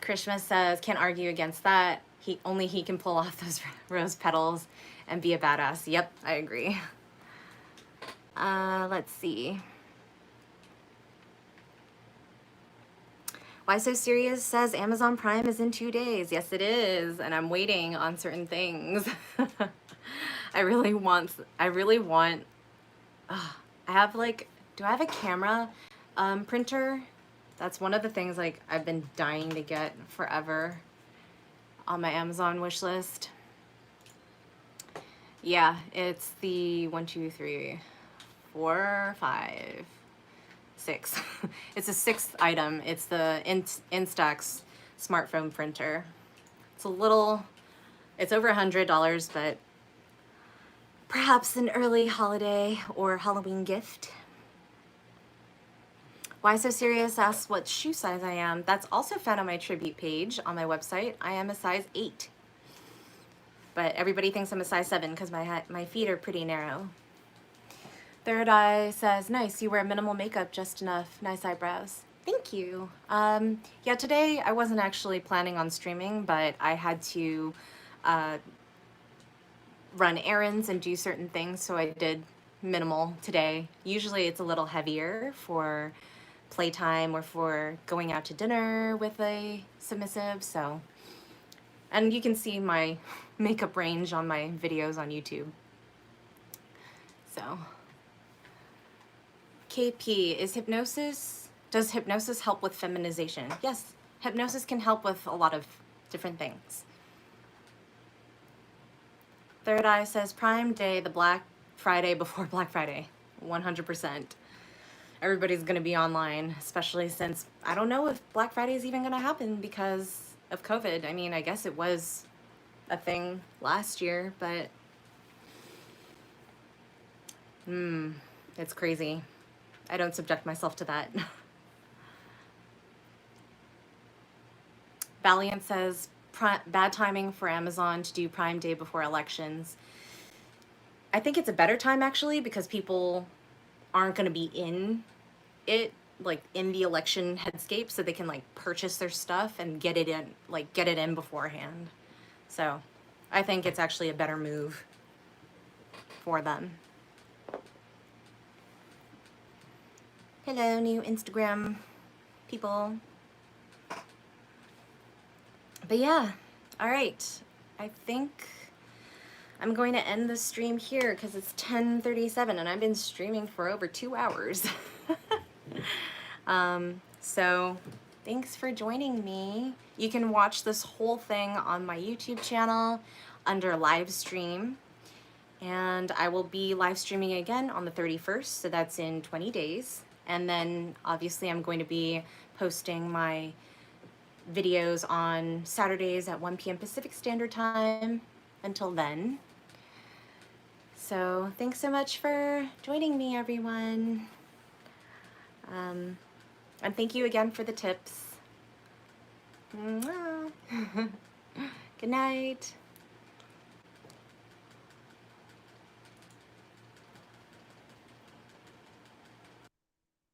Krishna says, can't argue against that. Only he can pull off those rose petals and be a badass. Yep, I agree. Let's see. Why So Serious says Amazon Prime is in 2 days. Yes, it is, and I'm waiting on certain things. I really want, I have like, do I have a camera printer? That's one of the things like I've been dying to get forever on my Amazon wish list. Yeah, it's the 1, 2, 3, 4, 5, 6. It's a 6th item. It's the Instax smartphone printer. It's it's over $100, but perhaps an early holiday or Halloween gift. Why So Serious asks what shoe size I am. That's also found on my tribute page on my website. I am a size 8. But everybody thinks I'm a size 7 because my feet are pretty narrow. Third Eye says, nice, you wear minimal makeup, just enough. Nice eyebrows. Thank you. Yeah, today I wasn't actually planning on streaming, but I had to run errands and do certain things, so I did minimal today. Usually it's a little heavier for playtime or for going out to dinner with a submissive, so. And you can see my makeup range on my videos on YouTube. So. KP, does hypnosis help with feminization? Yes, hypnosis can help with a lot of different things. Third Eye says Prime Day, the Black Friday before Black Friday. 100%. Everybody's gonna be online, especially since I don't know if Black Friday is even gonna happen because of COVID. I mean, I guess it was a thing last year, but it's crazy. I don't subject myself to that. Valiant says bad timing for Amazon to do Prime Day before elections. I think it's a better time actually because people aren't going to be in it, like in the election headscape, so they can like purchase their stuff and get it in beforehand. So I think it's actually a better move for them. Hello, new Instagram people. But yeah, all right. I think I'm going to end the stream here because it's 10:37 and I've been streaming for over 2 hours. So thanks for joining me. You can watch this whole thing on my YouTube channel under live stream. And I will be live streaming again on the 31st, so that's in 20 days. And then obviously I'm going to be posting my videos on Saturdays at 1 p.m. Pacific Standard Time until then. So thanks so much for joining me, everyone. And thank you again for the tips. Good night.